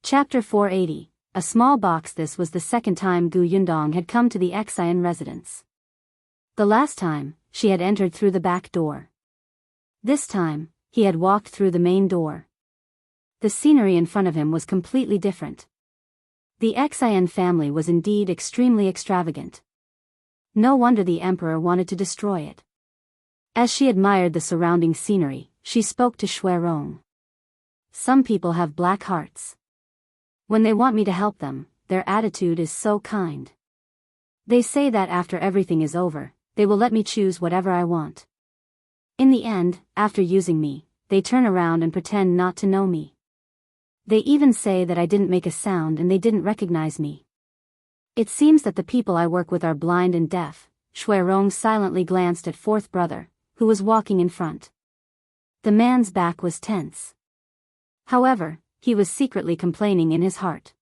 Chapter 480. A small box. This was the second time Yundong had come to the Xulin residence. The last time, she had entered through the back door. This time, he had walked through the main door. The scenery in front of him was completely different. The Xulin family was indeed extremely extravagant. No wonder the emperor wanted to destroy it. As she admired the surrounding scenery, she spoke to Xulin. Some people have black hearts. When they want me to help them, their attitude is so kind. They say that after everything is over, they will let me choose whatever I want. In the end, after using me, they turn around and pretend not to know me. They even say that I didn't make a sound and they didn't recognize me. It seems that the people I work with are blind and deaf. Xulin silently glanced at fourth brother, who was walking in front. The man's back was tense. However, he was secretly complaining in his heart.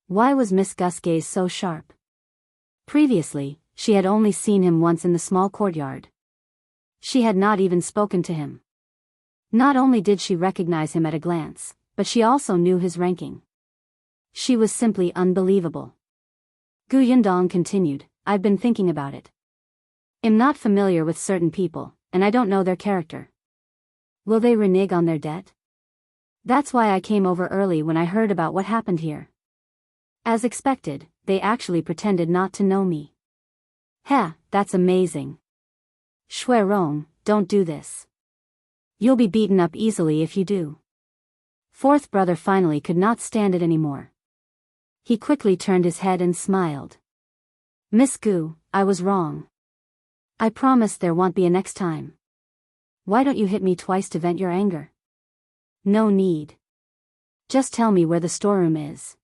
Why was Miss Gus' gaze so sharp? Previously, she had only seen him once in the small courtyard. She had not even spoken to him. Not only did she recognize him at a glance, but she also knew his ranking. She was simply unbelievable. Yundong continued, I've been thinking about it. I'm not familiar with certain people, and I don't know their character. Will they renege on their debt? That's why I came over early when I heard about what happened here. As expected, they actually pretended not to know me. Heh, that's amazing. Xulin, don't do this. You'll be beaten up easily if you do. Fourth brother finally could not stand it anymore. He quickly turned his head and smiled. Miss Gu, I was wrong. I promise there won't be a next time. Why don't you hit me twice to vent your anger? No need. Just tell me where the storeroom is.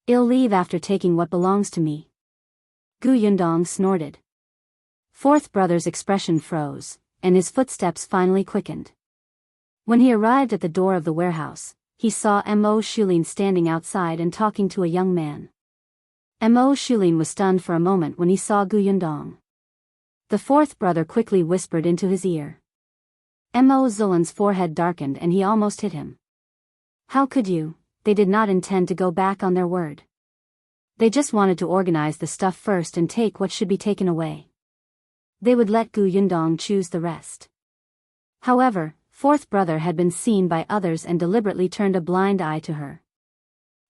I'll leave after taking what belongs to me. Yundong snorted. Fourth brother's expression froze, and his footsteps finally quickened. When he arrived at the door of the warehouse, he saw Xulin standing outside and talking to a young man. Xulin was stunned for a moment when he saw Yundong. The fourth brother quickly whispered into his ear. Xulin's forehead darkened and he almost hit him. How could you? They did not intend to go back on their word. They just wanted to organize the stuff first and take what should be taken away. They would let Yundong choose the rest. However, fourth brother had been seen by others and deliberately turned a blind eye to her.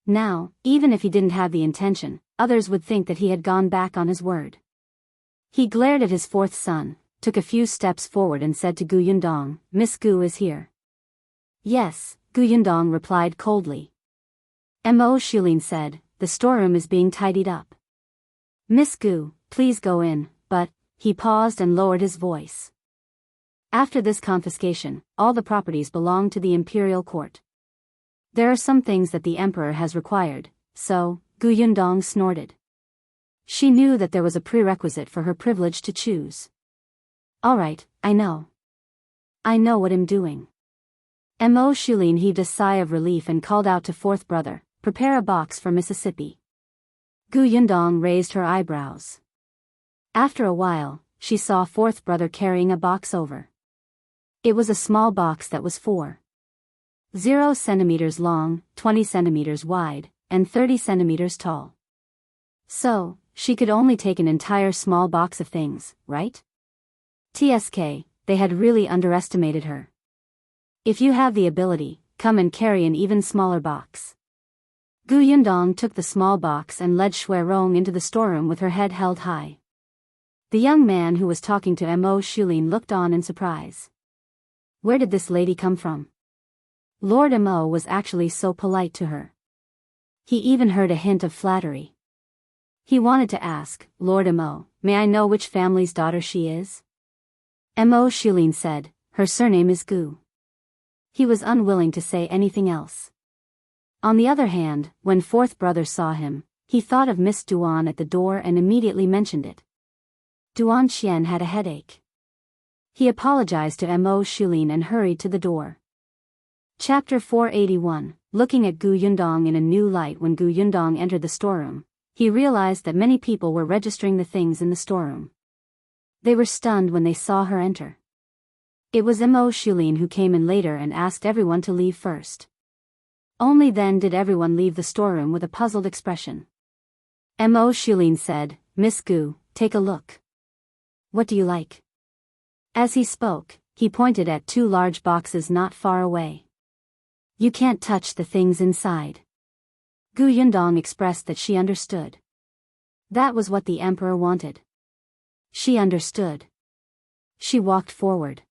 Now, even if he didn't have the intention, others would think that he had gone back on his word. He glared at his fourth son, took a few steps forward and said to Yundong, Miss Gu is here. Yes, Yundong replied coldly. Xulin said, the storeroom is being tidied up. Miss Gu, please go in, but, he paused and lowered his voice. After this confiscation, all the properties belong to the imperial court. There are some things that the emperor has required, so, Yundong snorted. She knew that there was a prerequisite for her privilege to choose. All right, I know. I know what I'm doing. Xulin heaved a sigh of relief and called out to fourth brother, prepare a box for Mississippi. Yundong raised her eyebrows. After a while, she saw fourth brother carrying a box over. It was a small box that was 4.0 centimeters long, 20 centimeters wide, and 30 centimeters tall. So, she could only take an entire small box of things, right? TSK, they had really underestimated her. If you have the ability, come and carry an even smaller box. Yundong took the small box and led Xulin into the storeroom with her head held high. The young man who was talking to Xulin looked on in surprise. Where did this lady come from? Lord Mo was actually so polite to her. He even heard a hint of flattery. He wanted to ask, Lord Mo, may I know which family's daughter she is? Xulin said, her surname is Gu. He was unwilling to say anything else. On the other hand, when fourth brother saw him, he thought of Miss Duan at the door and immediately mentioned it. Duan Xian had a headache. He apologized to Xulin and hurried to the door. Chapter 481. Looking at Yundong in a new light. When Yundong entered the storeroom, he realized that many people were registering the things in the storeroom. They were stunned when they saw her enter. It was Xulin who came in later and asked everyone to leave first. Only then did everyone leave the storeroom with a puzzled expression. Mo Xulin said, "Miss Gu, take a look. What do you like?" As he spoke, he pointed at 2 large boxes not far away. "You can't touch the things inside." Gu Yundong expressed that she understood. That was what the emperor wanted. She understood. She walked forward.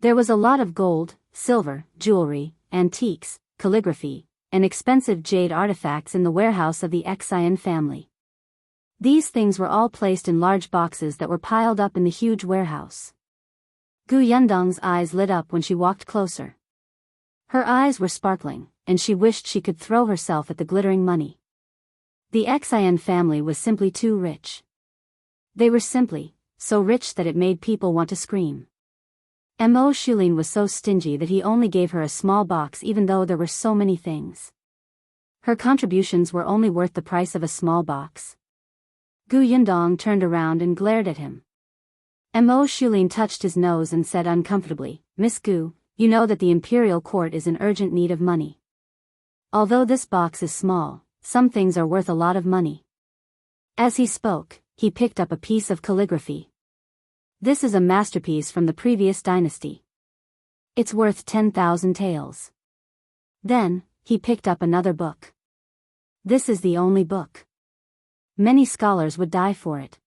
There was a lot of gold, silver, jewelry, antiques, calligraphy, and expensive jade artifacts in the warehouse of the Xulin family. These things were all placed in large boxes that were piled up in the huge warehouse. Gu Yundong's eyes lit up when she walked closer. Her eyes were sparkling, and she wished she could throw herself at the glittering money. The Xulin family was simply too rich. They were simply so rich that it made people want to scream. Mo Xulin was so stingy that he only gave her a small box even though there were so many things. Her contributions were only worth the price of a small box. Gu Yundong turned around and glared at him. Mo Xulin touched his nose and said uncomfortably, "Miss Gu, you know that the imperial court is in urgent need of money. Although this box is small, some things are worth a lot of money." As he spoke, he picked up a piece of calligraphy. This is a masterpiece from the previous dynasty. It's worth 10,000 taels. Then, he picked up another book. This is the only book. Many scholars would die for it.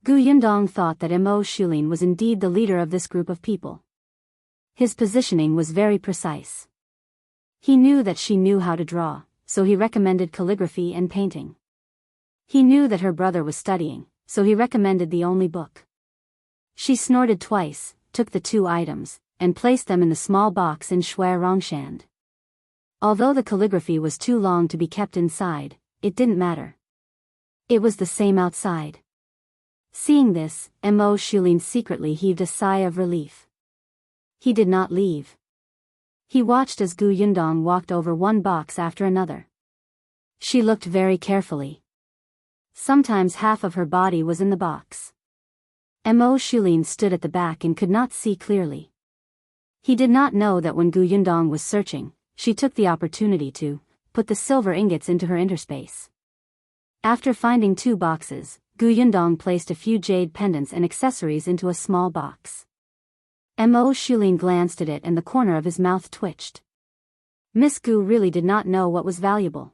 Gu Yundong thought that Mo Xulin was indeed the leader of this group of people. His positioning was very precise. He knew that she knew how to draw, so he recommended calligraphy and painting. He knew that her brother was studying, so he recommended the only book. She snorted twice, took the 2 items, and placed them in the small box in Shui Rongshand. Although the calligraphy was too long to be kept inside, it didn't matter. It was the same outside. Seeing this, Mo Xulin secretly heaved a sigh of relief. He did not leave. He watched as Gu Yundong walked over one box after another. She looked very carefully. Sometimes half of her body was in the box. Mo Xulin stood at the back and could not see clearly. He did not know that when Gu Yundong was searching, she took the opportunity to put the silver ingots into her interspace. After finding 2 boxes, Gu Yundong placed a few jade pendants and accessories into a small box. Mo Xulin glanced at it and the corner of his mouth twitched. Miss Gu really did not know what was valuable.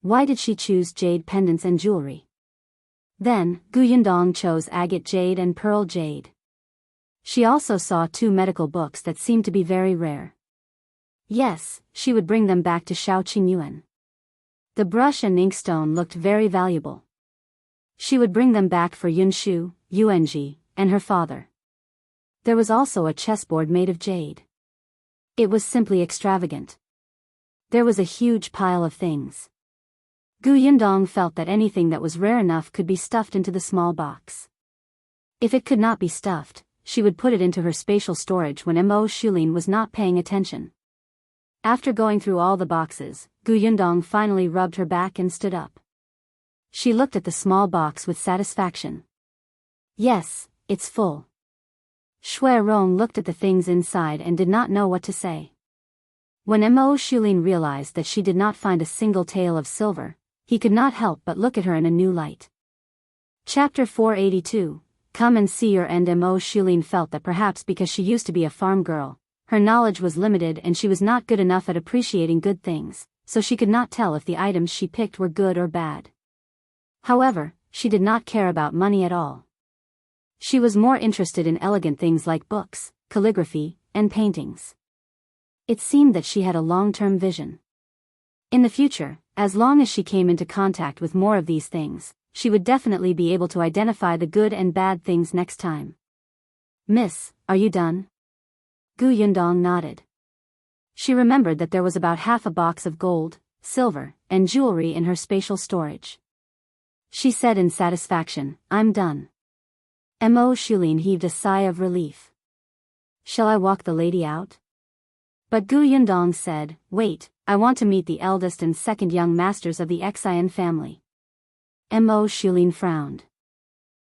Why did she choose jade pendants and jewelry? Then, Gu Yundong chose agate jade and pearl jade. She also saw 2 medical books that seemed to be very rare. Yes, she would bring them back to Shaoqing Yuan. The brush and inkstone looked very valuable. She would bring them back for Yunshu, Yuanji, and her father. There was also a chessboard made of jade. It was simply extravagant. There was a huge pile of things. Gu Yundong felt that anything that was rare enough could be stuffed into the small box. If it could not be stuffed, she would put it into her spatial storage when Mo Xulin was not paying attention. After going through all the boxes, Gu Yundong finally rubbed her back and stood up. She looked at the small box with satisfaction. Yes, it's full. Shui Rong looked at the things inside and did not know what to say. When Mo Xulin realized that she did not find a single tael of silver, he could not help but look at her in a new light. Chapter 482, Come and See Your End. Mo Xulin felt that perhaps because she used to be a farm girl, her knowledge was limited and she was not good enough at appreciating good things, so she could not tell if the items she picked were good or bad. However, she did not care about money at all. She was more interested in elegant things like books, calligraphy, and paintings. It seemed that she had a long-term vision. In the future, as long as she came into contact with more of these things, she would definitely be able to identify the good and bad things next time. Miss, are you done? Gu Yundong nodded. She remembered that there was about half a box of gold, silver, and jewelry in her spatial storage. She said in satisfaction, I'm done. Mo Xulin heaved a sigh of relief. Shall I walk the lady out? But Gu Yundong said, Wait, I want to meet the eldest and second young masters of the Xulin family. Mo Xulin frowned.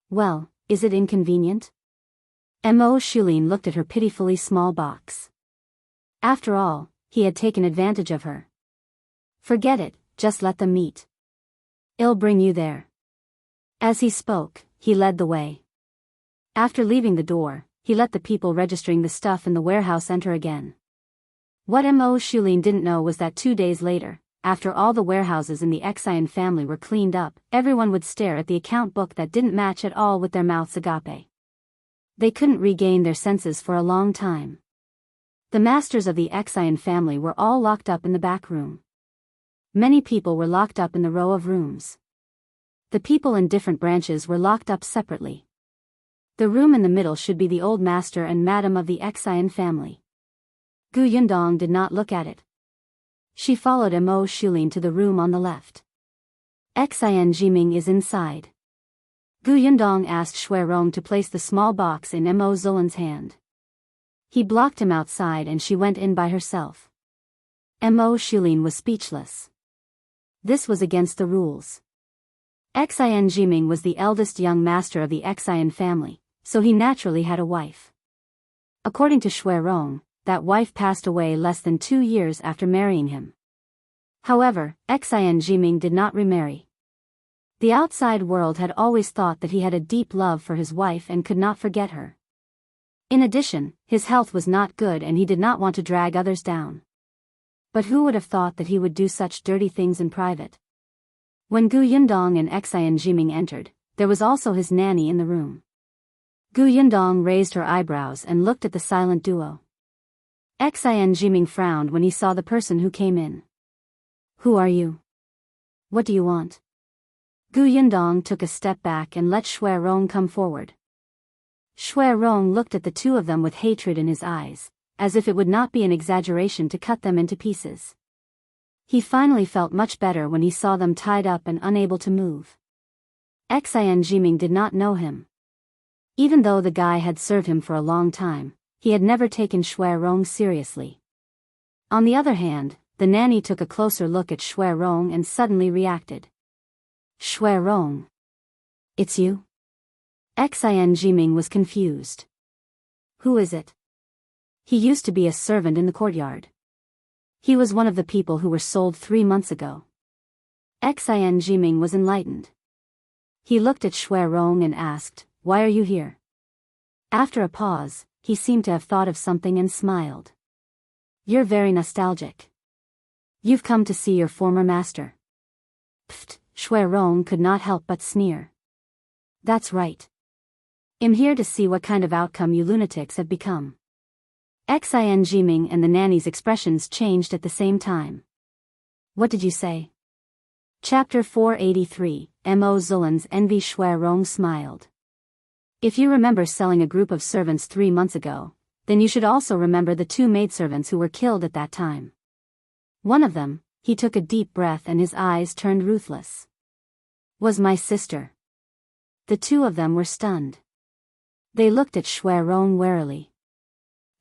Well, is it inconvenient? Mo Xulin looked at her pitifully small box. After all, he had taken advantage of her. Forget it, just let them meet. I'll bring you there. As he spoke, he led the way. After leaving the door, he let the people registering the stuff in the warehouse enter again. What Xulin didn't know was that 2 days later, after all the warehouses in the Xulin family were cleaned up, everyone would stare at the account book that didn't match at all with their mouths agape. They couldn't regain their senses for a long time. The masters of the Xulin family were all locked up in the back room. Many people were locked up in the row of rooms. The people in different branches were locked up separately. The room in the middle should be the old master and madam of the Xulin family. Yundong did not look at it. She followed Xulin to the room on the left. Ximing is inside. Yundong asked Xuerong to place the small box in Xulin's hand. He blocked him outside and she went in by herself. Xulin was speechless. This was against the rules. Ximing was the eldest young master of the Xulin family, so he naturally had a wife. According to Xuerong, that wife passed away less than 2 years after marrying him. However, Ximing did not remarry. The outside world had always thought that he had a deep love for his wife and could not forget her. In addition, his health was not good and he did not want to drag others down. But who would have thought that he would do such dirty things in private? When Yundong and Ximing entered, there was also his nanny in the room. Yundong raised her eyebrows and looked at the silent duo. Ximing frowned when he saw the person who came in. Who are you? What do you want? Yundong took a step back and let Xuerong come forward. Xuerong looked at the two of them with hatred in his eyes, as if it would not be an exaggeration to cut them into pieces. He finally felt much better when he saw them tied up and unable to move. Ximing did not know him. Even though the guy had served him for a long time, he had never taken Xuerong seriously. On the other hand, the nanny took a closer look at Xuerong and suddenly reacted. Xuerong. It's you? Ximing was confused. Who is it? He used to be a servant in the courtyard. He was one of the people who were sold 3 months ago. Ximing was enlightened. He looked at Xuerong and asked, "Why are you here?" After a pause, he seemed to have thought of something and smiled. "You're very nostalgic. You've come to see your former master." Pfft, Xuerong could not help but sneer. "That's right. I'm here to see what kind of outcome you lunatics have become." Ximing and the nanny's expressions changed at the same time. "What did you say?" Chapter 483, Xulin's envy. Xuerong smiled. "If you remember selling a group of servants 3 months ago, then you should also remember the 2 maidservants who were killed at that time. One of them," he took a deep breath and his eyes turned ruthless, "was my sister." The 2 of them were stunned. They looked at Xuerong warily.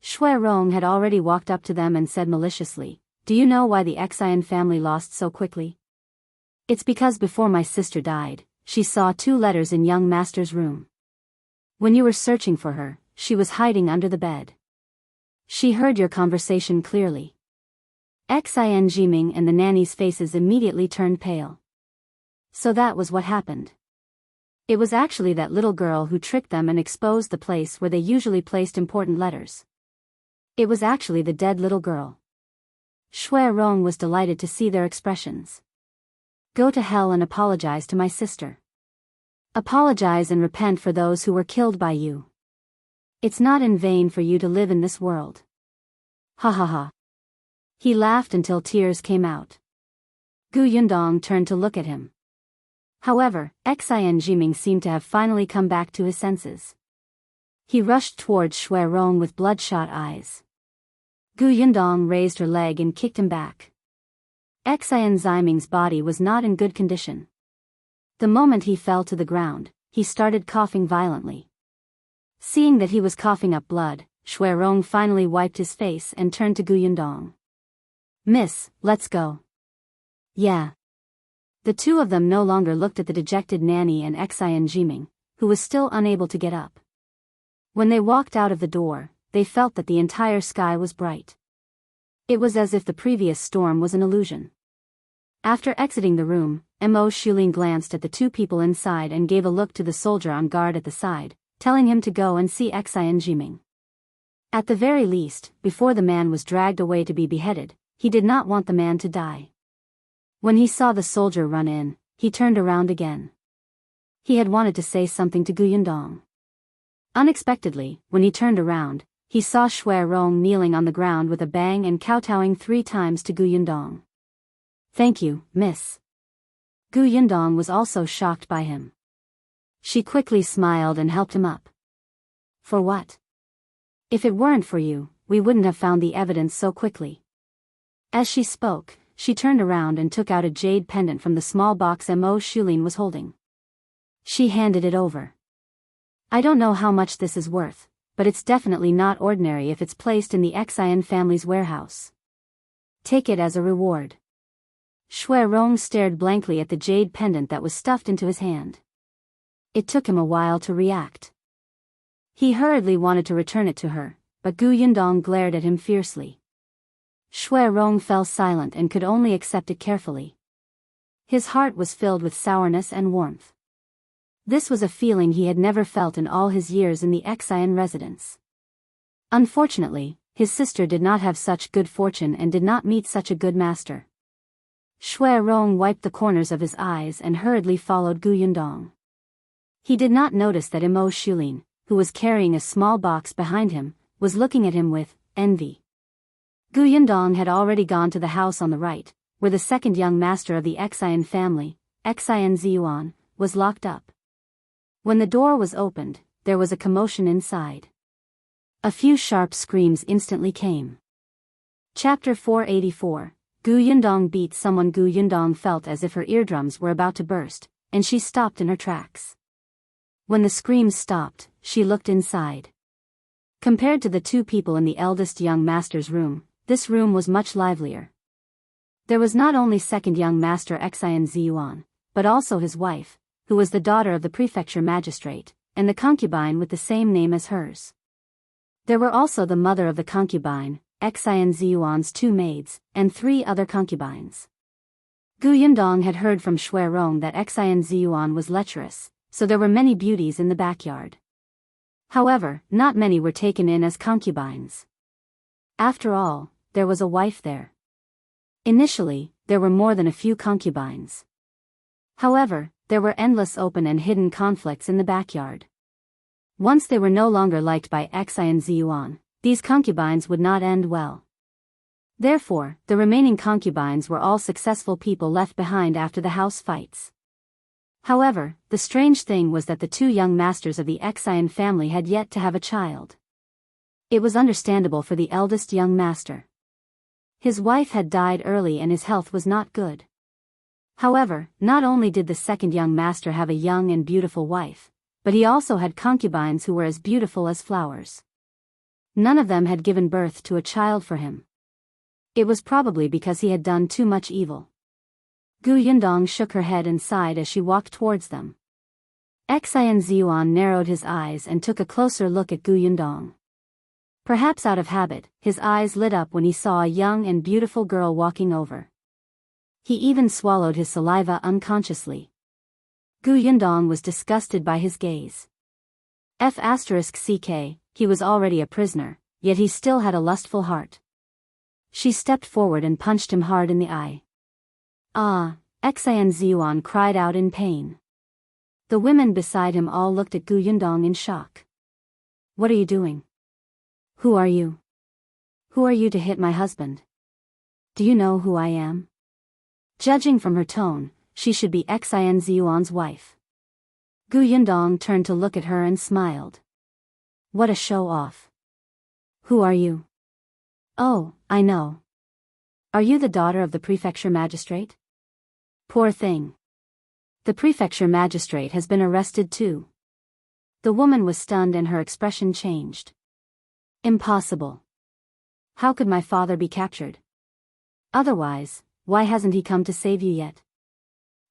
Xuerong had already walked up to them and said maliciously, "Do you know why the Xulin family lost so quickly? It's because before my sister died, she saw 2 letters in young master's room. When you were searching for her, she was hiding under the bed. She heard your conversation clearly." Ximing and the nanny's faces immediately turned pale. So that was what happened. It was actually that little girl who tricked them and exposed the place where they usually placed important letters. It was actually the dead little girl. Xuerong was delighted to see their expressions. "Go to hell and apologize to my sister. Apologize and repent for those who were killed by you. It's not in vain for you to live in this world." Ha ha ha. He laughed until tears came out. Yundong turned to look at him. However, Ximing seemed to have finally come back to his senses. He rushed towards Xuerong with bloodshot eyes. Yundong raised her leg and kicked him back. Ximing's body was not in good condition. The moment he fell to the ground, he started coughing violently. Seeing that he was coughing up blood, Xuerong finally wiped his face and turned to Yundong. "Miss, let's go." "Yeah." The 2 of them no longer looked at the dejected nanny and Ximing, who was still unable to get up. When they walked out of the door, they felt that the entire sky was bright. It was as if the previous storm was an illusion. After exiting the room, Xulin glanced at the two people inside and gave a look to the soldier on guard at the side, telling him to go and see Xulin Jiming. At the very least, before the man was dragged away to be beheaded, he did not want the man to die. When he saw the soldier run in, he turned around again. He had wanted to say something to Yundong. Unexpectedly, when he turned around, he saw Xulin kneeling on the ground with a bang and kowtowing 3 times to Yundong. "Thank you, miss." Yundong was also shocked by him. She quickly smiled and helped him up. "For what? If it weren't for you, we wouldn't have found the evidence so quickly." As she spoke, she turned around and took out a jade pendant from the small box Xulin was holding. She handed it over. "I don't know how much this is worth, but it's definitely not ordinary if it's placed in the Xulin family's warehouse. Take it as a reward." Xulin stared blankly at the jade pendant that was stuffed into his hand. It took him a while to react. He hurriedly wanted to return it to her, but Yundong glared at him fiercely. Xulin fell silent and could only accept it carefully. His heart was filled with sourness and warmth. This was a feeling he had never felt in all his years in the Xulin residence. Unfortunately, his sister did not have such good fortune and did not meet such a good master. Xulin wiped the corners of his eyes and hurriedly followed Yundong. He did not notice that Xulin, who was carrying a small box behind him, was looking at him with envy. Yundong had already gone to the house on the right, where the second young master of the Xulin family, Xulin, was locked up. When the door was opened, there was a commotion inside. A few sharp screams instantly came. Chapter 484. Yundong beat someone. Yundong felt as if her eardrums were about to burst, and she stopped in her tracks. When the screams stopped, she looked inside. Compared to the two people in the eldest young master's room, this room was much livelier. There was not only second young master Xulin, but also his wife, who was the daughter of the prefecture magistrate, and the concubine with the same name as hers. There were also the mother of the concubine, Xulin 2 maids, and 3 other concubines. Yundong had heard from Xulin that Xulin was lecherous, so there were many beauties in the backyard. However, not many were taken in as concubines. After all, there was a wife there. Initially, there were more than a few concubines. However, there were endless open and hidden conflicts in the backyard. Once they were no longer liked by Xulin, these concubines would not end well. Therefore, the remaining concubines were all successful people left behind after the house fights. However, the strange thing was that the 2 young masters of the Xulin family had yet to have a child. It was understandable for the eldest young master. His wife had died early and his health was not good. However, not only did the second young master have a young and beautiful wife, but he also had concubines who were as beautiful as flowers. None of them had given birth to a child for him. It was probably because he had done too much evil. Yundong shook her head and sighed as she walked towards them. Xulin narrowed his eyes and took a closer look at Yundong. Perhaps out of habit, his eyes lit up when he saw a young and beautiful girl walking over. He even swallowed his saliva unconsciously. Yundong was disgusted by his gaze. He was already a prisoner, yet he still had a lustful heart. She stepped forward and punched him hard in the eye. "Ah!" Xulin cried out in pain. The women beside him all looked at Yundong in shock. "What are you doing? Who are you? Who are you to hit my husband? Do you know who I am?" Judging from her tone, she should be Xulin's wife. Yundong turned to look at her and smiled. "What a show-off. Who are you?" "Oh, I know. Are you the daughter of the prefecture magistrate?" "Poor thing. The prefecture magistrate has been arrested too." The woman was stunned and her expression changed. "Impossible. How could my father be captured? Otherwise, why hasn't he come to save you yet?"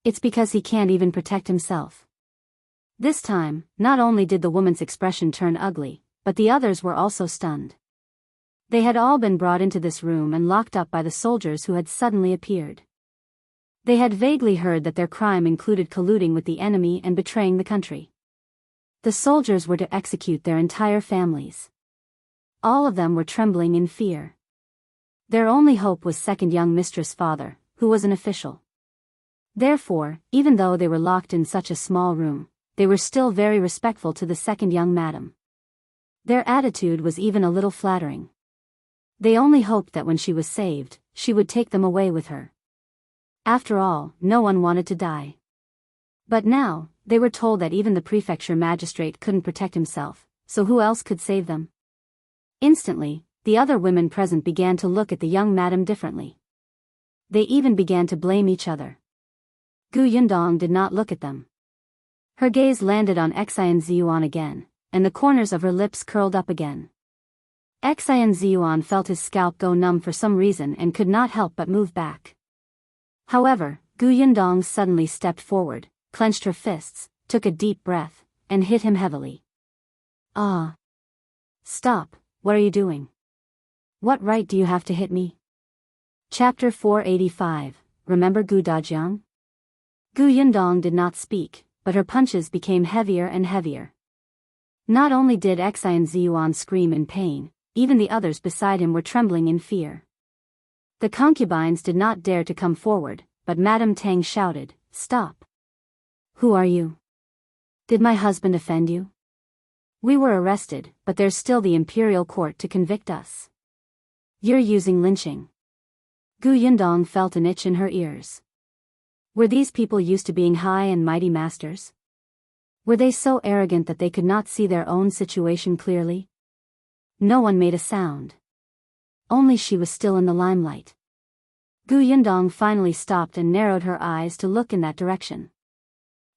"It's because he can't even protect himself." This time, not only did the woman's expression turn ugly, but the others were also stunned. They had all been brought into this room and locked up by the soldiers who had suddenly appeared. They had vaguely heard that their crime included colluding with the enemy and betraying the country. The soldiers were to execute their entire families. All of them were trembling in fear. Their only hope was second young mistress' father, who was an official. Therefore, even though they were locked in such a small room, they were still very respectful to the second young madam. Their attitude was even a little flattering. They only hoped that when she was saved, she would take them away with her. After all, no one wanted to die. But now, they were told that even the prefecture magistrate couldn't protect himself, so who else could save them? Instantly, the other women present began to look at the young madam differently. They even began to blame each other. Yundong did not look at them. Her gaze landed on Xulin again, and the corners of her lips curled up again. Xulin felt his scalp go numb for some reason and could not help but move back. However, Yundong suddenly stepped forward, clenched her fists, took a deep breath, and hit him heavily. Ah! Stop, what are you doing? What right do you have to hit me? Chapter 485, Remember Dajiang? Yundong did not speak, but her punches became heavier and heavier. Not only did Xulin scream in pain, even the others beside him were trembling in fear. The concubines did not dare to come forward, but Madame Tang shouted, "Stop! Who are you? Did my husband offend you? We were arrested, but there's still the imperial court to convict us. You're using lynching." Yundong felt an itch in her ears. Were these people used to being high and mighty masters? Were they so arrogant that they could not see their own situation clearly? No one made a sound. Only she was still in the limelight. Yundong finally stopped and narrowed her eyes to look in that direction.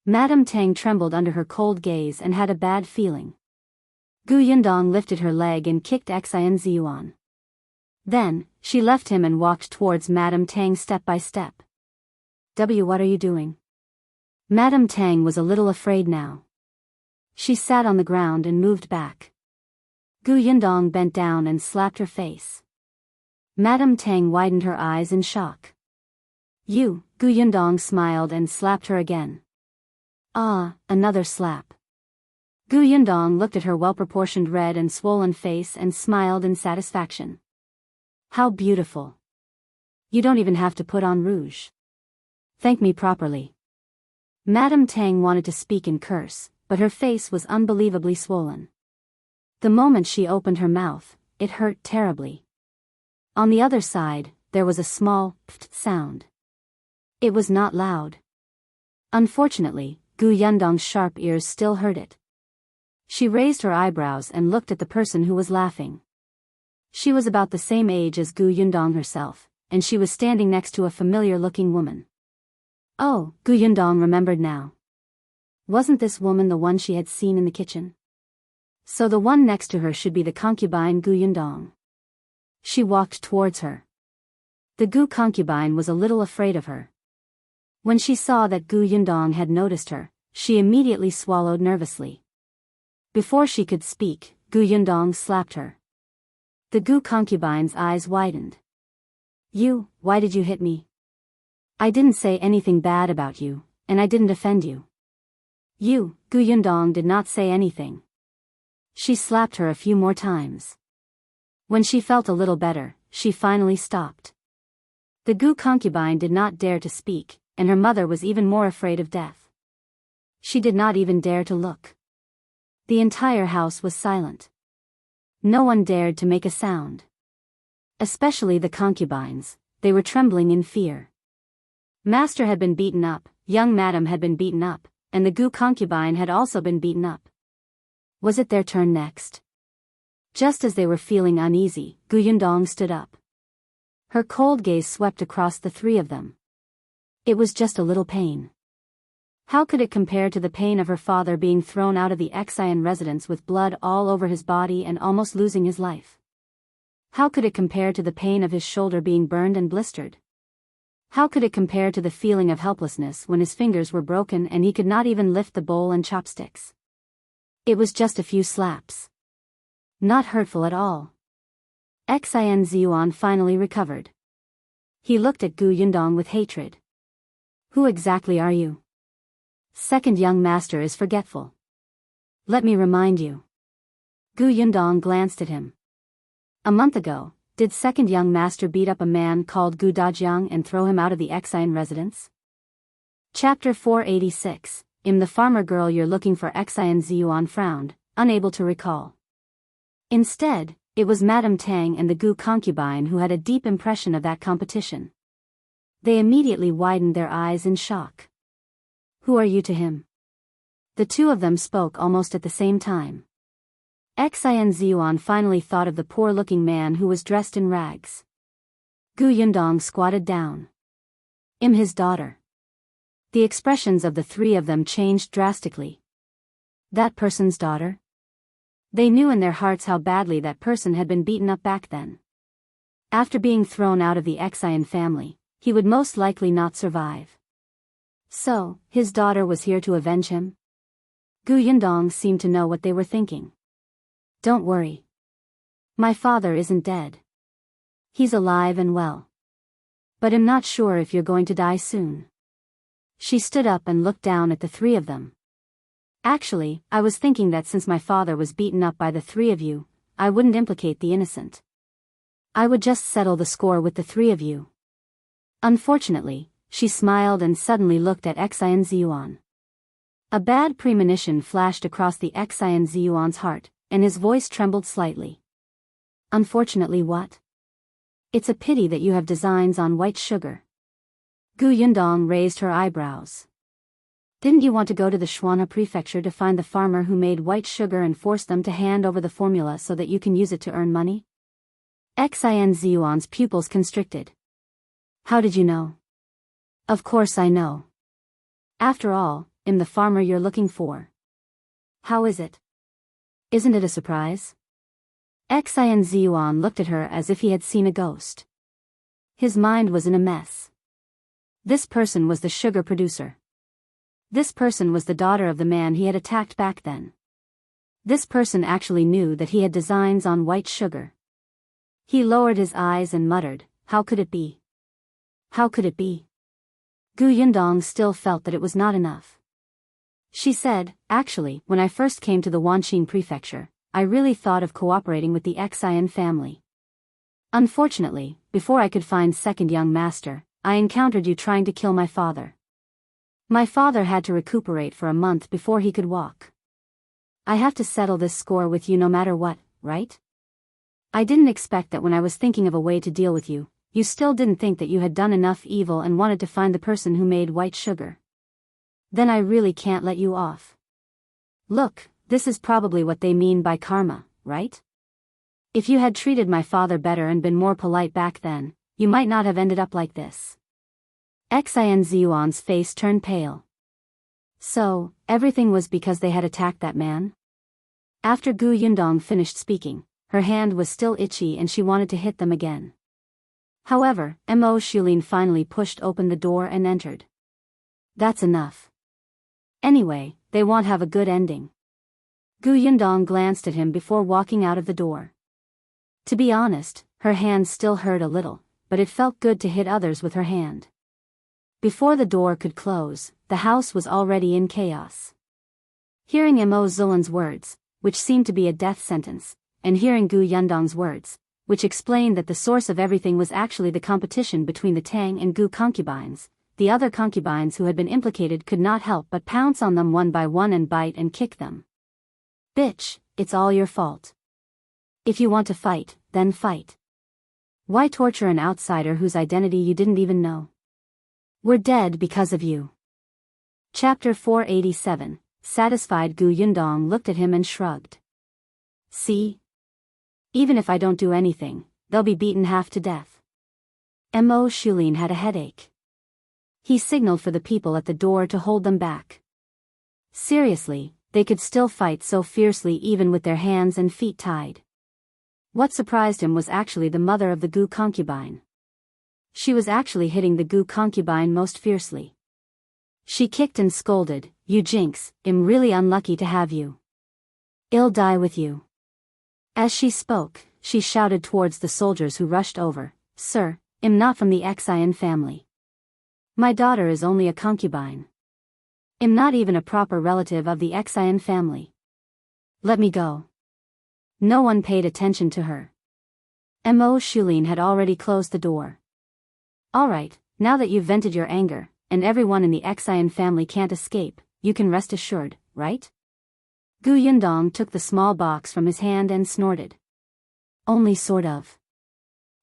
Madame Tang trembled under her cold gaze and had a bad feeling. Yundong lifted her leg and kicked Xulin. Then, she left him and walked towards Madame Tang step by step. What are you doing? Madame Tang was a little afraid now. She sat on the ground and moved back. Yundong bent down and slapped her face. Madame Tang widened her eyes in shock. "You," Yundong smiled and slapped her again. Ah, another slap. Yundong looked at her well-proportioned red and swollen face and smiled in satisfaction. "How beautiful. You don't even have to put on rouge. Thank me properly." Madame Tang wanted to speak and curse, but her face was unbelievably swollen. The moment she opened her mouth, it hurt terribly. On the other side, there was a small pft sound. It was not loud. Unfortunately, Yundong's sharp ears still heard it. She raised her eyebrows and looked at the person who was laughing. She was about the same age as Yundong herself, and she was standing next to a familiar-looking woman. Oh, Yundong remembered now. Wasn't this woman the one she had seen in the kitchen? So the one next to her should be the concubine Yundong. She walked towards her. The concubine was a little afraid of her. When she saw that Yundong had noticed her, she immediately swallowed nervously. Before she could speak, Yundong slapped her. The concubine's eyes widened. Why did you hit me? I didn't say anything bad about you, and I didn't offend you. Yundong did not say anything. She slapped her a few more times. When she felt a little better, she finally stopped. The concubine did not dare to speak, and her mother was even more afraid of death. She did not even dare to look. The entire house was silent. No one dared to make a sound. Especially the concubines, they were trembling in fear. Master had been beaten up, young madam had been beaten up, and the concubine had also been beaten up. Was it their turn next? Just as they were feeling uneasy, Yundong stood up. Her cold gaze swept across the three of them. It was just a little pain. How could it compare to the pain of her father being thrown out of the Xulin residence with blood all over his body and almost losing his life? How could it compare to the pain of his shoulder being burned and blistered? How could it compare to the feeling of helplessness when his fingers were broken and he could not even lift the bowl and chopsticks? It was just a few slaps. Not hurtful at all. Xin Ziyuan finally recovered. He looked at Gu Yundong with hatred. Who exactly are you? Second young master is forgetful. Let me remind you. Gu Yundong glanced at him. A month ago, did second young master beat up a man called Gu Dajiang and throw him out of the Xin residence? Chapter 486, the farmer girl you're looking for. Xin Ziyuan frowned, unable to recall. Instead, it was Madame Tang and the Gu concubine who had a deep impression of that competition. They immediately widened their eyes in shock. Who are you to him? The two of them spoke almost at the same time. Xin Ziyuan finally thought of the poor-looking man who was dressed in rags. Gu Yundong squatted down. His daughter. The expressions of the three of them changed drastically. That person's daughter? They knew in their hearts how badly that person had been beaten up back then. After being thrown out of the Xin family, he would most likely not survive. So, his daughter was here to avenge him? Gu Yundong seemed to know what they were thinking. Don't worry. My father isn't dead. He's alive and well. But I'm not sure if you're going to die soon. She stood up and looked down at the three of them. Actually, I was thinking that since my father was beaten up by the three of you, I wouldn't implicate the innocent. I would just settle the score with the three of you. Unfortunately, she smiled and suddenly looked at Xin Ziyuan. A bad premonition flashed across the Xin Ziyuan's heart, and his voice trembled slightly. Unfortunately what? It's a pity that you have designs on white sugar. Gu Yundong raised her eyebrows. Didn't you want to go to the Shuana prefecture to find the farmer who made white sugar and force them to hand over the formula so that you can use it to earn money? Xin Ziyuan's pupils constricted. How did you know? Of course I know. After all, I'm the farmer you're looking for. How is it? Isn't it a surprise? Xin Ziyuan looked at her as if he had seen a ghost. His mind was in a mess. This person was the sugar producer. This person was the daughter of the man he had attacked back then. This person actually knew that he had designs on white sugar. He lowered his eyes and muttered, how could it be? How could it be? Gu Yundong still felt that it was not enough. She said, actually, when I first came to the Wanqing prefecture, I really thought of cooperating with the Xin family. Unfortunately, before I could find second young master, I encountered you trying to kill my father. My father had to recuperate for a month before he could walk. I have to settle this score with you no matter what, right? I didn't expect that when I was thinking of a way to deal with you, you still didn't think that you had done enough evil and wanted to find the person who made white sugar. Then I really can't let you off. Look, this is probably what they mean by karma, right? If you had treated my father better and been more polite back then, you might not have ended up like this. Xin Ziyuan's face turned pale. So, everything was because they had attacked that man? After Gu Yundong finished speaking, her hand was still itchy and she wanted to hit them again. However, Xulin finally pushed open the door and entered. That's enough. Anyway, they won't have a good ending. Gu Yundong glanced at him before walking out of the door. To be honest, her hand still hurt a little, but it felt good to hit others with her hand. Before the door could close, the house was already in chaos. Hearing Xulin's words, which seemed to be a death sentence, and hearing Gu Yundong's words, which explained that the source of everything was actually the competition between the Tang and Gu concubines, the other concubines who had been implicated could not help but pounce on them one by one and bite and kick them. Bitch, it's all your fault. If you want to fight, then fight. Why torture an outsider whose identity you didn't even know? We're dead because of you. Chapter 487, satisfied. Gu Yundong looked at him and shrugged. See? Even if I don't do anything, they'll be beaten half to death. Xulin had a headache. He signaled for the people at the door to hold them back. Seriously, they could still fight so fiercely even with their hands and feet tied. What surprised him was actually the mother of the Gu concubine. She was actually hitting the Gu concubine most fiercely. She kicked and scolded, "You jinx, I'm really unlucky to have you. I'll die with you." As she spoke, she shouted towards the soldiers who rushed over, "Sir, I'm not from the Xulin family. My daughter is only a concubine. I'm not even a proper relative of the Xulin family. Let me go." No one paid attention to her. Xulin had already closed the door. "All right, now that you've vented your anger, and everyone in the Xulin family can't escape, you can rest assured, right?" Yundong took the small box from his hand and snorted. "Only sort of."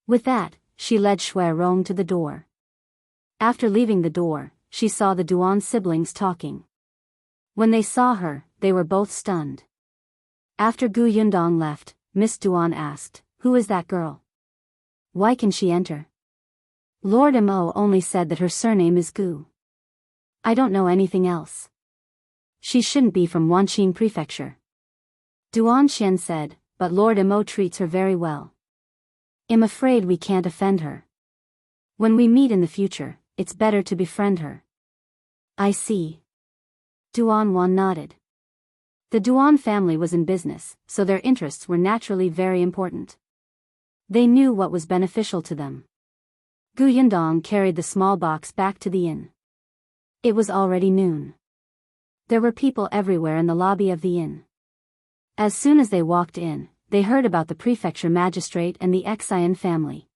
With that, she led Rong to the door. After leaving the door, she saw the Duan siblings talking. When they saw her, they were both stunned. After Yundong left, Miss Duan asked, "Who is that girl? Why can she enter?" Lord Mo only said that her surname is Gu. "I don't know anything else. She shouldn't be from Wanqing Prefecture." Duan Xian said, "But Lord Mo treats her very well. I'm afraid we can't offend her. When we meet in the future, it's better to befriend her." "I see." Duan Wan nodded. The Duan family was in business, so their interests were naturally very important. They knew what was beneficial to them. Yundong carried the small box back to the inn. It was already noon. There were people everywhere in the lobby of the inn. As soon as they walked in, they heard about the prefecture magistrate and the Xulin family.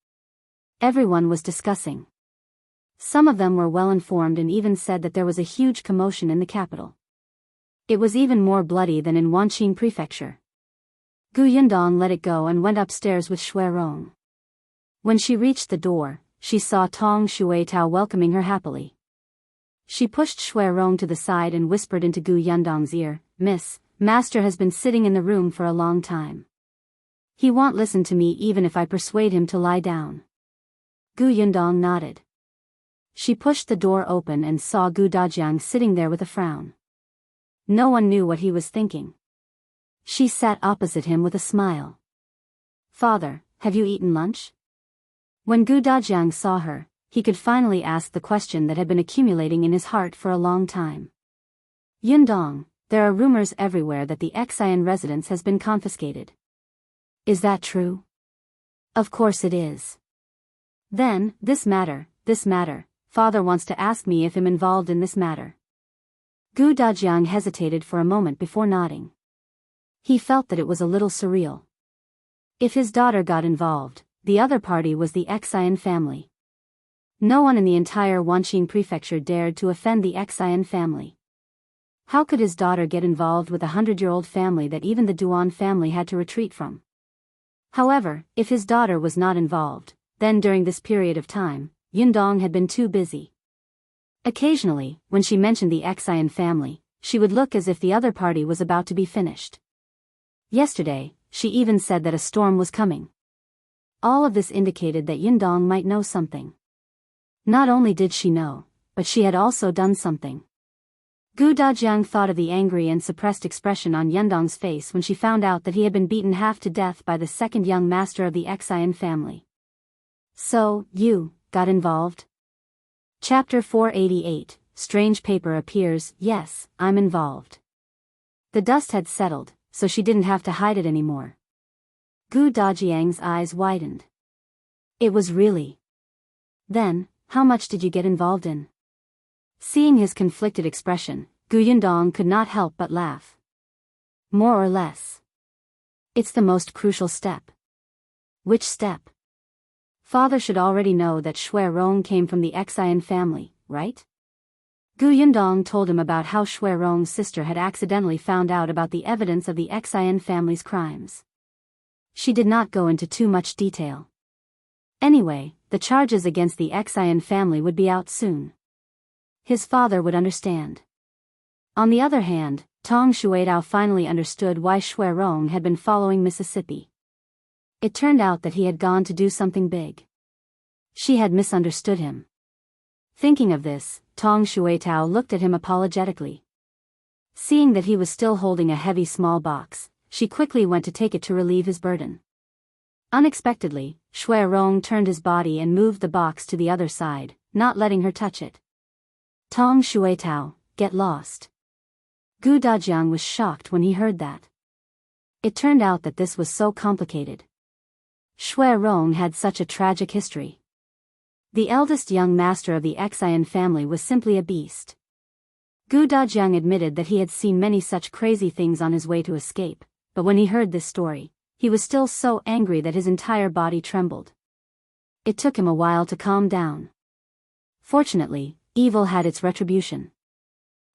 Everyone was discussing. Some of them were well informed and even said that there was a huge commotion in the capital. It was even more bloody than in Wanqing Prefecture. Yundong let it go and went upstairs with Rong. When she reached the door, she saw Tong Shuitao welcoming her happily. She pushed Rong to the side and whispered into Yundong's ear, "Miss, Master has been sitting in the room for a long time. He won't listen to me even if I persuade him to lie down." Yundong nodded. She pushed the door open and saw Dajiang sitting there with a frown. No one knew what he was thinking. She sat opposite him with a smile. "Father, have you eaten lunch?" When Dajiang saw her, he could finally ask the question that had been accumulating in his heart for a long time. "Yundong, there are rumors everywhere that the Xulin residence has been confiscated. Is that true?" "Of course it is." "Then, this matter, father wants to ask me if I'm involved in this matter." Dajiang hesitated for a moment before nodding. He felt that it was a little surreal. If his daughter got involved, the other party was the Xulin family. No one in the entire Wanqing Prefecture dared to offend the Xulin family. How could his daughter get involved with a 100-year-old family that even the Duan family had to retreat from? However, if his daughter was not involved, then during this period of time, Yundong had been too busy. Occasionally, when she mentioned the Xulin family, she would look as if the other party was about to be finished. Yesterday, she even said that a storm was coming. All of this indicated that Yundong might know something. Not only did she know, but she had also done something. Dajiang thought of the angry and suppressed expression on Yundong's face when she found out that he had been beaten half to death by the second young master of the Xulin family. "So, you got involved?" Chapter 488, Strange Paper Appears. "Yes, I'm involved." The dust had settled, so she didn't have to hide it anymore. Dajiang's eyes widened. "It was really? Then, how much did you get involved in?" Seeing his conflicted expression, Yundong could not help but laugh. "More or less. It's the most crucial step." "Which step?" "Father should already know that Rong came from the Xulin family, right?" Yundong told him about how Rong's sister had accidentally found out about the evidence of the Xulin family's crimes. She did not go into too much detail. Anyway, the charges against the Xulin family would be out soon. His father would understand. On the other hand, Tong Shuitao finally understood why Rong had been following Mississippi. It turned out that he had gone to do something big. She had misunderstood him. Thinking of this, Tong Shuitao looked at him apologetically. Seeing that he was still holding a heavy small box, she quickly went to take it to relieve his burden. Unexpectedly, Rong turned his body and moved the box to the other side, not letting her touch it. "Tong Shuitao, get lost." Dajiang was shocked when he heard that. It turned out that this was so complicated. Shui Rong had such a tragic history. The eldest young master of the Xulin family was simply a beast. Dajiang admitted that he had seen many such crazy things on his way to escape, but when he heard this story, he was still so angry that his entire body trembled. It took him a while to calm down. Fortunately, evil had its retribution.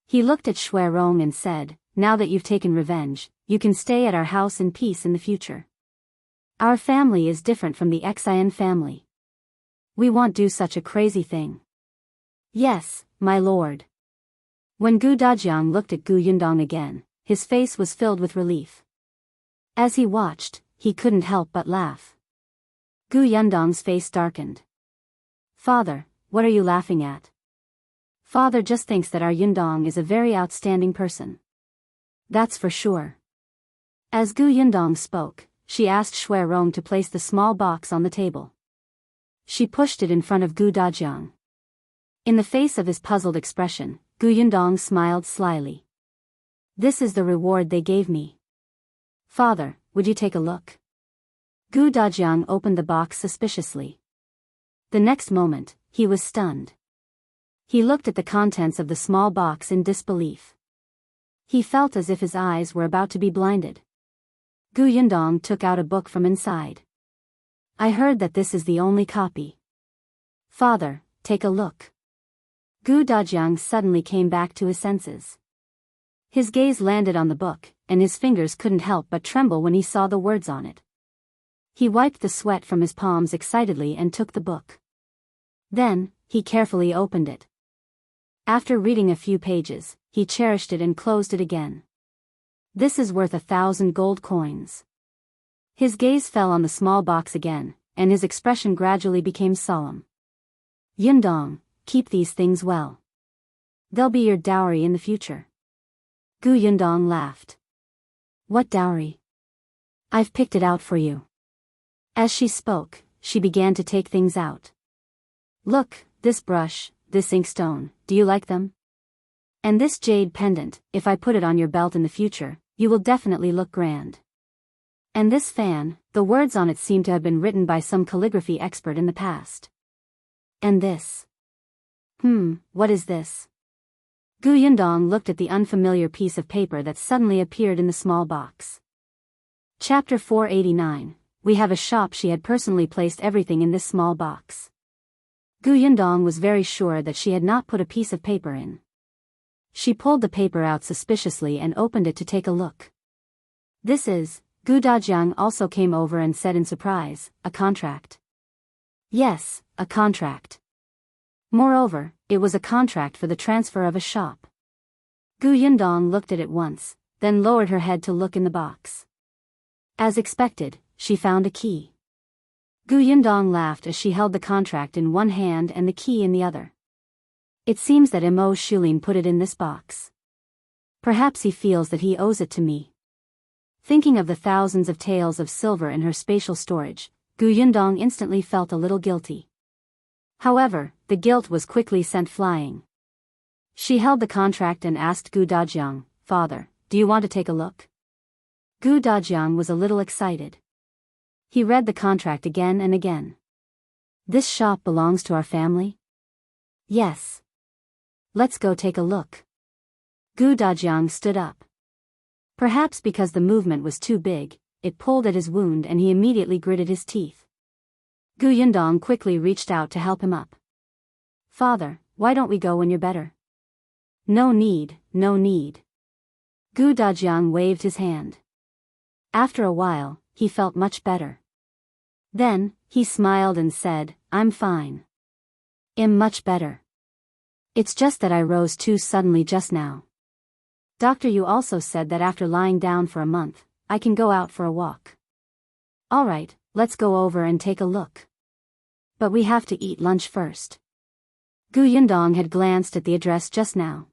He looked at Shui Rong and said, "Now that you've taken revenge, you can stay at our house in peace in the future. Our family is different from the Xulin family. We won't do such a crazy thing." "Yes, my lord." When Dajiang looked at Yundong again, his face was filled with relief. As he watched, he couldn't help but laugh. Yundong's face darkened. "Father, what are you laughing at?" "Father just thinks that our Yundong is a very outstanding person. That's for sure." As Yundong spoke, she asked Shui Rong to place the small box on the table. She pushed it in front of Dajiang. In the face of his puzzled expression, Yundong smiled slyly. "This is the reward they gave me. Father, would you take a look?" Dajiang opened the box suspiciously. The next moment, he was stunned. He looked at the contents of the small box in disbelief. He felt as if his eyes were about to be blinded. Yundong took out a book from inside. "I heard that this is the only copy. Father, take a look." Dajiang suddenly came back to his senses. His gaze landed on the book, and his fingers couldn't help but tremble when he saw the words on it. He wiped the sweat from his palms excitedly and took the book. Then, he carefully opened it. After reading a few pages, he cherished it and closed it again. "This is worth 1,000 gold coins." His gaze fell on the small box again, and his expression gradually became solemn. "Yundong, keep these things well. They'll be your dowry in the future." Yundong laughed. "What dowry? I've picked it out for you." As she spoke, she began to take things out. "Look, this brush, this inkstone, do you like them? And this jade pendant, if I put it on your belt in the future, you will definitely look grand. And this fan, the words on it seem to have been written by some calligraphy expert in the past. And this. What is this?" Yundong looked at the unfamiliar piece of paper that suddenly appeared in the small box. Chapter 489. We have a shop. She had personally placed everything in this small box. Yundong was very sure that she had not put a piece of paper in. She pulled the paper out suspiciously and opened it to take a look. "This is..." Dajiang also came over and said in surprise, "A contract." "Yes, a contract. Moreover, it was a contract for the transfer of a shop." Yundong looked at it once, then lowered her head to look in the box. As expected, she found a key. Yundong laughed as she held the contract in one hand and the key in the other. "It seems that Xulin put it in this box. Perhaps he feels that he owes it to me." Thinking of the thousands of taels of silver in her spatial storage, Yundong instantly felt a little guilty. However, the guilt was quickly sent flying. She held the contract and asked Dajiang, "Father, do you want to take a look?" Dajiang was a little excited. He read the contract again and again. "This shop belongs to our family?" "Yes." "Let's go take a look." Dajiang stood up. Perhaps because the movement was too big, it pulled at his wound and he immediately gritted his teeth. Yundong quickly reached out to help him up. "Father, why don't we go when you're better?" "No need, no need." Dajiang waved his hand. After a while, he felt much better. Then, he smiled and said, "I'm fine. I'm much better. It's just that I rose too suddenly just now. Doctor, you also said that after lying down for a month, I can go out for a walk." "Alright, let's go over and take a look. But we have to eat lunch first." Yundong had glanced at the address just now.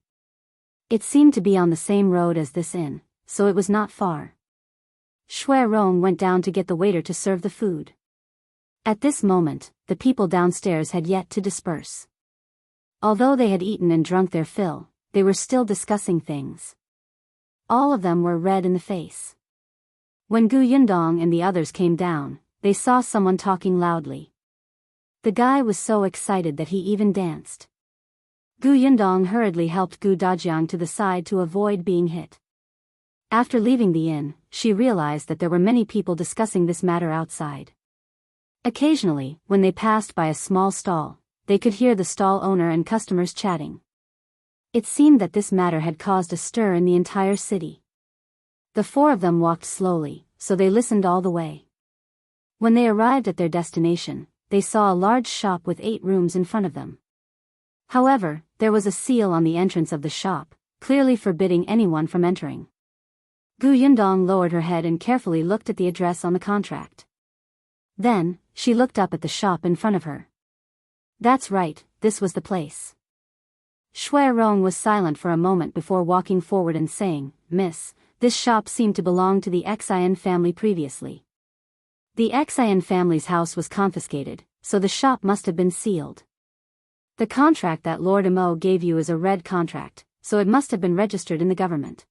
It seemed to be on the same road as this inn, so it was not far. Shui Rong went down to get the waiter to serve the food. At this moment, the people downstairs had yet to disperse. Although they had eaten and drunk their fill, they were still discussing things. All of them were red in the face. When Yundong and the others came down, they saw someone talking loudly. The guy was so excited that he even danced. Gu Yundong hurriedly helped Gu Dajiang to the side to avoid being hit. After leaving the inn, she realized that there were many people discussing this matter outside. Occasionally, when they passed by a small stall, they could hear the stall owner and customers chatting. It seemed that this matter had caused a stir in the entire city. The four of them walked slowly, so they listened all the way. When they arrived at their destination, they saw a large shop with 8 rooms in front of them. However, there was a seal on the entrance of the shop, clearly forbidding anyone from entering. Gu Yundong lowered her head and carefully looked at the address on the contract. Then, she looked up at the shop in front of her. That's right, this was the place. Shui Rong was silent for a moment before walking forward and saying, "Miss, this shop seemed to belong to the Xulin family previously. The Xulin family's house was confiscated, so the shop must have been sealed. The contract that Lord Imo gave you is a red contract, so it must have been registered in the government.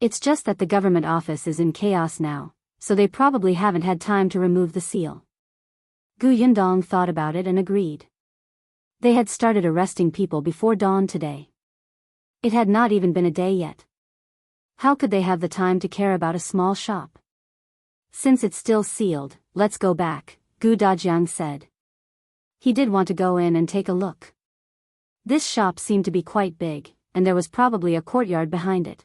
It's just that the government office is in chaos now, so they probably haven't had time to remove the seal." Gu Yundong thought about it and agreed. They had started arresting people before dawn today. It had not even been a day yet. How could they have the time to care about a small shop? "Since it's still sealed, let's go back," Gu Dajiang said. He did want to go in and take a look. This shop seemed to be quite big, and there was probably a courtyard behind it.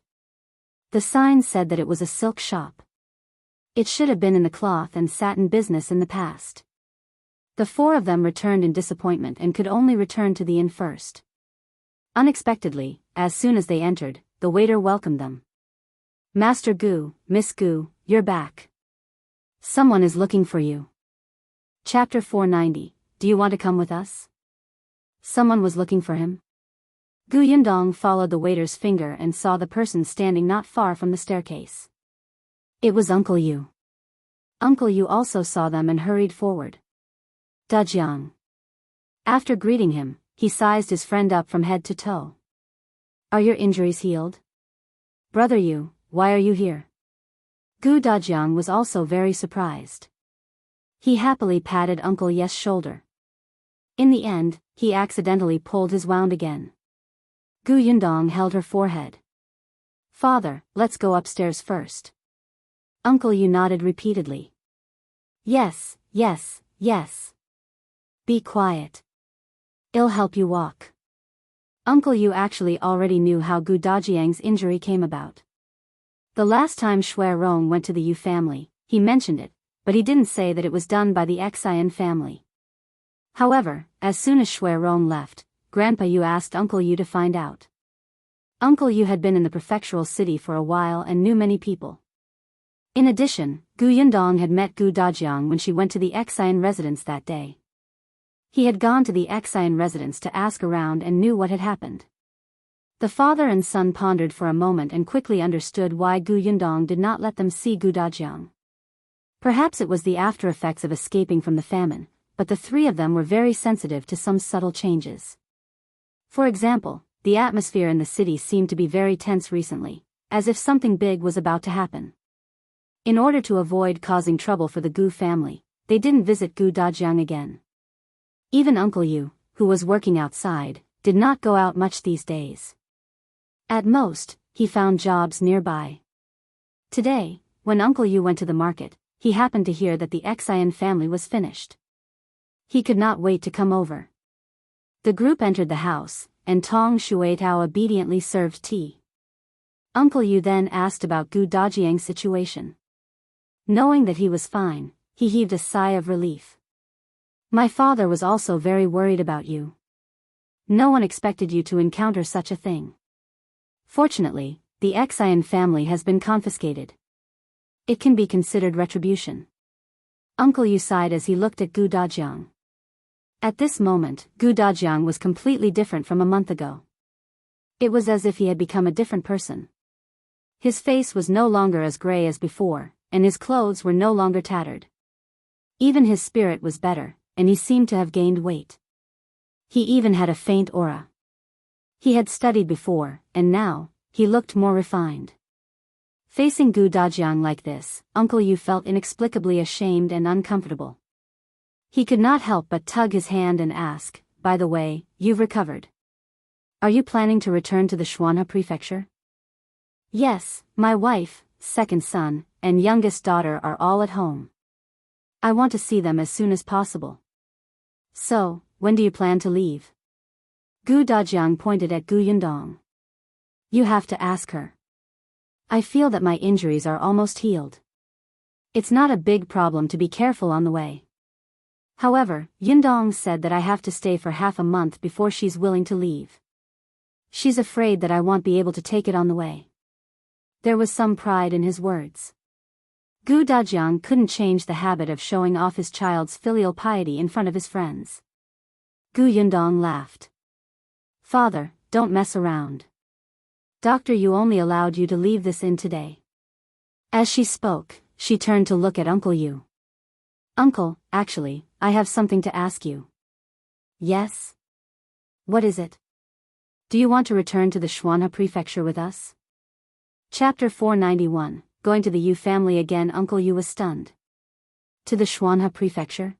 The sign said that it was a silk shop. It should have been in the cloth and satin business in the past. The four of them returned in disappointment and could only return to the inn first. Unexpectedly, as soon as they entered, the waiter welcomed them. "Master Gu, Miss Gu, you're back. Someone is looking for you." Chapter 490, Do you want to come with us? Someone was looking for him. Gu Yundong followed the waiter's finger and saw the person standing not far from the staircase. It was Uncle Yu. Uncle Yu also saw them and hurried forward. Dajiang. After greeting him, he sized his friend up from head to toe. "Are your injuries healed? Brother Yu, why are you here?" Gu Dajiang was also very surprised. He happily patted Uncle Yu's shoulder. In the end, he accidentally pulled his wound again. Gu Yundong held her forehead. "Father, let's go upstairs first." Uncle Yu nodded repeatedly. "Yes, yes, yes. Be quiet. It'll help you walk." Uncle Yu actually already knew how Gu Dajiang's injury came about. The last time Shui Rong went to the Yu family, he mentioned it, but he didn't say that it was done by the Xulin family. However, as soon as Shui Rong left, Grandpa Yu asked Uncle Yu to find out. Uncle Yu had been in the prefectural city for a while and knew many people. In addition, Gu Yundong had met Gu Dajiang when she went to the Xulin residence that day. He had gone to the Xulin residence to ask around and knew what had happened. The father and son pondered for a moment and quickly understood why Gu Yundong did not let them see Gu Dajiang. Perhaps it was the after effects of escaping from the famine, but the three of them were very sensitive to some subtle changes. For example, the atmosphere in the city seemed to be very tense recently, as if something big was about to happen. In order to avoid causing trouble for the Gu family, they didn't visit Gu Dajiang again. Even Uncle Yu, who was working outside, did not go out much these days. At most, he found jobs nearby. Today, when Uncle Yu went to the market, he happened to hear that the Xulin family was finished. He could not wait to come over. The group entered the house, and Tong Shuitao obediently served tea. Uncle Yu then asked about Gu Dajiang's situation. Knowing that he was fine, he heaved a sigh of relief. "My father was also very worried about you. No one expected you to encounter such a thing. Fortunately, the Xulin family has been confiscated. It can be considered retribution." Uncle Yu sighed as he looked at Gu Dajiang. At this moment, Gu Dajiang was completely different from a month ago. It was as if he had become a different person. His face was no longer as gray as before, and his clothes were no longer tattered. Even his spirit was better, and he seemed to have gained weight. He even had a faint aura. He had studied before, and now, he looked more refined. Facing Gu Dajiang like this, Uncle Yu felt inexplicably ashamed and uncomfortable. He could not help but tug his hand and ask, "By the way, you've recovered. Are you planning to return to the Xuanhe prefecture?" "Yes, my wife, second son, and youngest daughter are all at home. I want to see them as soon as possible." "So, when do you plan to leave?" Gu Dajiang pointed at Gu Yundong. "You have to ask her. I feel that my injuries are almost healed. It's not a big problem to be careful on the way. However, Yundong said that I have to stay for half a month before she's willing to leave. She's afraid that I won't be able to take it on the way." There was some pride in his words. Gu Dajiang couldn't change the habit of showing off his child's filial piety in front of his friends. Gu Yundong laughed. "Father, don't mess around. Doctor Yu only allowed you to leave this inn today." As she spoke, she turned to look at Uncle Yu. "Uncle, actually, I have something to ask you." "Yes? What is it? Do you want to return to the Xuanhe prefecture with us?" Chapter 491, Going to the Yu family again. Uncle Yu was stunned. "To the Xuanhe prefecture?"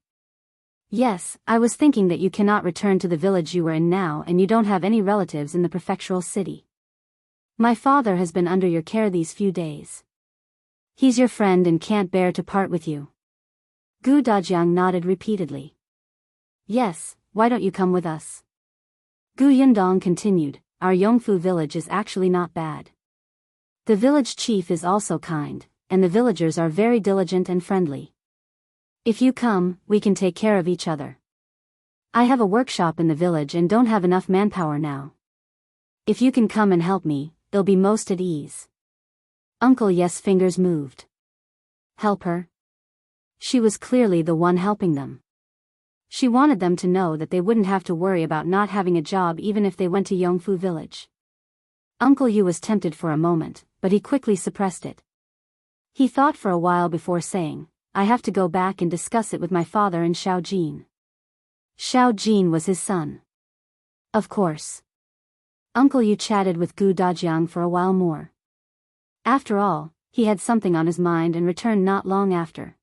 "Yes, I was thinking that you cannot return to the village you were in now and you don't have any relatives in the prefectural city. My father has been under your care these few days. He's your friend and can't bear to part with you." Gu Dajiang nodded repeatedly. "Yes, why don't you come with us?" Gu Yundong continued, "Our Yongfu village is actually not bad. The village chief is also kind, and the villagers are very diligent and friendly. If you come, we can take care of each other. I have a workshop in the village and don't have enough manpower now. If you can come and help me, they'll be most at ease." Uncle Yes' fingers moved. Help her? She was clearly the one helping them. She wanted them to know that they wouldn't have to worry about not having a job even if they went to Yongfu village. Uncle Yu was tempted for a moment, but he quickly suppressed it. He thought for a while before saying, "I have to go back and discuss it with my father and Xiao Jin." Xiao Jin was his son. Of course. Uncle Yu chatted with Gu Dajiang for a while more. After all, he had something on his mind and returned not long after.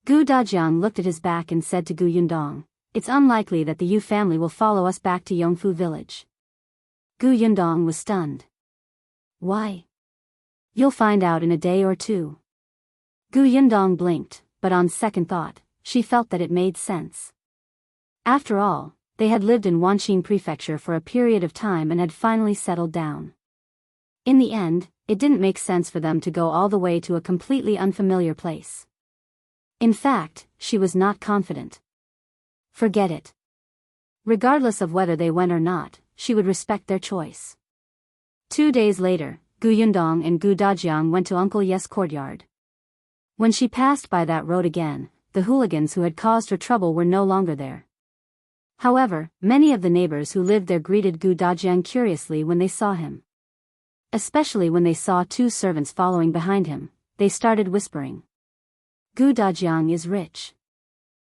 Gu Dajiang looked at his back and said to Gu Yundong, "It's unlikely that the Yu family will follow us back to Yongfu village." Gu Yundong was stunned. "Why?" "You'll find out in a day or two." Gu Yundong blinked, but on second thought, she felt that it made sense. After all, they had lived in Wanqing prefecture for a period of time and had finally settled down. In the end, it didn't make sense for them to go all the way to a completely unfamiliar place. In fact, she was not confident. Forget it. Regardless of whether they went or not, she would respect their choice. 2 days later, Gu Yundong and Gu Dajiang went to Uncle Yes' courtyard. When she passed by that road again, the hooligans who had caused her trouble were no longer there. However, many of the neighbors who lived there greeted Gu Dajiang curiously when they saw him. Especially when they saw 2 servants following behind him, they started whispering. "Gu Dajiang is rich.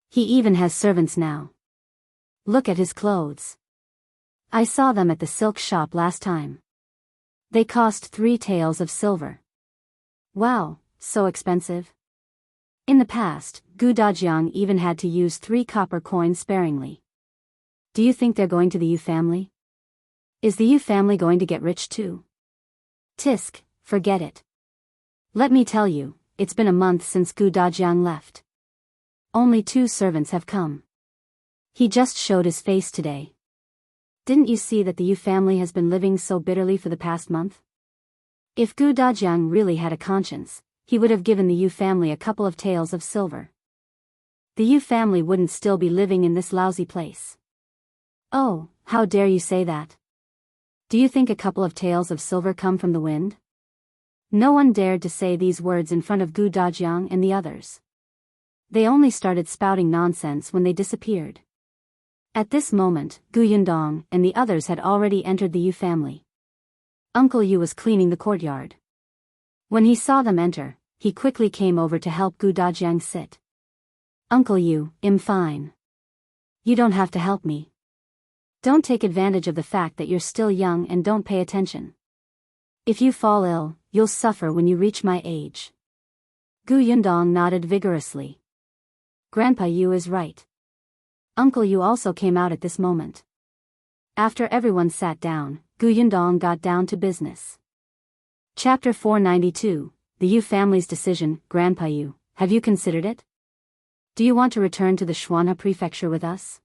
He even has servants now. Look at his clothes. I saw them at the silk shop last time. They cost 3 taels of silver. Wow, so expensive." In the past, Gu Dajiang even had to use 3 copper coins sparingly. "Do you think they're going to the Yu family? Is the Yu family going to get rich too?" "Tisk, forget it. Let me tell you, it's been a month since Gu Dajiang left. Only 2 servants have come. He just showed his face today. Didn't you see that the Yu family has been living so bitterly for the past month?" If Gu Dajiang really had a conscience, he would have given the Yu family a couple of taels of silver. The Yu family wouldn't still be living in this lousy place. "Oh, how dare you say that? Do you think a couple of taels of silver come from the wind?" No one dared to say these words in front of Gu Dajiang and the others. They only started spouting nonsense when they disappeared. At this moment, Gu Yundong and the others had already entered the Yu family. Uncle Yu was cleaning the courtyard. When he saw them enter, he quickly came over to help Gu Dajiang sit. "Uncle Yu, I'm fine. You don't have to help me. Don't take advantage of the fact that you're still young and don't pay attention. If you fall ill, you'll suffer when you reach my age. Gu Yundong nodded vigorously. Grandpa Yu is right. Uncle Yu also came out at this moment. After everyone sat down, Gu Yundong got down to business. Chapter 492, The Yu family's decision. Grandpa Yu, have you considered it? Do you want to return to the Xuanhe prefecture with us?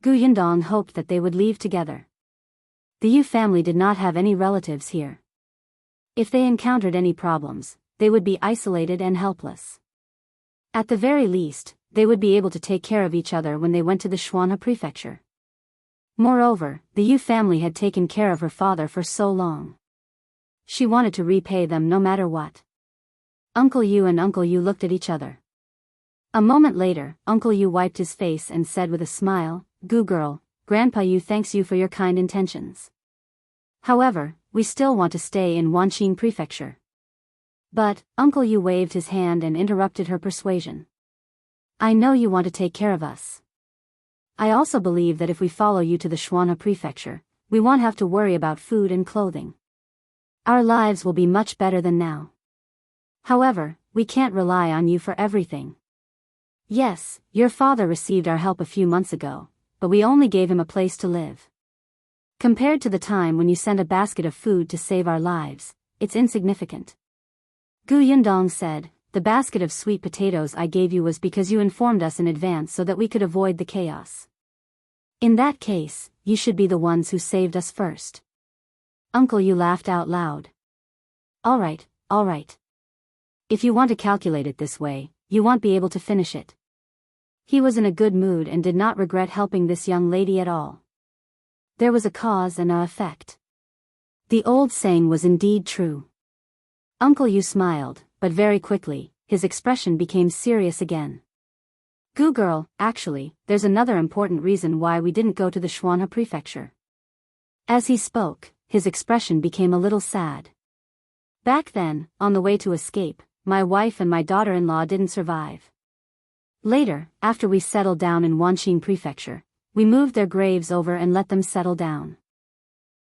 Gu Yundong hoped that they would leave together. The Yu family did not have any relatives here. If they encountered any problems, they would be isolated and helpless. At the very least, they would be able to take care of each other when they went to the Xuanhe prefecture. Moreover, the Yu family had taken care of her father for so long. She wanted to repay them no matter what. Uncle Yu and Uncle Yu looked at each other. A moment later, Uncle Yu wiped his face and said with a smile, Gu girl, Grandpa Yu thanks you for your kind intentions. However, we still want to stay in Wanqing prefecture. But, Uncle Yu waved his hand and interrupted her persuasion. I know you want to take care of us. I also believe that if we follow you to the Xuanhe prefecture, we won't have to worry about food and clothing. Our lives will be much better than now. However, we can't rely on you for everything. Yes, your father received our help a few months ago, but we only gave him a place to live. Compared to the time when you sent a basket of food to save our lives, it's insignificant. Gu Yundong said, the basket of sweet potatoes I gave you was because you informed us in advance so that we could avoid the chaos. In that case, you should be the ones who saved us first. Uncle Yu laughed out loud. All right. If you want to calculate it this way, you won't be able to finish it. He was in a good mood and did not regret helping this young lady at all. There was a cause and an effect. The old saying was indeed true. Uncle Yu smiled, but very quickly, his expression became serious again. Gu girl, actually, there's another important reason why we didn't go to the Xuanhe prefecture. As he spoke, his expression became a little sad. Back then, on the way to escape, my wife and my daughter-in-law didn't survive. Later, after we settled down in Wanqing prefecture, we moved their graves over and let them settle down.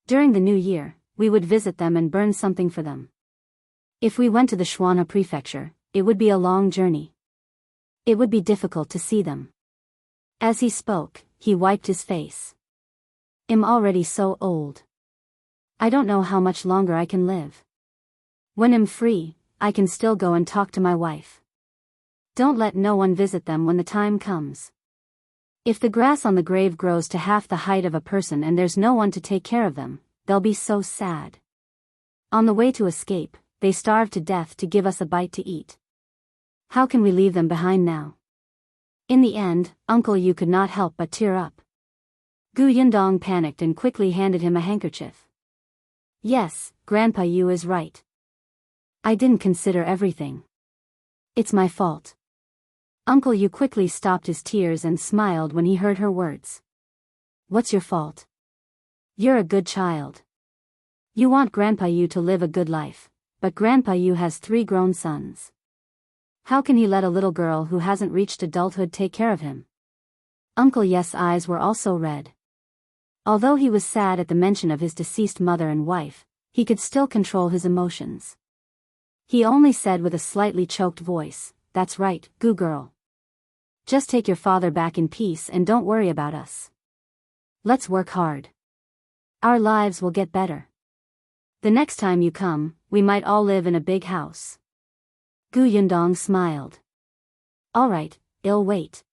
During the new year, we would visit them and burn something for them. If we went to the Xuanhe prefecture, it would be a long journey. It would be difficult to see them. As he spoke, he wiped his face. I'm already so old. I don't know how much longer I can live. When I'm free, I can still go and talk to my wife. Don't let no one visit them when the time comes. If the grass on the grave grows to half the height of a person and there's no one to take care of them, they'll be so sad. On the way to escape, they starved to death to give us a bite to eat. How can we leave them behind now? In the end, Uncle Yu could not help but tear up. Gu Yundong panicked and quickly handed him a handkerchief. Yes, Grandpa Yu is right. I didn't consider everything. It's my fault. Uncle Yu quickly stopped his tears and smiled when he heard her words. What's your fault? You're a good child. You want Grandpa Yu to live a good life, but Grandpa Yu has 3 grown sons. How can he let a little girl who hasn't reached adulthood take care of him? Uncle Yes' eyes were also red. Although he was sad at the mention of his deceased mother and wife, he could still control his emotions. He only said with a slightly choked voice, That's right, Gu girl. Just take your father back in peace and don't worry about us. Let's work hard. Our lives will get better. The next time you come, we might all live in a big house. Gu Yundong smiled. All right, I'll wait.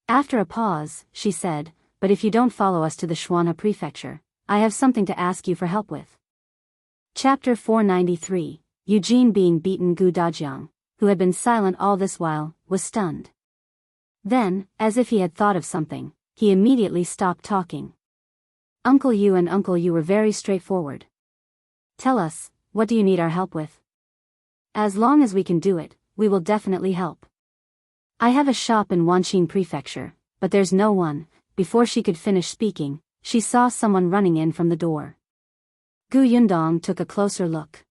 After a pause, she said, but if you don't follow us to the Xuanhe prefecture, I have something to ask you for help with. Chapter 493, Eugene being beaten. Gu Dajiang, who had been silent all this while, was stunned. Then, as if he had thought of something, he immediately stopped talking. Uncle Yu and Uncle Yu were very straightforward. Tell us, what do you need our help with? As long as we can do it, we will definitely help. I have a shop in Wanqing prefecture, but there's no one. Before she could finish speaking, she saw someone running in from the door. Gu Yundong took a closer look.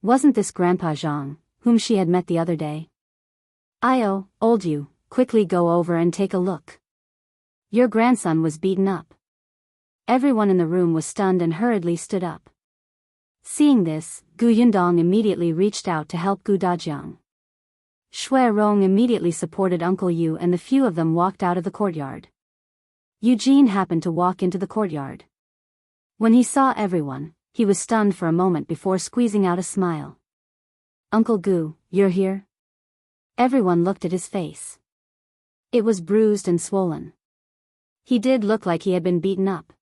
Wasn't this Grandpa Zhang, whom she had met the other day? Old you, quickly go over and take a look. Your grandson was beaten up. Everyone in the room was stunned and hurriedly stood up. Seeing this, Gu Yundong immediately reached out to help Gu Dajiang. Shui Rong immediately supported Uncle Yu and the few of them walked out of the courtyard. Eugene happened to walk into the courtyard. When he saw everyone, he was stunned for a moment before squeezing out a smile. "Uncle Gu, you're here?" Everyone looked at his face. It was bruised and swollen. He did look like he had been beaten up.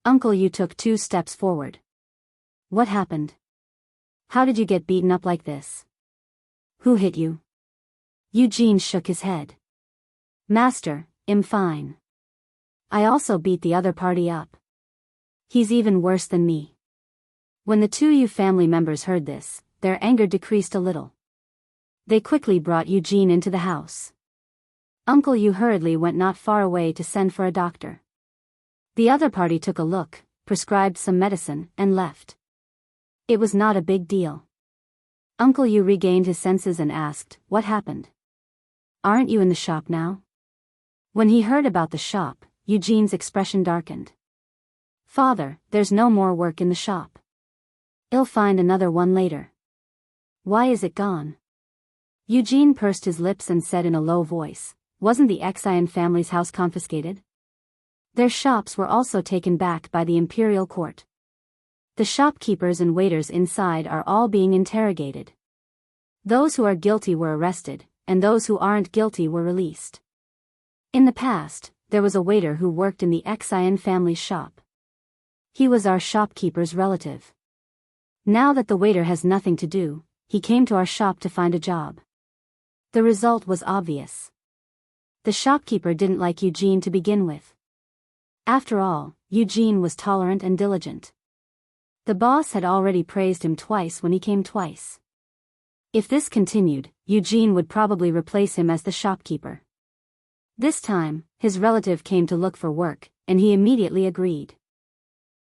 Uncle Yu took 2 steps forward. "What happened? How did you get beaten up like this? Who hit you?" Eugene shook his head. "Master, I'm fine. I also beat the other party up. He's even worse than me." When the 2 Yu family members heard this, their anger decreased a little. They quickly brought Eugene into the house. Uncle Yu hurriedly went not far away to send for a doctor. The other party took a look, prescribed some medicine, and left. It was not a big deal. Uncle Yu regained his senses and asked, "What happened? Aren't you in the shop now?" When he heard about the shop, Eugene's expression darkened. "Father, there's no more work in the shop. I'll find another one later." "Why is it gone?" Eugene pursed his lips and said in a low voice, "Wasn't the Xulin family's house confiscated? Their shops were also taken back by the imperial court. The shopkeepers and waiters inside are all being interrogated. Those who are guilty were arrested, and those who aren't guilty were released. In the past, there was a waiter who worked in the Xulin family's shop. He was our shopkeeper's relative. Now that the waiter has nothing to do, he came to our shop to find a job. The result was obvious. The shopkeeper didn't like Eugene to begin with. After all, Eugene was tolerant and diligent. The boss had already praised him twice when he came twice. If this continued, Eugene would probably replace him as the shopkeeper. This time, his relative came to look for work, and he immediately agreed.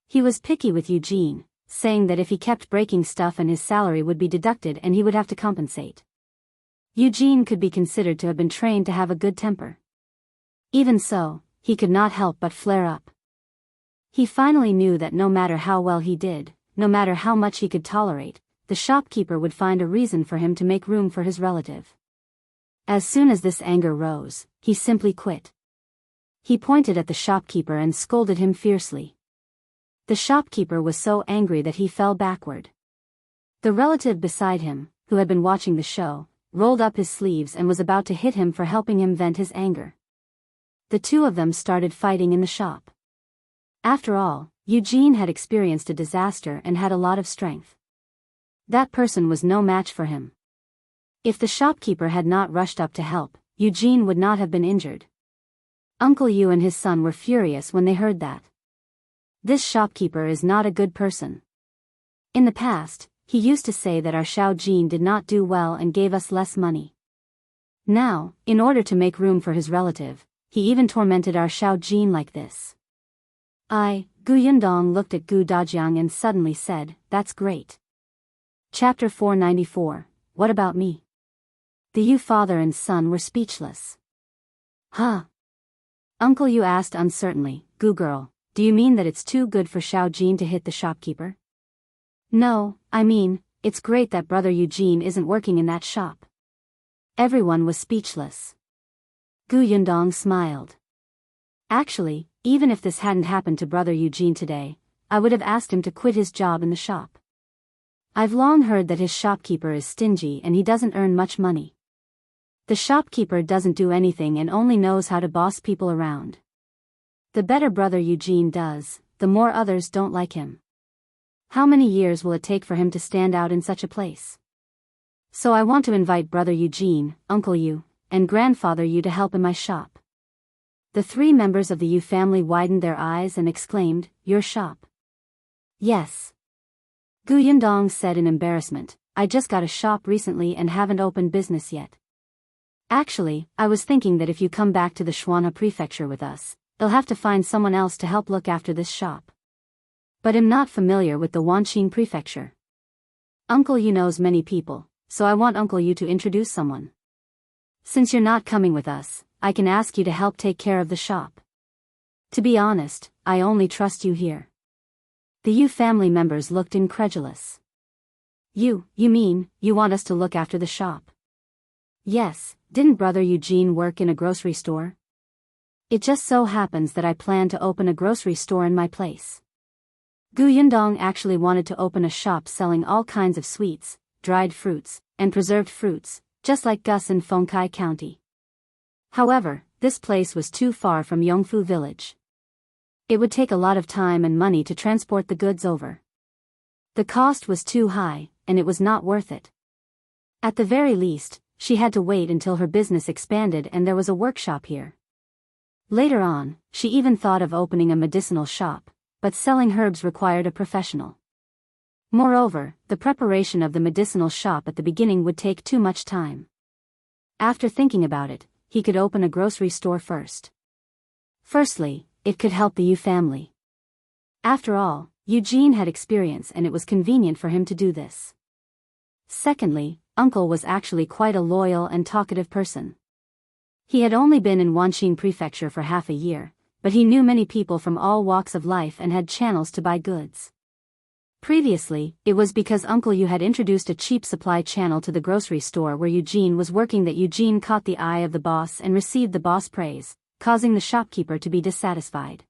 He was picky with Eugene, saying that if he kept breaking stuff and his salary would be deducted and he would have to compensate. Eugene could be considered to have been trained to have a good temper. Even so, he could not help but flare up. He finally knew that no matter how well he did, no matter how much he could tolerate, the shopkeeper would find a reason for him to make room for his relative. As soon as this anger rose, he simply quit. He pointed at the shopkeeper and scolded him fiercely. The shopkeeper was so angry that he fell backward. The relative beside him, who had been watching the show, rolled up his sleeves and was about to hit him for helping him vent his anger. The 2 of them started fighting in the shop. After all, Eugene had experienced a disaster and had a lot of strength. That person was no match for him. If the shopkeeper had not rushed up to help, Eugene would not have been injured. Uncle Yu and his son were furious when they heard that. This shopkeeper is not a good person. In the past, he used to say that our Xiao Jin did not do well and gave us less money. Now, in order to make room for his relative, he even tormented our Xiao Jin like this. Gu Yundong looked at Gu Dajiang and suddenly said, "That's great." Chapter 494, What about me? The Yu father and son were speechless. "Huh?" Uncle Yu asked uncertainly, "Gu girl, do you mean that it's too good for Xiao Jin to hit the shopkeeper?" "No, I mean, it's great that brother Eugene isn't working in that shop." Everyone was speechless. Gu Yundong smiled. "Actually, even if this hadn't happened to brother Eugene today, I would have asked him to quit his job in the shop. I've long heard that his shopkeeper is stingy and he doesn't earn much money. The shopkeeper doesn't do anything and only knows how to boss people around. The better brother Eugene does, the more others don't like him. How many years will it take for him to stand out in such a place? So I want to invite brother Eugene, Uncle Yu, and grandfather Yu to help in my shop." The 3 members of the Yu family widened their eyes and exclaimed, "Your shop?" "Yes." Gu Yundong said in embarrassment, "I just got a shop recently and haven't opened business yet. Actually, I was thinking that if you come back to the Shuanha prefecture with us, they'll have to find someone else to help look after this shop. But I'm not familiar with the Wanqing prefecture. Uncle Yu knows many people, so I want Uncle Yu to introduce someone. Since you're not coming with us, I can ask you to help take care of the shop. To be honest, I only trust you here." The Yu family members looked incredulous. You mean, you want us to look after the shop? Yes, didn't brother Eugene work in a grocery store? It just so happens that I plan to open a grocery store in my place. Gu Yundong actually wanted to open a shop selling all kinds of sweets, dried fruits, and preserved fruits, just like Gus in Fengkai County. However, this place was too far from Yongfu village. It would take a lot of time and money to transport the goods over. The cost was too high, and it was not worth it. At the very least, she had to wait until her business expanded and there was a workshop here. Later on, she even thought of opening a medicinal shop, but selling herbs required a professional. Moreover, the preparation of the medicinal shop at the beginning would take too much time. After thinking about it, he could open a grocery store first. Firstly, it could help the Yu family. After all, Eugene had experience and it was convenient for him to do this. Secondly, Uncle was actually quite a loyal and talkative person. He had only been in Wanqing Prefecture for half a year, but he knew many people from all walks of life and had channels to buy goods. Previously, it was because Uncle Yu had introduced a cheap supply channel to the grocery store where Eugene was working that Eugene caught the eye of the boss and received the boss praise, causing the shopkeeper to be dissatisfied.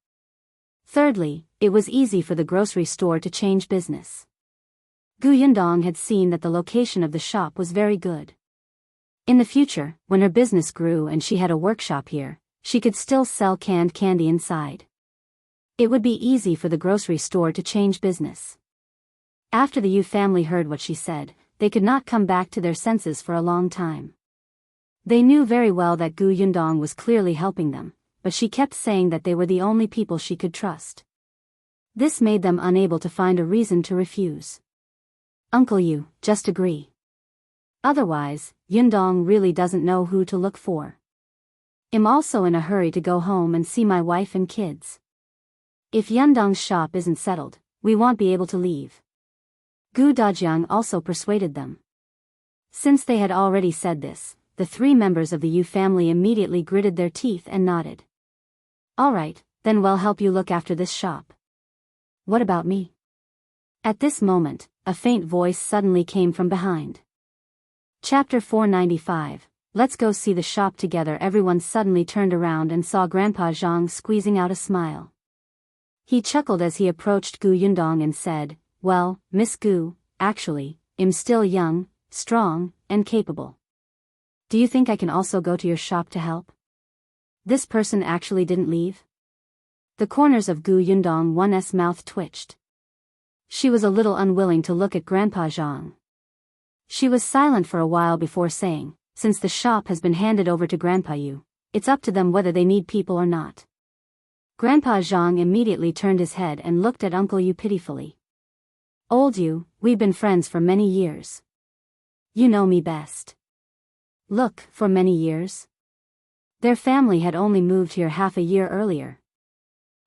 Thirdly, it was easy for the grocery store to change business. Gu Yundong had seen that the location of the shop was very good. In the future, when her business grew and she had a workshop here, she could still sell canned candy inside. It would be easy for the grocery store to change business. After the Yu family heard what she said, they could not come back to their senses for a long time. They knew very well that Gu Yundong was clearly helping them, but she kept saying that they were the only people she could trust. This made them unable to find a reason to refuse. Uncle Yu, just agree. Otherwise, Yundong really doesn't know who to look for. I'm also in a hurry to go home and see my wife and kids. If Yundong's shop isn't settled, we won't be able to leave. Gu Dajiang also persuaded them. Since they had already said this, the three members of the Yu family immediately gritted their teeth and nodded. All right, then we'll help you look after this shop. What about me? At this moment, a faint voice suddenly came from behind. Chapter 495, Let's go see the shop together. Everyone suddenly turned around and saw Grandpa Zhang squeezing out a smile. He chuckled as he approached Gu Yundong and said, Well, Miss Gu, actually, I'm still young, strong, and capable. Do you think I can also go to your shop to help? This person actually didn't leave. The corners of Gu Yundong one's mouth twitched. She was a little unwilling to look at Grandpa Zhang. She was silent for a while before saying, Since the shop has been handed over to Grandpa Yu, it's up to them whether they need people or not. Grandpa Zhang immediately turned his head and looked at Uncle Yu pitifully. Old Yu, we've been friends for many years. You know me best. Look, for many years. Their family had only moved here half a year earlier.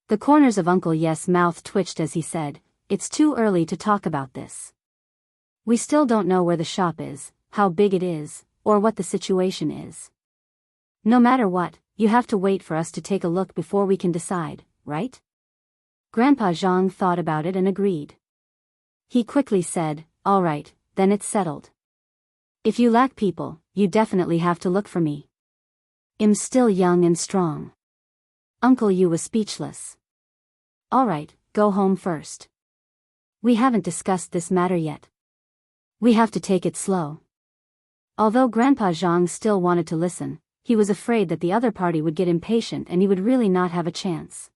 The corners of Uncle Yu's mouth twitched as he said, It's too early to talk about this. We still don't know where the shop is, how big it is, or what the situation is. No matter what, you have to wait for us to take a look before we can decide, right? Grandpa Zhang thought about it and agreed. He quickly said, All right, then it's settled. If you lack people, you definitely have to look for me. I'm still young and strong. Uncle Yu was speechless. All right, go home first. We haven't discussed this matter yet. We have to take it slow. Although Grandpa Zhang still wanted to listen, he was afraid that the other party would get impatient and he would really not have a chance.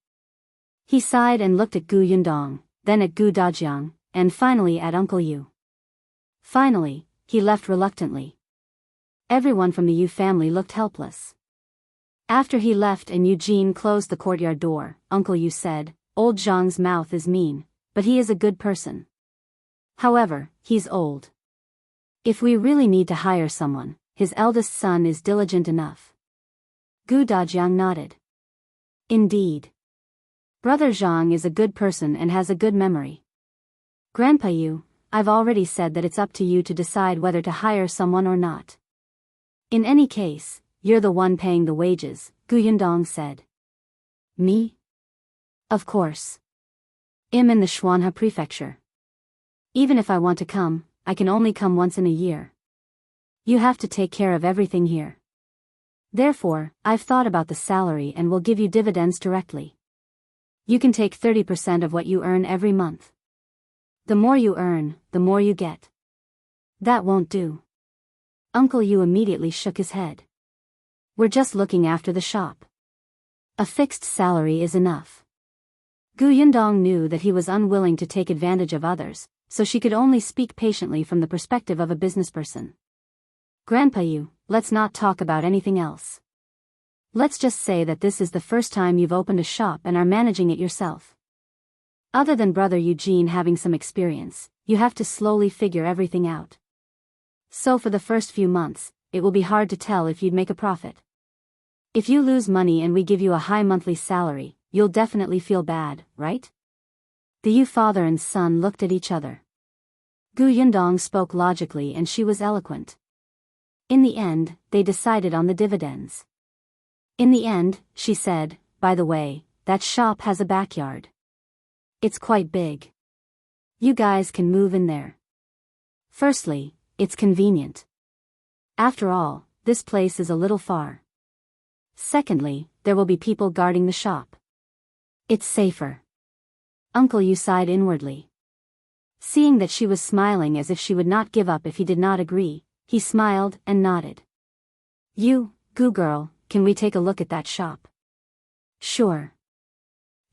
He sighed and looked at Gu Yundong, then at Gu Dajiang, and finally at Uncle Yu. Finally, he left reluctantly. Everyone from the Yu family looked helpless. After he left and Eugene closed the courtyard door, Uncle Yu said, Old Zhang's mouth is mean, but he is a good person. However, he's old. If we really need to hire someone, his eldest son is diligent enough. Gu Dajiang nodded. Indeed. Brother Zhang is a good person and has a good memory. Grandpa Yu, I've already said that it's up to you to decide whether to hire someone or not. In any case, you're the one paying the wages, Gu Yundong said. Me? Of course. I'm in the Xuanhe prefecture. Even if I want to come, I can only come once in a year. You have to take care of everything here. Therefore, I've thought about the salary and will give you dividends directly. You can take 30% of what you earn every month. The more you earn, the more you get. That won't do. Uncle Yu immediately shook his head. We're just looking after the shop. A fixed salary is enough. Gu Yundong knew that he was unwilling to take advantage of others, so she could only speak patiently from the perspective of a businessperson. Grandpa Yu, let's not talk about anything else. Let's just say that this is the first time you've opened a shop and are managing it yourself. Other than brother Eugene having some experience, you have to slowly figure everything out. So for the first few months, it will be hard to tell if you'd make a profit. If you lose money and we give you a high monthly salary, you'll definitely feel bad, right? The Yu father and son looked at each other. Gu Yundong spoke logically and she was eloquent. In the end, they decided on the dividends. In the end, she said, by the way, that shop has a backyard. It's quite big. You guys can move in there. Firstly, it's convenient. After all, this place is a little far. Secondly, there will be people guarding the shop. It's safer. Uncle Yu sighed inwardly. Seeing that she was smiling as if she would not give up if he did not agree, he smiled and nodded. You, Gu girl, can we take a look at that shop? Sure.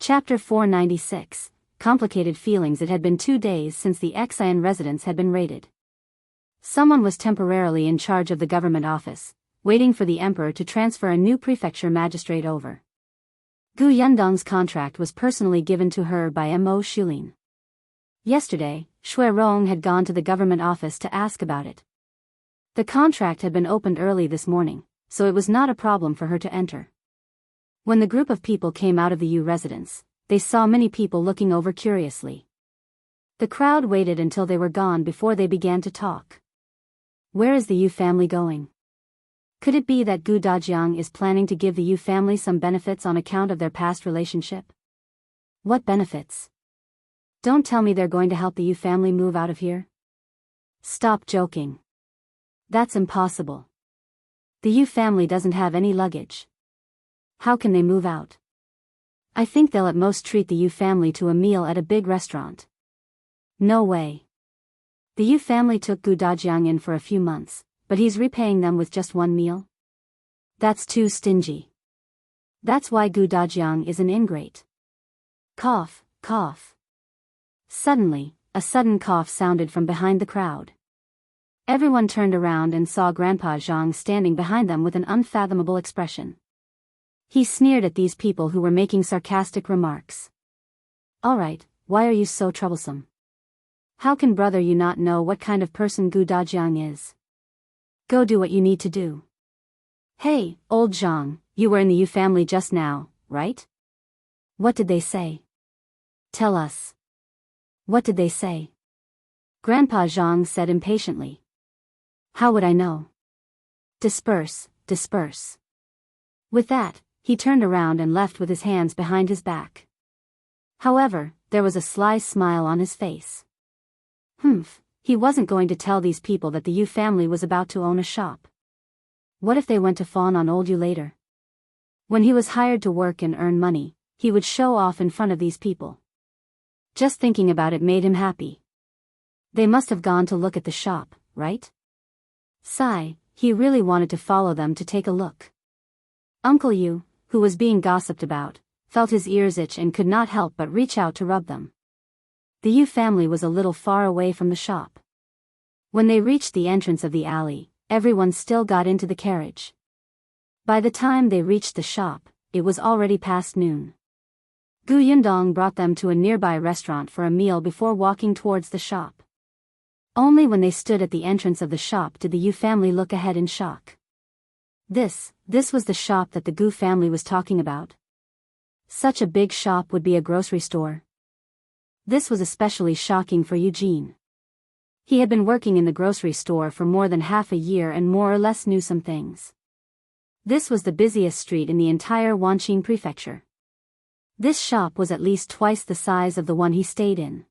Chapter 496, Complicated Feelings. It had been 2 days since the Xian residence had been raided. Someone was temporarily in charge of the government office, waiting for the emperor to transfer a new prefecture magistrate over. Gu Yundong's contract was personally given to her by Mo Xulin. Yesterday, Shui Rong had gone to the government office to ask about it. The contract had been opened early this morning, so it was not a problem for her to enter. When the group of people came out of the Yu residence, they saw many people looking over curiously. The crowd waited until they were gone before they began to talk. Where is the Yu family going? Could it be that Gu Dajiang is planning to give the Yu family some benefits on account of their past relationship? What benefits? Don't tell me they're going to help the Yu family move out of here? Stop joking. That's impossible. The Yu family doesn't have any luggage. How can they move out? I think they'll at most treat the Yu family to a meal at a big restaurant. No way. The Yu family took Gu Dajiang in for a few months, but he's repaying them with just one meal? That's too stingy. That's why Gu Dajiang is an ingrate. Cough, cough. Suddenly, a sudden cough sounded from behind the crowd. Everyone turned around and saw Grandpa Zhang standing behind them with an unfathomable expression. He sneered at these people who were making sarcastic remarks. All right, why are you so troublesome? How can brother you not know what kind of person Gu Dajiang is? Go do what you need to do. Hey, old Zhang, you were in the Yu family just now, right? What did they say? Tell us. What did they say? Grandpa Zhang said impatiently. How would I know? Disperse, disperse. With that, he turned around and left with his hands behind his back. However, there was a sly smile on his face. He wasn't going to tell these people that the Yu family was about to own a shop. What if they went to fawn on old Yu later? When he was hired to work and earn money, he would show off in front of these people. Just thinking about it made him happy. They must have gone to look at the shop, right? Sigh, he really wanted to follow them to take a look. Uncle Yu, who was being gossiped about, felt his ears itch and could not help but reach out to rub them. The Yu family was a little far away from the shop. When they reached the entrance of the alley, everyone still got into the carriage. By the time they reached the shop, it was already past noon. Gu Yundong brought them to a nearby restaurant for a meal before walking towards the shop. Only when they stood at the entrance of the shop did the Yu family look ahead in shock. This was the shop that the Gu family was talking about. Such a big shop would be a grocery store. This was especially shocking for Eugene. He had been working in the grocery store for more than half a year and more or less knew some things. This was the busiest street in the entire Wanqing prefecture. This shop was at least twice the size of the one he stayed in.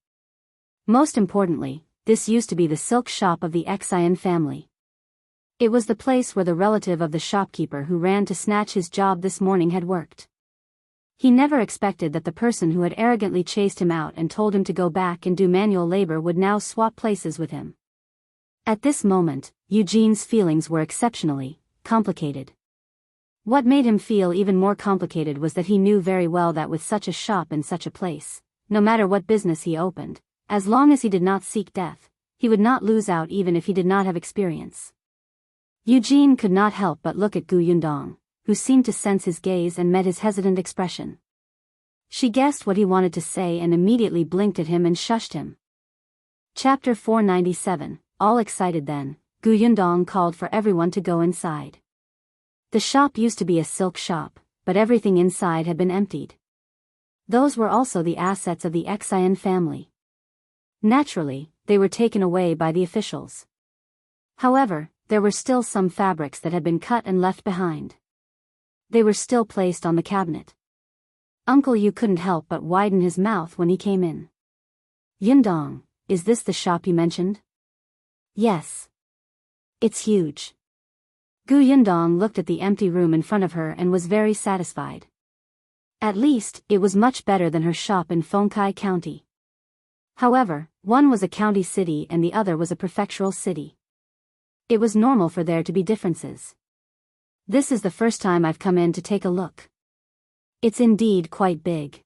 Most importantly, this used to be the silk shop of the Xulin family. It was the place where the relative of the shopkeeper who ran to snatch his job this morning had worked. He never expected that the person who had arrogantly chased him out and told him to go back and do manual labor would now swap places with him. At this moment, Eugene's feelings were exceptionally complicated. What made him feel even more complicated was that he knew very well that with such a shop in such a place, no matter what business he opened, as long as he did not seek death, he would not lose out even if he did not have experience. Eugene could not help but look at Yundong, who seemed to sense his gaze and met his hesitant expression. She guessed what he wanted to say and immediately blinked at him and shushed him. Chapter 497. All excited then, Yundong called for everyone to go inside. The shop used to be a silk shop, but everything inside had been emptied. Those were also the assets of the Xulin family. Naturally, they were taken away by the officials. However, there were still some fabrics that had been cut and left behind. They were still placed on the cabinet. Uncle Yu couldn't help but widen his mouth when he came in. Yundong, is this the shop you mentioned? Yes. It's huge. Yundong looked at the empty room in front of her and was very satisfied. At least, it was much better than her shop in Fengkai County. However, one was a county city and the other was a prefectural city. It was normal for there to be differences. This is the first time I've come in to take a look. It's indeed quite big.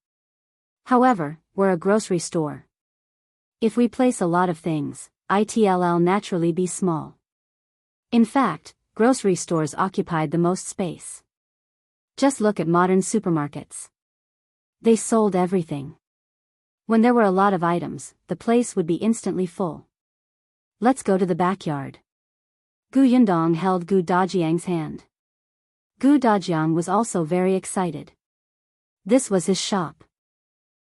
However, we're a grocery store. If we place a lot of things, it'll naturally be small. In fact, grocery stores occupied the most space. Just look at modern supermarkets. They sold everything. When there were a lot of items, the place would be instantly full. Let's go to the backyard. Yundong held Dajiang's hand. Dajiang was also very excited. This was his shop.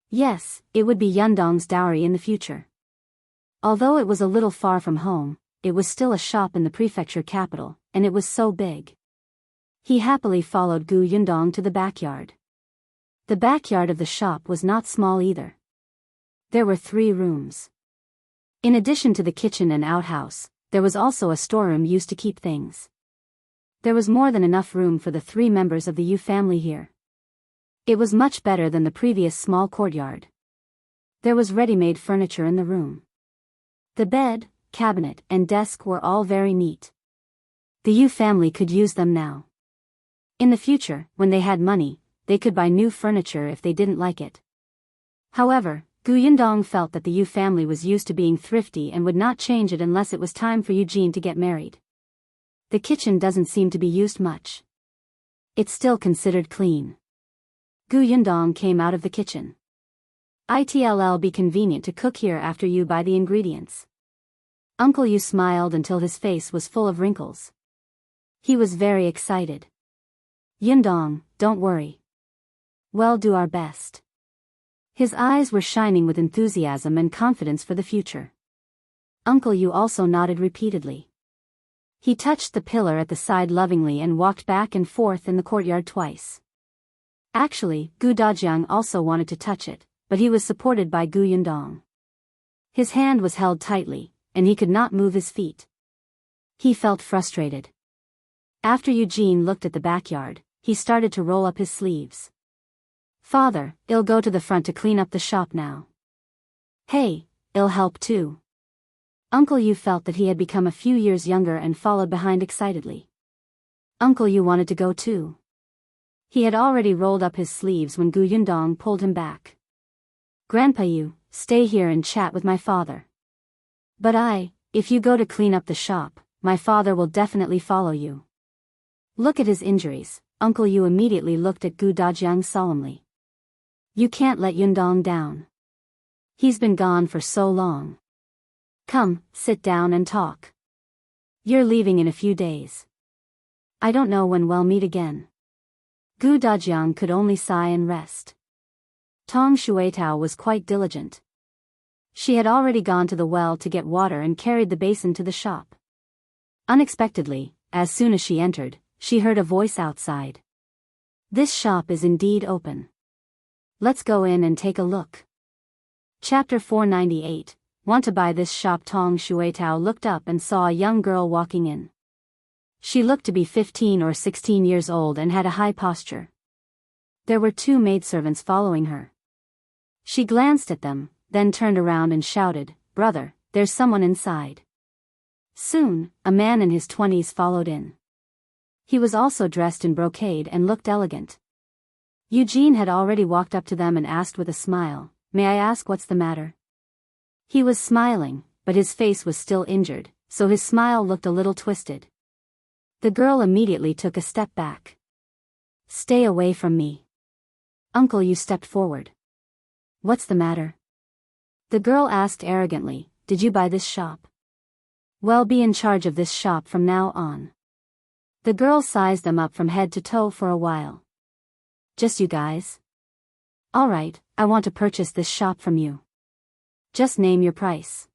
Yes, it would be Yundong's dowry in the future. Although it was a little far from home, it was still a shop in the prefecture capital, and it was so big. He happily followed Yundong to the backyard. The backyard of the shop was not small either. There were 3 rooms. In addition to the kitchen and outhouse, there was also a storeroom used to keep things. There was more than enough room for the 3 members of the Yu family here. It was much better than the previous small courtyard. There was ready-made furniture in the room. The bed, cabinet, and desk were all very neat. The Yu family could use them now. In the future, when they had money, they could buy new furniture if they didn't like it. However, Yundong felt that the Yu family was used to being thrifty and would not change it unless it was time for Eugene to get married. The kitchen doesn't seem to be used much. It's still considered clean. Yundong came out of the kitchen. It'll be convenient to cook here after you buy the ingredients. Uncle Yu smiled until his face was full of wrinkles. He was very excited. Yundong, don't worry. We'll do our best. His eyes were shining with enthusiasm and confidence for the future. Uncle Yu also nodded repeatedly. He touched the pillar at the side lovingly and walked back and forth in the courtyard twice. Actually, Dajiang also wanted to touch it, but he was supported by Yundong. His hand was held tightly, and he could not move his feet. He felt frustrated. After Eugene looked at the backyard, he started to roll up his sleeves. Father, I'll go to the front to clean up the shop now. Hey, I'll help too. Uncle Yu felt that he had become a few years younger and followed behind excitedly. Uncle Yu wanted to go too. He had already rolled up his sleeves when Yundong pulled him back. Grandpa Yu, stay here and chat with my father. But if you go to clean up the shop, my father will definitely follow you. Look at his injuries. Uncle Yu immediately looked at Dajiang solemnly. You can't let Yundong down. He's been gone for so long. Come, sit down and talk. You're leaving in a few days. I don't know when we'll meet again. Dajiang could only sigh and rest. Tong Shuitao was quite diligent. She had already gone to the well to get water and carried the basin to the shop. Unexpectedly, as soon as she entered, she heard a voice outside. This shop is indeed open. Let's go in and take a look. Chapter 498. Want to buy this shop? Tong Shuitao looked up and saw a young girl walking in. She looked to be 15 or 16 years old and had a high posture. There were 2 maidservants following her. She glanced at them, then turned around and shouted, "Brother, there's someone inside." Soon, a man in his 20s followed in. He was also dressed in brocade and looked elegant. Eugene had already walked up to them and asked with a smile, "May I ask what's the matter?" He was smiling, but his face was still injured, so his smile looked a little twisted. The girl immediately took a step back. "Stay away from me." Uncle Yu stepped forward. "What's the matter?" The girl asked arrogantly, "Did you buy this shop?" "Well, be in charge of this shop from now on." The girl sized them up from head to toe for a while. "Just you guys?" "All right, I want to purchase this shop from you." "Just name your price."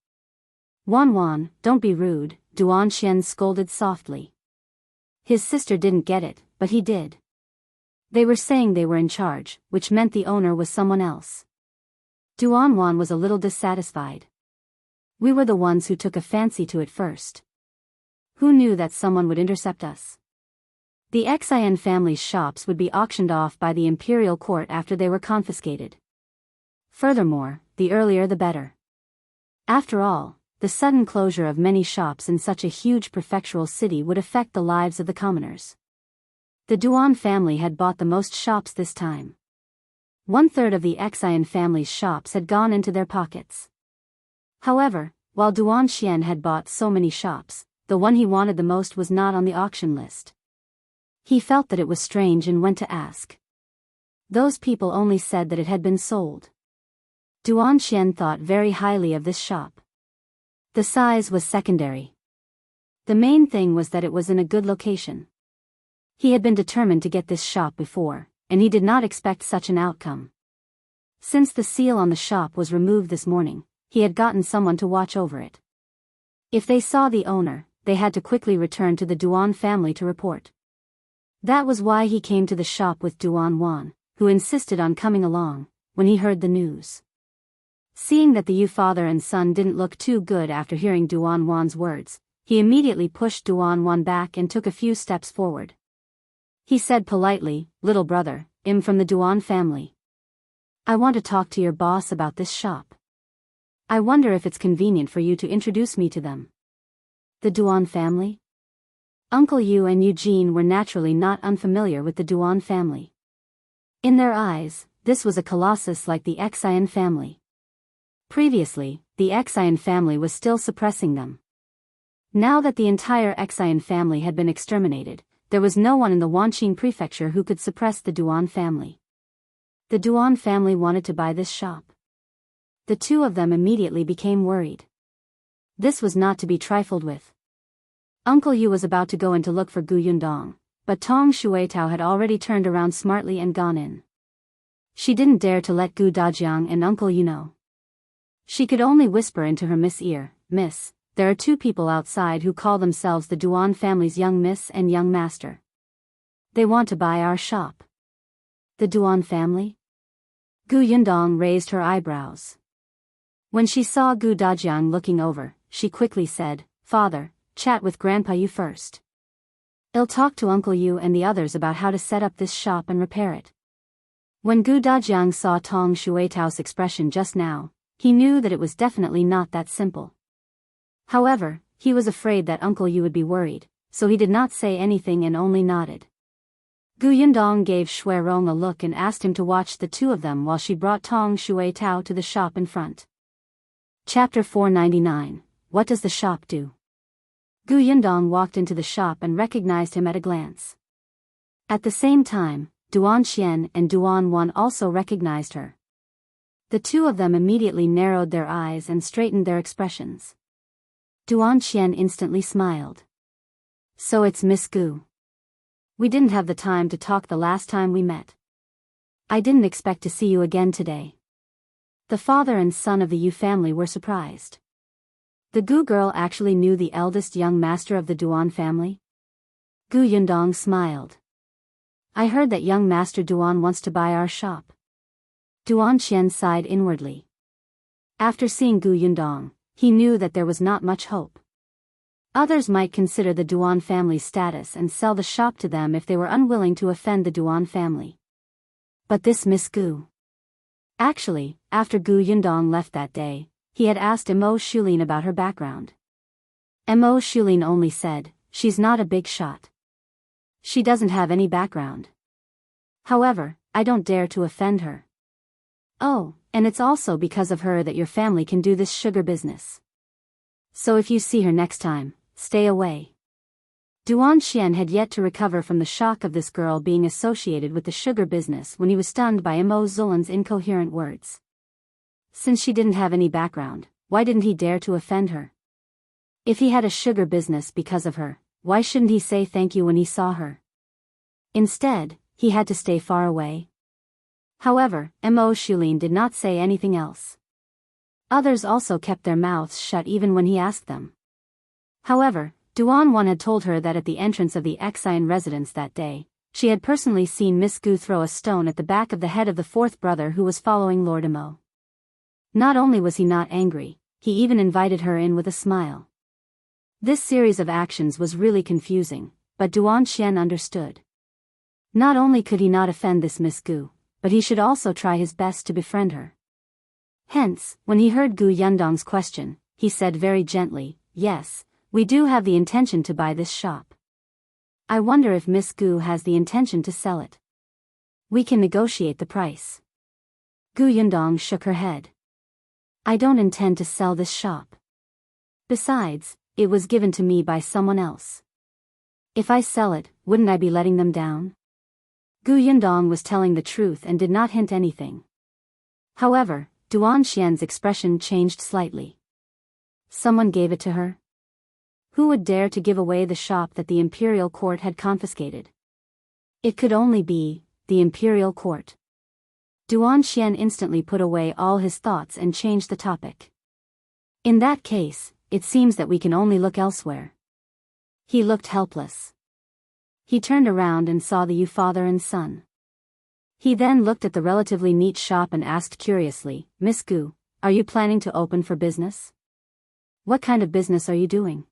"Wan, don't be rude," Duan Xian scolded softly. His sister didn't get it, but he did. They were saying they were in charge, which meant the owner was someone else. Duan Wan was a little dissatisfied. "We were the ones who took a fancy to it first. Who knew that someone would intercept us?" The Xulin family's shops would be auctioned off by the imperial court after they were confiscated. Furthermore, the earlier the better. After all, the sudden closure of many shops in such a huge prefectural city would affect the lives of the commoners. The Duan family had bought the most shops this time. 1/3 of the Xulin family's shops had gone into their pockets. However, while Duan Xian had bought so many shops, the one he wanted the most was not on the auction list. He felt that it was strange and went to ask. Those people only said that it had been sold. Duan Xian thought very highly of this shop. The size was secondary. The main thing was that it was in a good location. He had been determined to get this shop before, and he did not expect such an outcome. Since the seal on the shop was removed this morning, he had gotten someone to watch over it. If they saw the owner, they had to quickly return to the Duan family to report. That was why he came to the shop with Duan Wan, who insisted on coming along, when he heard the news. Seeing that the Yu father and son didn't look too good after hearing Duan Wan's words, he immediately pushed Duan Wan back and took a few steps forward. He said politely, "Little brother, I'm from the Duan family. I want to talk to your boss about this shop. I wonder if it's convenient for you to introduce me to them." The Duan family? Uncle Yu and Eugene were naturally not unfamiliar with the Duan family. In their eyes, this was a colossus like the Xulin family. Previously, the Xulin family was still suppressing them. Now that the entire Xulin family had been exterminated, there was no one in the Wanqing prefecture who could suppress the Duan family. The Duan family wanted to buy this shop. The 2 of them immediately became worried. This was not to be trifled with. Uncle Yu was about to go in to look for Gu Yundong, but Tong Shuitao had already turned around smartly and gone in. She didn't dare to let Gu Dajiang and Uncle Yu know. She could only whisper into her Miss' ear, "Miss, there are 2 people outside who call themselves the Duan family's young miss and young master. They want to buy our shop." The Duan family? Gu Yundong raised her eyebrows. When she saw Gu Dajiang looking over, she quickly said, "Father, chat with Grandpa Yu first. I'll talk to Uncle Yu and the others about how to set up this shop and repair it." When Gu Dajiang saw Tong Shuitao's expression just now, he knew that it was definitely not that simple. However, he was afraid that Uncle Yu would be worried, so he did not say anything and only nodded. Gu Yundong gave Shui Rong a look and asked him to watch the 2 of them while she brought Tong Shuitao to the shop in front. Chapter 499. What does the shop do? Gu Yundong walked into the shop and recognized him at a glance. At the same time, Duan Xian and Duan Wan also recognized her. The 2 of them immediately narrowed their eyes and straightened their expressions. Duan Xian instantly smiled. "So it's Miss Gu. We didn't have the time to talk the last time we met. I didn't expect to see you again today." The father and son of the Yu family were surprised. The Gu girl actually knew the eldest young master of the Duan family? Gu Yundong smiled. "I heard that young master Duan wants to buy our shop." Duan Xian sighed inwardly. After seeing Gu Yundong, he knew that there was not much hope. Others might consider the Duan family's status and sell the shop to them if they were unwilling to offend the Duan family. But this Miss Gu. Actually, after Gu Yundong left that day, he had asked Mo Xulin about her background. Mo Xulin only said, "She's not a big shot. She doesn't have any background. However, I don't dare to offend her. Oh, and it's also because of her that your family can do this sugar business. So if you see her next time, stay away." Duan Xian had yet to recover from the shock of this girl being associated with the sugar business when he was stunned by Mo Xulin's incoherent words. Since she didn't have any background, why didn't he dare to offend her? If he had a sugar business because of her, why shouldn't he say thank you when he saw her? Instead, he had to stay far away. However, Mo Xulin did not say anything else. Others also kept their mouths shut even when he asked them. However, Duan Wan had told her that at the entrance of the Xulin residence that day, she had personally seen Miss Gu throw a stone at the back of the head of the fourth brother who was following Lord Mo. Not only was he not angry, he even invited her in with a smile. This series of actions was really confusing, but Duan Xian understood. Not only could he not offend this Miss Gu, but he should also try his best to befriend her. Hence, when he heard Gu Yundong's question, he said very gently, "Yes, we do have the intention to buy this shop. I wonder if Miss Gu has the intention to sell it. We can negotiate the price." Gu Yundong shook her head. "I don't intend to sell this shop. Besides, it was given to me by someone else. If I sell it, wouldn't I be letting them down?" Gu Yundong was telling the truth and did not hint anything. However, Duan Xian's expression changed slightly. Someone gave it to her? Who would dare to give away the shop that the imperial court had confiscated? It could only be the imperial court. Duan Xian instantly put away all his thoughts and changed the topic. "In that case, it seems that we can only look elsewhere." He looked helpless. He turned around and saw the Yu father and son. He then looked at the relatively neat shop and asked curiously, "Miss Gu, are you planning to open for business? What kind of business are you doing?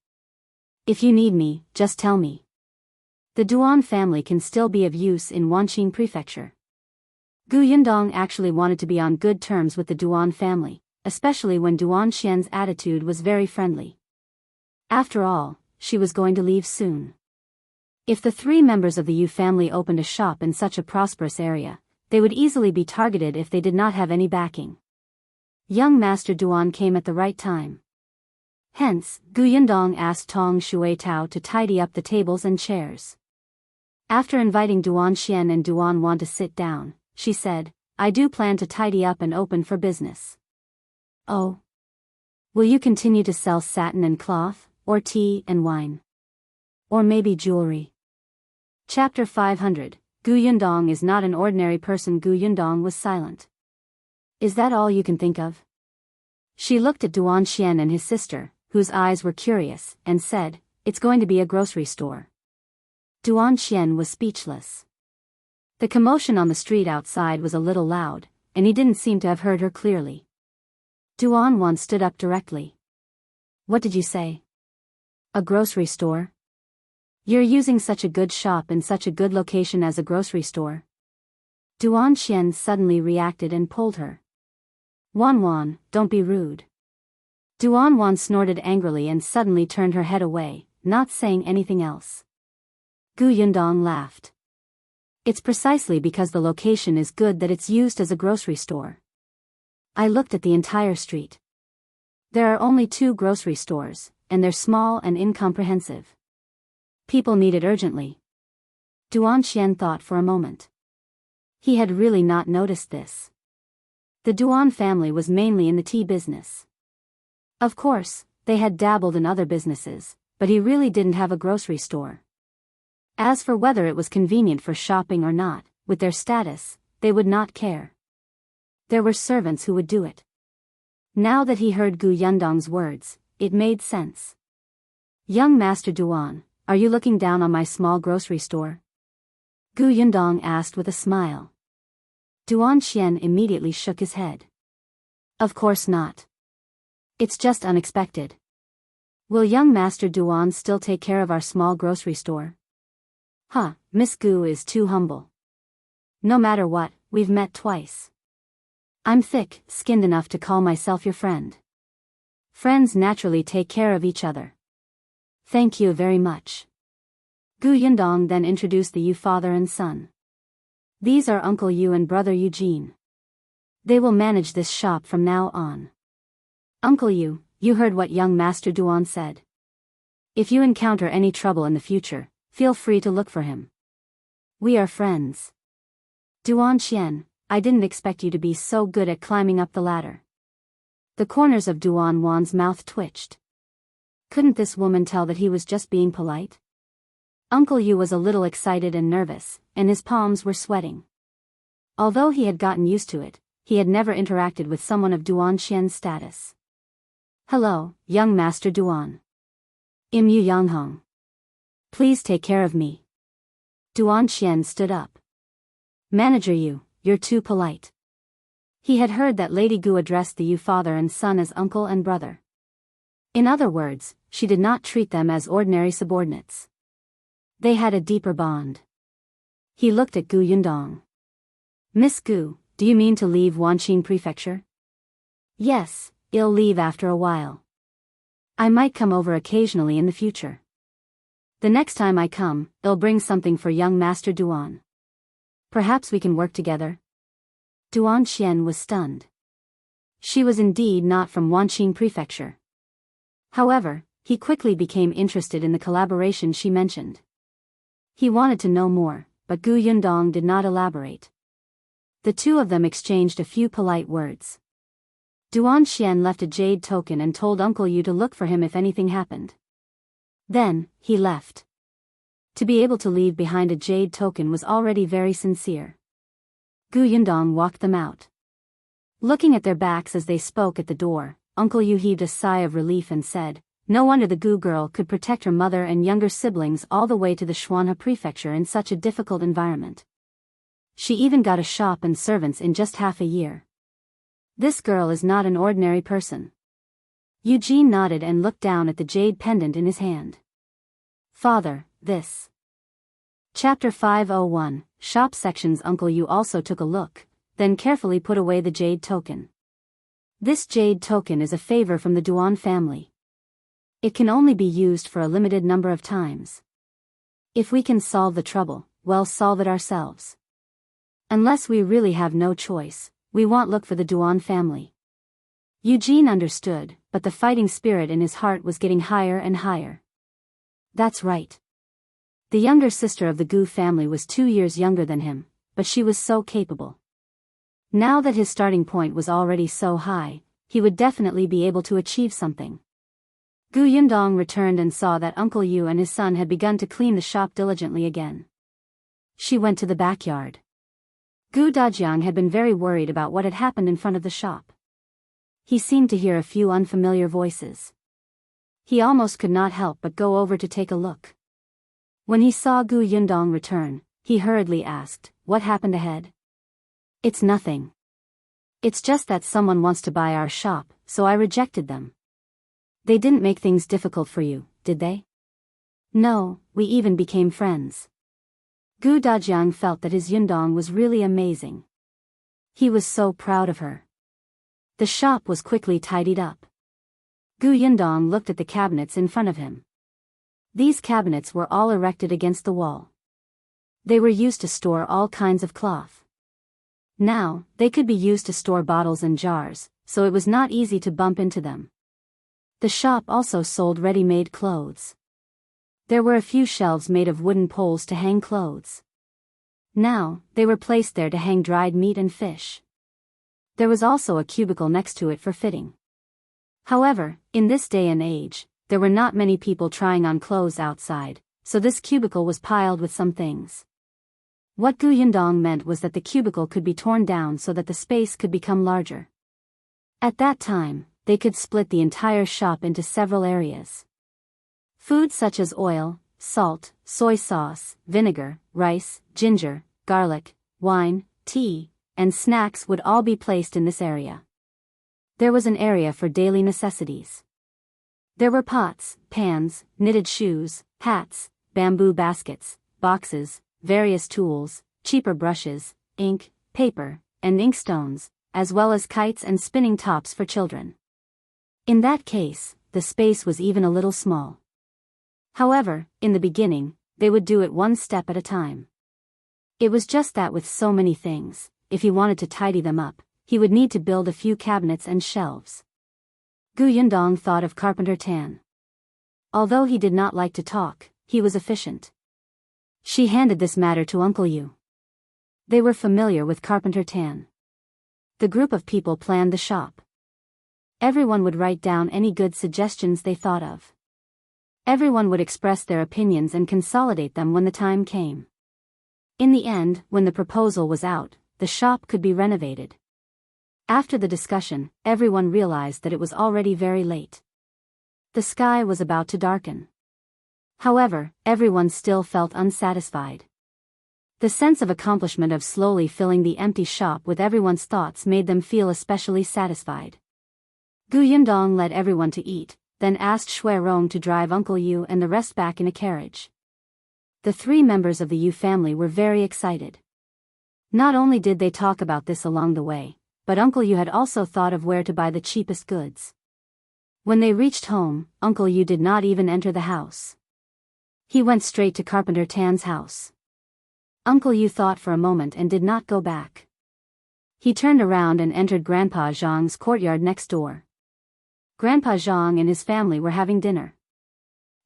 If you need me, just tell me. The Duan family can still be of use in Wanqing Prefecture." Gu Yundong actually wanted to be on good terms with the Duan family, especially when Duan Xian's attitude was very friendly. After all, she was going to leave soon. If the three members of the Yu family opened a shop in such a prosperous area, they would easily be targeted if they did not have any backing. Young Master Duan came at the right time. Hence, Gu Yundong asked Tong Shui Tao to tidy up the tables and chairs. After inviting Duan Xian and Duan Wan to sit down, she said, "I do plan to tidy up and open for business." "Oh. Will you continue to sell satin and cloth, or tea and wine? Or maybe jewelry?" Chapter 500, Gu Yundong is not an ordinary person. Gu Yundong was silent. "Is that all you can think of?" She looked at Duan Xian and his sister, whose eyes were curious, and said, "It's going to be a grocery store." Duan Xian was speechless. The commotion on the street outside was a little loud, and he didn't seem to have heard her clearly. Duan Wan stood up directly. "What did you say? A grocery store? You're using such a good shop in such a good location as a grocery store?" Duan Xian suddenly reacted and pulled her. "Wan Wan, don't be rude." Duan Wan snorted angrily and suddenly turned her head away, not saying anything else. Gu Yundong laughed. "It's precisely because the location is good that it's used as a grocery store. I looked at the entire street. There are only 2 grocery stores, and they're small and incomprehensive. People need it urgently." Duan Xian thought for a moment. He had really not noticed this. The Duan family was mainly in the tea business. Of course, they had dabbled in other businesses, but he really didn't have a grocery store. As for whether it was convenient for shopping or not, with their status, they would not care. There were servants who would do it. Now that he heard Gu Yundong's words, it made sense. "Young Master Duan, are you looking down on my small grocery store?" Gu Yundong asked with a smile. Duan immediately shook his head. Of course not. It's just unexpected. Will young Master Duan still take care of our small grocery store? Huh, Miss Gu is too humble. No matter what, we've met twice. I'm thick-skinned enough to call myself your friend. Friends naturally take care of each other. Thank you very much. Gu Yundong then introduced the Yu father and son. These are Uncle Yu and Brother Eugene. They will manage this shop from now on. Uncle Yu, you heard what young Master Duan said. If you encounter any trouble in the future, feel free to look for him. We are friends. Duan, I didn't expect you to be so good at climbing up the ladder. The corners of Duan's mouth twitched. Couldn't this woman tell that he was just being polite? Uncle Yu was a little excited and nervous, and his palms were sweating. Although he had gotten used to it, he had never interacted with someone of Duan's status. Hello, young Master Duan. I'm Yu Yanghong. Please take care of me. Duan stood up. Manager Yu, you're too polite. He had heard that Lady Gu addressed the Yu father and son as uncle and brother. In other words, she did not treat them as ordinary subordinates. They had a deeper bond. He looked at Gu Yundong. Miss Gu, do you mean to leave Wanqing Prefecture? Yes, I'll leave after a while. I might come over occasionally in the future. The next time I come, I'll bring something for young Master Duan. Perhaps we can work together. Duan was stunned. She was indeed not from Wanqing Prefecture. However, he quickly became interested in the collaboration she mentioned. He wanted to know more, but Gu Yundong did not elaborate. The two of them exchanged a few polite words. Duan left a jade token and told Uncle Yu to look for him if anything happened. Then, he left. To be able to leave behind a jade token was already very sincere. Gu Yundong walked them out. Looking at their backs as they spoke at the door, Uncle Yu heaved a sigh of relief and said, no wonder the Gu girl could protect her mother and younger siblings all the way to the Xuanhe Prefecture in such a difficult environment. She even got a shop and servants in just half a year. This girl is not an ordinary person. Eugene nodded and looked down at the jade pendant in his hand. Father, this. Chapter 501, Shop Sections. Uncle Yu also took a look, then carefully put away the jade token. This jade token is a favor from the Duan family. It can only be used for a limited number of times. If we can solve the trouble, well, solve it ourselves. Unless we really have no choice, we won't look for the Duan family. Eugene understood, but the fighting spirit in his heart was getting higher and higher. That's right. The younger sister of the Gu family was 2 years younger than him, but she was so capable. Now that his starting point was already so high, he would definitely be able to achieve something. Gu Yundong returned and saw that Uncle Yu and his son had begun to clean the shop diligently again. She went to the backyard. Gu Dajiang had been very worried about what had happened in front of the shop. He seemed to hear a few unfamiliar voices. He almost could not help but go over to take a look. When he saw Gu Yundong return, he hurriedly asked, "What happened ahead?" "It's nothing. It's just that someone wants to buy our shop, so I rejected them." "They didn't make things difficult for you, did they?" "No, we even became friends." Gu Dajiang felt that his Yundong was really amazing. He was so proud of her. The shop was quickly tidied up. Gu Yundong looked at the cabinets in front of him. These cabinets were all erected against the wall. They were used to store all kinds of cloth. Now, they could be used to store bottles and jars, so it was not easy to bump into them. The shop also sold ready-made clothes. There were a few shelves made of wooden poles to hang clothes. Now, they were placed there to hang dried meat and fish. There was also a cubicle next to it for fitting. However, in this day and age, there were not many people trying on clothes outside, so this cubicle was piled with some things. What Gu Yundong meant was that the cubicle could be torn down so that the space could become larger. At that time, they could split the entire shop into several areas. Foods such as oil, salt, soy sauce, vinegar, rice, ginger, garlic, wine, tea, and snacks would all be placed in this area. There was an area for daily necessities. There were pots, pans, knitted shoes, hats, bamboo baskets, boxes, various tools, cheaper brushes, ink, paper, and inkstones, as well as kites and spinning tops for children. In that case, the space was even a little small. However, in the beginning, they would do it one step at a time. It was just that with so many things, if he wanted to tidy them up, he would need to build a few cabinets and shelves. Gu Yundong thought of Carpenter Tan. Although he did not like to talk, he was efficient. She handed this matter to Uncle Yu. They were familiar with Carpenter Tan. The group of people planned the shop. Everyone would write down any good suggestions they thought of. Everyone would express their opinions and consolidate them when the time came. In the end, when the proposal was out, the shop could be renovated. After the discussion, everyone realized that it was already very late. The sky was about to darken. However, everyone still felt unsatisfied. The sense of accomplishment of slowly filling the empty shop with everyone's thoughts made them feel especially satisfied. Gu Yundong led everyone to eat, then asked Shui Rong to drive Uncle Yu and the rest back in a carriage. The 3 members of the Yu family were very excited. Not only did they talk about this along the way, but Uncle Yu had also thought of where to buy the cheapest goods. When they reached home, Uncle Yu did not even enter the house. He went straight to Carpenter Tan's house. Uncle Yu thought for a moment and did not go back. He turned around and entered Grandpa Zhang's courtyard next door. Grandpa Zhang and his family were having dinner.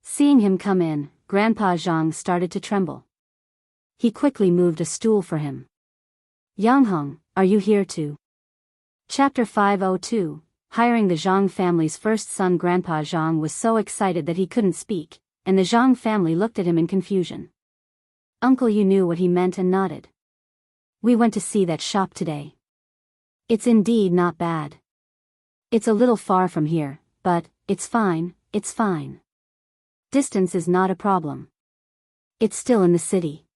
Seeing him come in, Grandpa Zhang started to tremble. He quickly moved a stool for him. Yangheng, are you here too? Chapter 502, Hiring the Zhang family's first son. Grandpa Zhang was so excited that he couldn't speak, and the Zhang family looked at him in confusion. Uncle Yu knew what he meant and nodded. We went to see that shop today. It's indeed not bad. It's a little far from here, but it's fine, it's fine. Distance is not a problem. It's still in the city.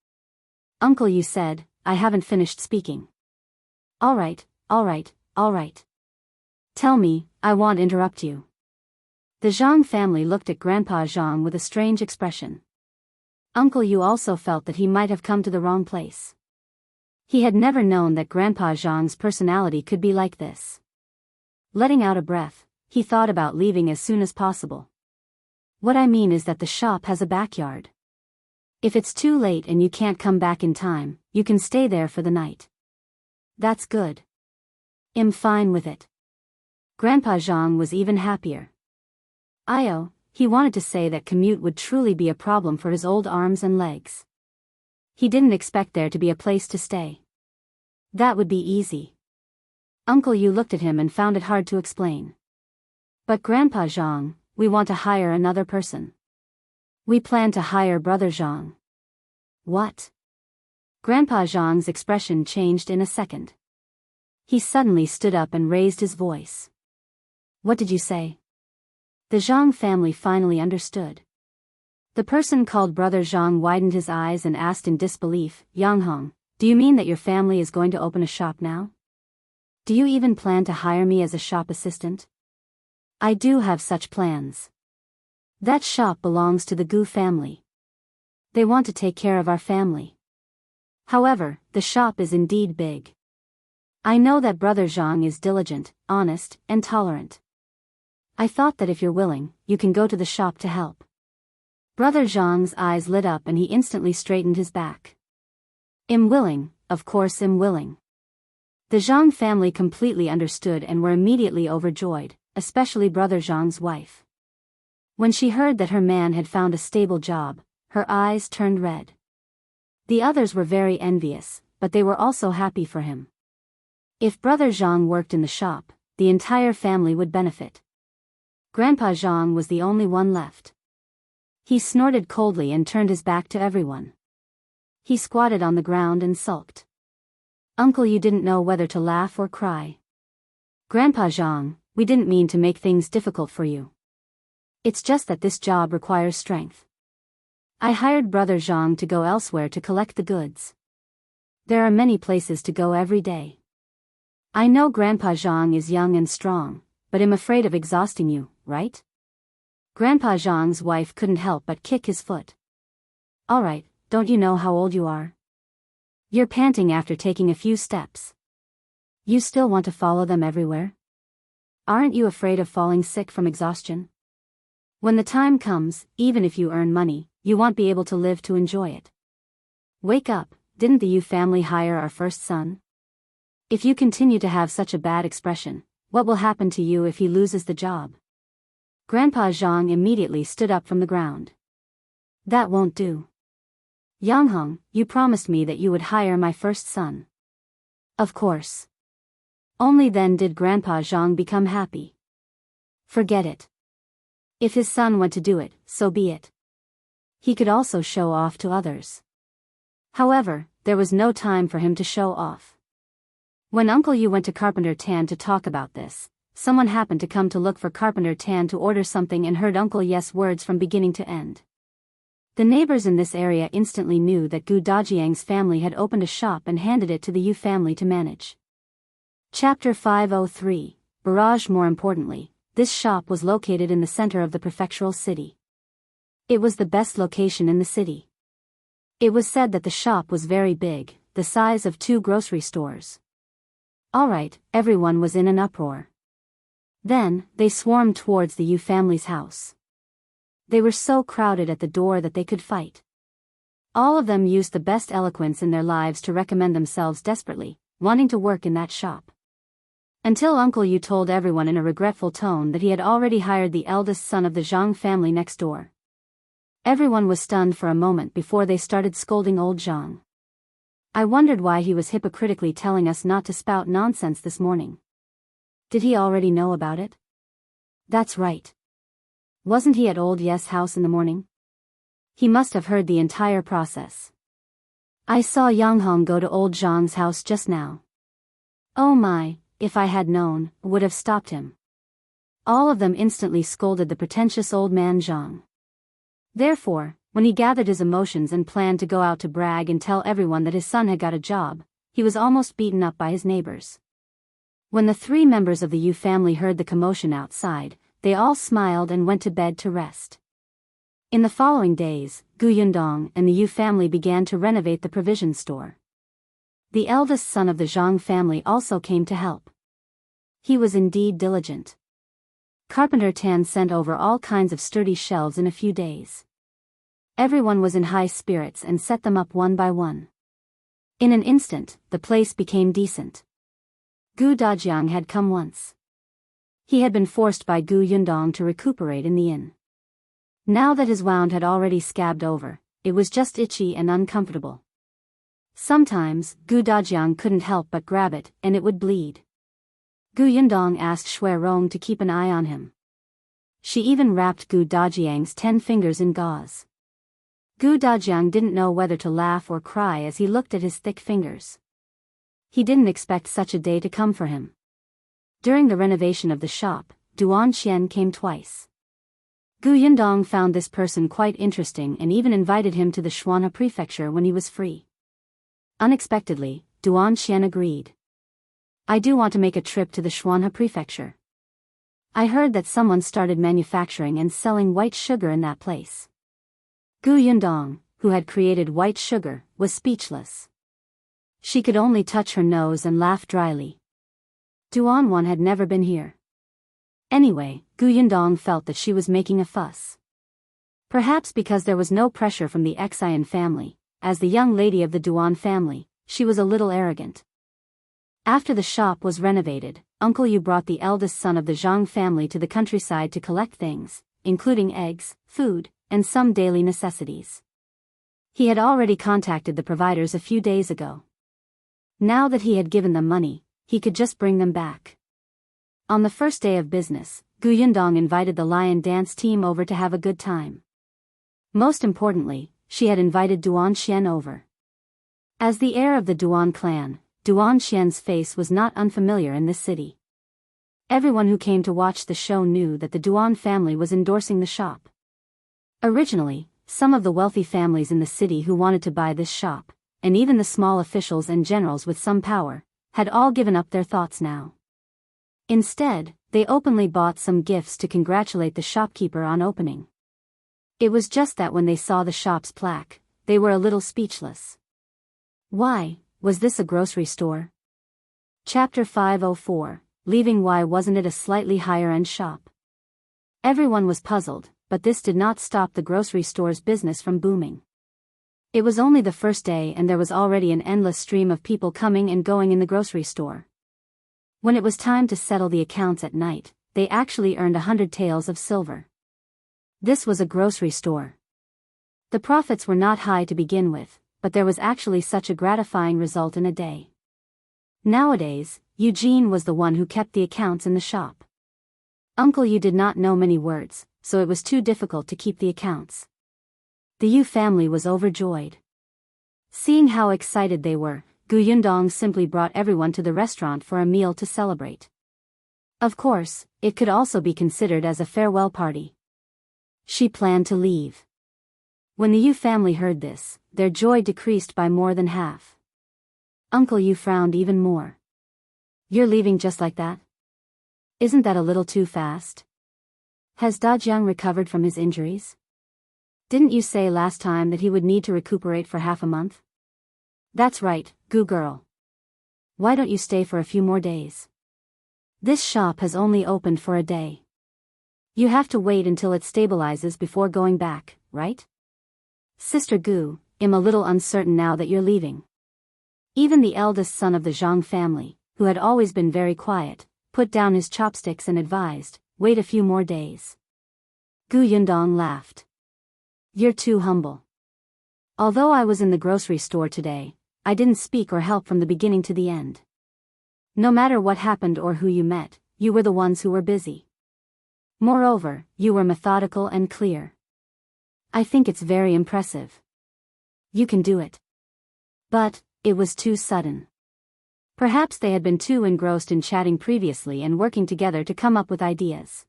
Uncle Yu said, I haven't finished speaking. All right. Tell me, I won't interrupt you. The Zhang family looked at Grandpa Zhang with a strange expression. Uncle Yu also felt that he might have come to the wrong place. He had never known that Grandpa Zhang's personality could be like this. Letting out a breath, he thought about leaving as soon as possible. What I mean is that the shop has a backyard. If it's too late and you can't come back in time, you can stay there for the night. That's good. I'm fine with it. Grandpa Zhang was even happier. He wanted to say that commute would truly be a problem for his old arms and legs. He didn't expect there to be a place to stay. That would be easy. Uncle Yu looked at him and found it hard to explain. But Grandpa Zhang, we want to hire another person. We plan to hire Brother Zhang. What? Grandpa Zhang's expression changed in a second. He suddenly stood up and raised his voice. What did you say? The Zhang family finally understood. The person called Brother Zhang widened his eyes and asked in disbelief, Yangheng, do you mean that your family is going to open a shop now? Do you even plan to hire me as a shop assistant? I do have such plans. That shop belongs to the Gu family. They want to take care of our family. However, the shop is indeed big. I know that Brother Zhang is diligent, honest, and tolerant. I thought that if you're willing, you can go to the shop to help. Brother Zhang's eyes lit up and he instantly straightened his back. I'm willing, of course I'm willing. The Zhang family completely understood and were immediately overjoyed, especially Brother Zhang's wife. When she heard that her man had found a stable job, her eyes turned red. The others were very envious, but they were also happy for him. If Brother Zhang worked in the shop, the entire family would benefit. Grandpa Zhang was the only one left. He snorted coldly and turned his back to everyone. He squatted on the ground and sulked. Uncle Yu didn't know whether to laugh or cry. Grandpa Zhang, we didn't mean to make things difficult for you. It's just that this job requires strength. I hired Brother Zhang to go elsewhere to collect the goods. There are many places to go every day. I know Grandpa Zhang is young and strong, but I'm afraid of exhausting you, right? Grandpa Zhang's wife couldn't help but kick his foot. Alright, don't you know how old you are? You're panting after taking a few steps. You still want to follow them everywhere? Aren't you afraid of falling sick from exhaustion? When the time comes, even if you earn money, you won't be able to live to enjoy it. Wake up, didn't the Yu family hire our first son? If you continue to have such a bad expression, what will happen to you if he loses the job? Grandpa Zhang immediately stood up from the ground. That won't do. Yangheng, you promised me that you would hire my first son. Of course. Only then did Grandpa Zhang become happy. Forget it. If his son went to do it, so be it. He could also show off to others. However, there was no time for him to show off. When Uncle Yu went to Carpenter Tan to talk about this, someone happened to come to look for Carpenter Tan to order something and heard Uncle Yes' words from beginning to end. The neighbors in this area instantly knew that Dajiang's family had opened a shop and handed it to the Yu family to manage. Chapter 503, Barraged. More importantly, this shop was located in the center of the prefectural city. It was the best location in the city. It was said that the shop was very big, the size of 2 grocery stores. Alright, everyone was in an uproar. Then, they swarmed towards the Yu family's house. They were so crowded at the door that they could fight. All of them used the best eloquence in their lives to recommend themselves desperately, wanting to work in that shop. Until Uncle Yu told everyone in a regretful tone that he had already hired the eldest son of the Zhang family next door. Everyone was stunned for a moment before they started scolding old Zhang. I wondered why he was hypocritically telling us not to spout nonsense this morning. Did he already know about it? That's right. Wasn't he at old Yes' house in the morning? He must have heard the entire process. I saw Yangheng go to old Zhang's house just now. Oh my, if I had known, would have stopped him. All of them instantly scolded the pretentious old man Zhang. Therefore, when he gathered his emotions and planned to go out to brag and tell everyone that his son had got a job, he was almost beaten up by his neighbors. When the 3 members of the Yu family heard the commotion outside, they all smiled and went to bed to rest. In the following days, Yundong and the Yu family began to renovate the provision store. The eldest son of the Zhang family also came to help. He was indeed diligent. Carpenter Tan sent over all kinds of sturdy shelves in a few days. Everyone was in high spirits and set them up one by one. In an instant, the place became decent. Dajiang had come once. He had been forced by Yundong to recuperate in the inn. Now that his wound had already scabbed over, it was just itchy and uncomfortable. Sometimes, Dajiang couldn't help but grab it, and it would bleed. Yundong asked Shui Rong to keep an eye on him. She even wrapped Dajiang's 10 fingers in gauze. Dajiang didn't know whether to laugh or cry as he looked at his thick fingers. He didn't expect such a day to come for him. During the renovation of the shop, Duan Xian came twice. Yundong found this person quite interesting and even invited him to the Shuanhe prefecture when he was free. Unexpectedly, Duan Xian agreed. I do want to make a trip to the Shuanhe prefecture. I heard that someone started manufacturing and selling white sugar in that place. Yundong, who had created white sugar, was speechless. She could only touch her nose and laugh dryly. Duan had never been here. Anyway, Yundong felt that she was making a fuss. Perhaps because there was no pressure from the Xulin family, as the young lady of the Duan family, she was a little arrogant. After the shop was renovated, Uncle Yu brought the eldest son of the Zhang family to the countryside to collect things, including eggs, food, and some daily necessities. He had already contacted the providers a few days ago. Now that he had given them money, he could just bring them back. On the first day of business, Yundong invited the lion dance team over to have a good time. Most importantly, she had invited Duan Xian over. As the heir of the Duan clan, Duan Xian's face was not unfamiliar in this city. Everyone who came to watch the show knew that the Duan family was endorsing the shop. Originally, some of the wealthy families in the city who wanted to buy this shop, and even the small officials and generals with some power, had all given up their thoughts now. Instead, they openly bought some gifts to congratulate the shopkeeper on opening. It was just that when they saw the shop's plaque, they were a little speechless. Why, was this a grocery store? Chapter 504, Leaving. Why wasn't it a slightly higher-end shop? Everyone was puzzled, but this did not stop the grocery store's business from booming. It was only the first day and there was already an endless stream of people coming and going in the grocery store. When it was time to settle the accounts at night, they actually earned 100 taels of silver. This was a grocery store. The profits were not high to begin with, but there was actually such a gratifying result in a day. Nowadays, Eugene was the one who kept the accounts in the shop. Uncle Yu did not know many words, so it was too difficult to keep the accounts. The Yu family was overjoyed. Seeing how excited they were, Yundong simply brought everyone to the restaurant for a meal to celebrate. Of course, it could also be considered as a farewell party. She planned to leave. When the Yu family heard this, their joy decreased by more than half. Uncle Yu frowned even more. You're leaving just like that? Isn't that a little too fast? Has Dajiang recovered from his injuries? Didn't you say last time that he would need to recuperate for half a month? That's right, Gu girl. Why don't you stay for a few more days? This shop has only opened for a day. You have to wait until it stabilizes before going back, right? Sister Gu, I'm a little uncertain now that you're leaving. Even the eldest son of the Zhang family, who had always been very quiet, put down his chopsticks and advised, wait a few more days. Gu Yundong laughed. You're too humble. Although I was in the grocery store today, I didn't speak or help from the beginning to the end. No matter what happened or who you met, you were the ones who were busy. Moreover, you were methodical and clear. I think it's very impressive. You can do it. But, it was too sudden. Perhaps they had been too engrossed in chatting previously and working together to come up with ideas.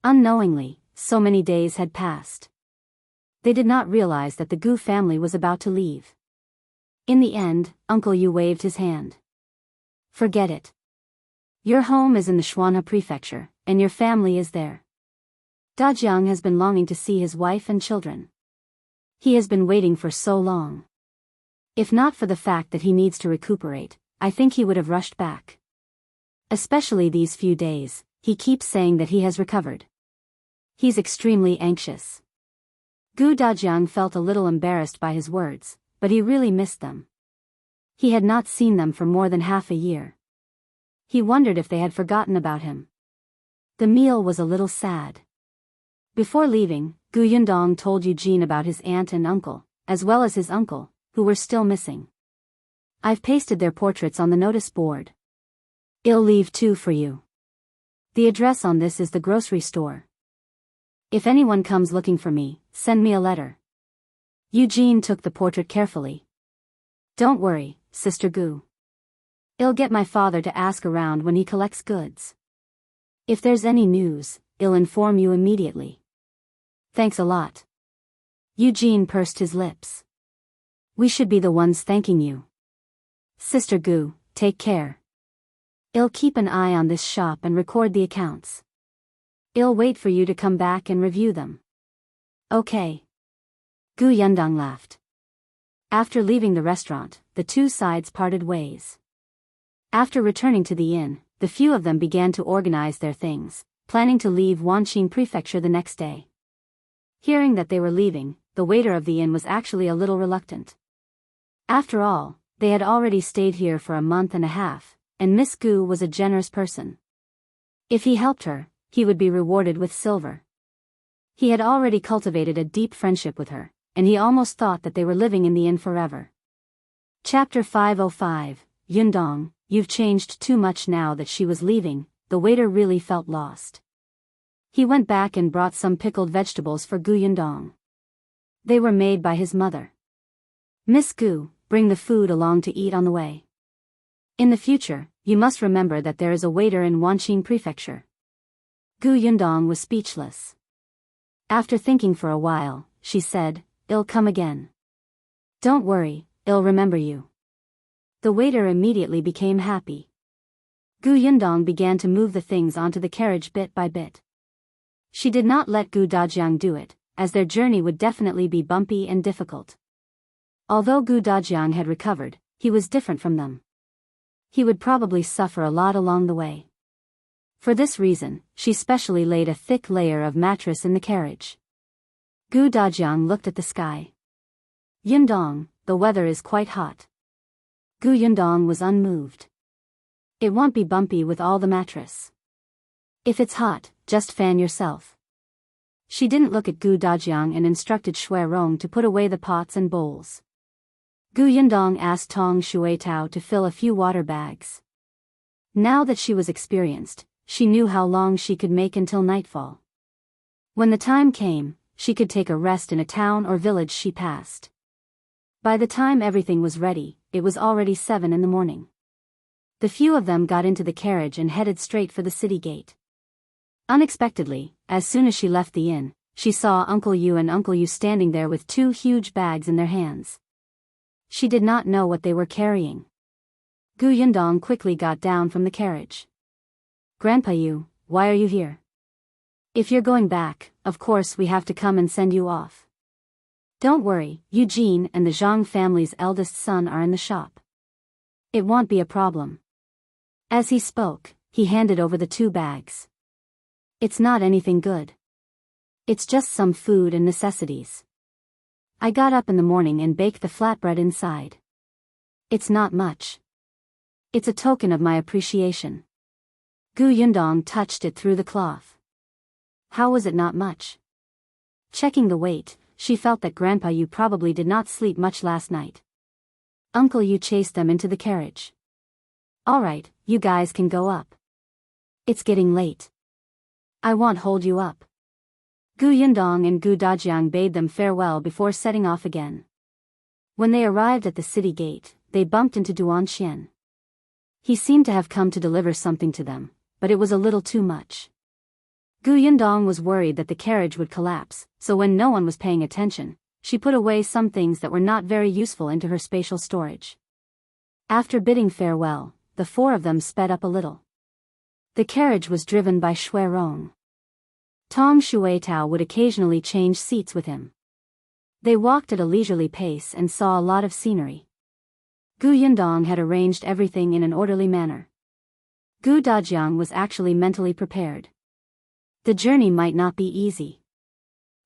Unknowingly, so many days had passed. They did not realize that the Gu family was about to leave. In the end, Uncle Yu waved his hand. Forget it. Your home is in the Xuanhe prefecture, and your family is there. Dajiang has been longing to see his wife and children. He has been waiting for so long. If not for the fact that he needs to recuperate, I think he would have rushed back. Especially these few days, he keeps saying that he has recovered. He's extremely anxious. Gu Dajiang felt a little embarrassed by his words, but he really missed them. He had not seen them for more than half a year. He wondered if they had forgotten about him. The meal was a little sad. Before leaving, Gu Yundong told Eugene about his aunt and uncle, as well as his uncle, who were still missing. I've pasted their portraits on the notice board. I'll leave two for you. The address on this is the grocery store. If anyone comes looking for me, send me a letter. Eugene took the portrait carefully. Don't worry, Sister Gu. I'll get my father to ask around when he collects goods. If there's any news, I'll inform you immediately. Thanks a lot. Eugene pursed his lips. We should be the ones thanking you. Sister Gu, take care. I'll keep an eye on this shop and record the accounts. I'll wait for you to come back and review them. Okay. Gu Yundong laughed. After leaving the restaurant, the two sides parted ways. After returning to the inn, the few of them began to organize their things, planning to leave Wanqing Prefecture the next day. Hearing that they were leaving, the waiter of the inn was actually a little reluctant. After all, they had already stayed here for a month and a half, and Miss Gu was a generous person. If he helped her, he would be rewarded with silver. He had already cultivated a deep friendship with her, and he almost thought that they were living in the inn forever. Chapter 505, Yundong, you've changed too much. Now that she was leaving, the waiter really felt lost. He went back and brought some pickled vegetables for Gu Yundong. They were made by his mother. Miss Gu, bring the food along to eat on the way. In the future, you must remember that there is a waiter in Wanqing Prefecture. Gu Yundong was speechless. After thinking for a while, she said, I'll come again. Don't worry, I'll remember you. The waiter immediately became happy. Gu Yundong began to move the things onto the carriage bit by bit. She did not let Gu Dajiang do it, as their journey would definitely be bumpy and difficult. Although Gu Dajiang had recovered, he was different from them. He would probably suffer a lot along the way. For this reason, she specially laid a thick layer of mattress in the carriage. Gu Dajiang looked at the sky. Yundong, the weather is quite hot. Gu Yundong was unmoved. It won't be bumpy with all the mattress. If it's hot, just fan yourself. She didn't look at Gu Dajiang and instructed Shui Rong to put away the pots and bowls. Gu Yundong asked Tong Shuitao to fill a few water bags. Now that she was experienced, she knew how long she could make until nightfall. When the time came, she could take a rest in a town or village she passed. By the time everything was ready, it was already 7 in the morning. The few of them got into the carriage and headed straight for the city gate. Unexpectedly, as soon as she left the inn, she saw Uncle Yu and Uncle Yu standing there with 2 huge bags in their hands. She did not know what they were carrying. Gu Yundong quickly got down from the carriage. "Grandpa Yu, why are you here? If you're going back, of course we have to come and send you off. Don't worry, Eugene and the Zhang family's eldest son are in the shop. It won't be a problem." As he spoke, he handed over the 2 bags. "It's not anything good. It's just some food and necessities. I got up in the morning and baked the flatbread inside. It's not much. It's a token of my appreciation." Gu Yundong touched it through the cloth. How was it not much? Checking the weight, she felt that Grandpa Yu probably did not sleep much last night. Uncle Yu chased them into the carriage. "All right, you guys can go up. It's getting late. I won't hold you up." Gu Yundong and Gu Dajiang bade them farewell before setting off again. When they arrived at the city gate, they bumped into Duan Xian. He seemed to have come to deliver something to them, but it was a little too much. Gu Yundong was worried that the carriage would collapse, so when no one was paying attention, she put away some things that were not very useful into her spatial storage. After bidding farewell, the 4 of them sped up a little. The carriage was driven by Shui Rong. Tong Shuitao would occasionally change seats with him. They walked at a leisurely pace and saw a lot of scenery. Gu Yundong had arranged everything in an orderly manner. Gu Dajiang was actually mentally prepared. The journey might not be easy.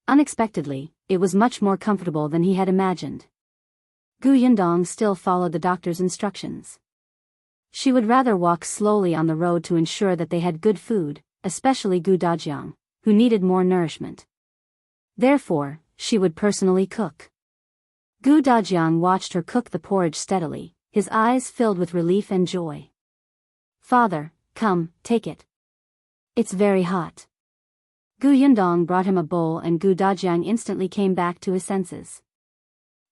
Unexpectedly, it was much more comfortable than he had imagined. Gu Yundong still followed the doctor's instructions. She would rather walk slowly on the road to ensure that they had good food, especially Gu Dajiang, who needed more nourishment. Therefore, she would personally cook. Gu Dajiang watched her cook the porridge steadily, his eyes filled with relief and joy. "Father, come, take it. It's very hot." Gu Yundong brought him a bowl and Gu Dajiang instantly came back to his senses.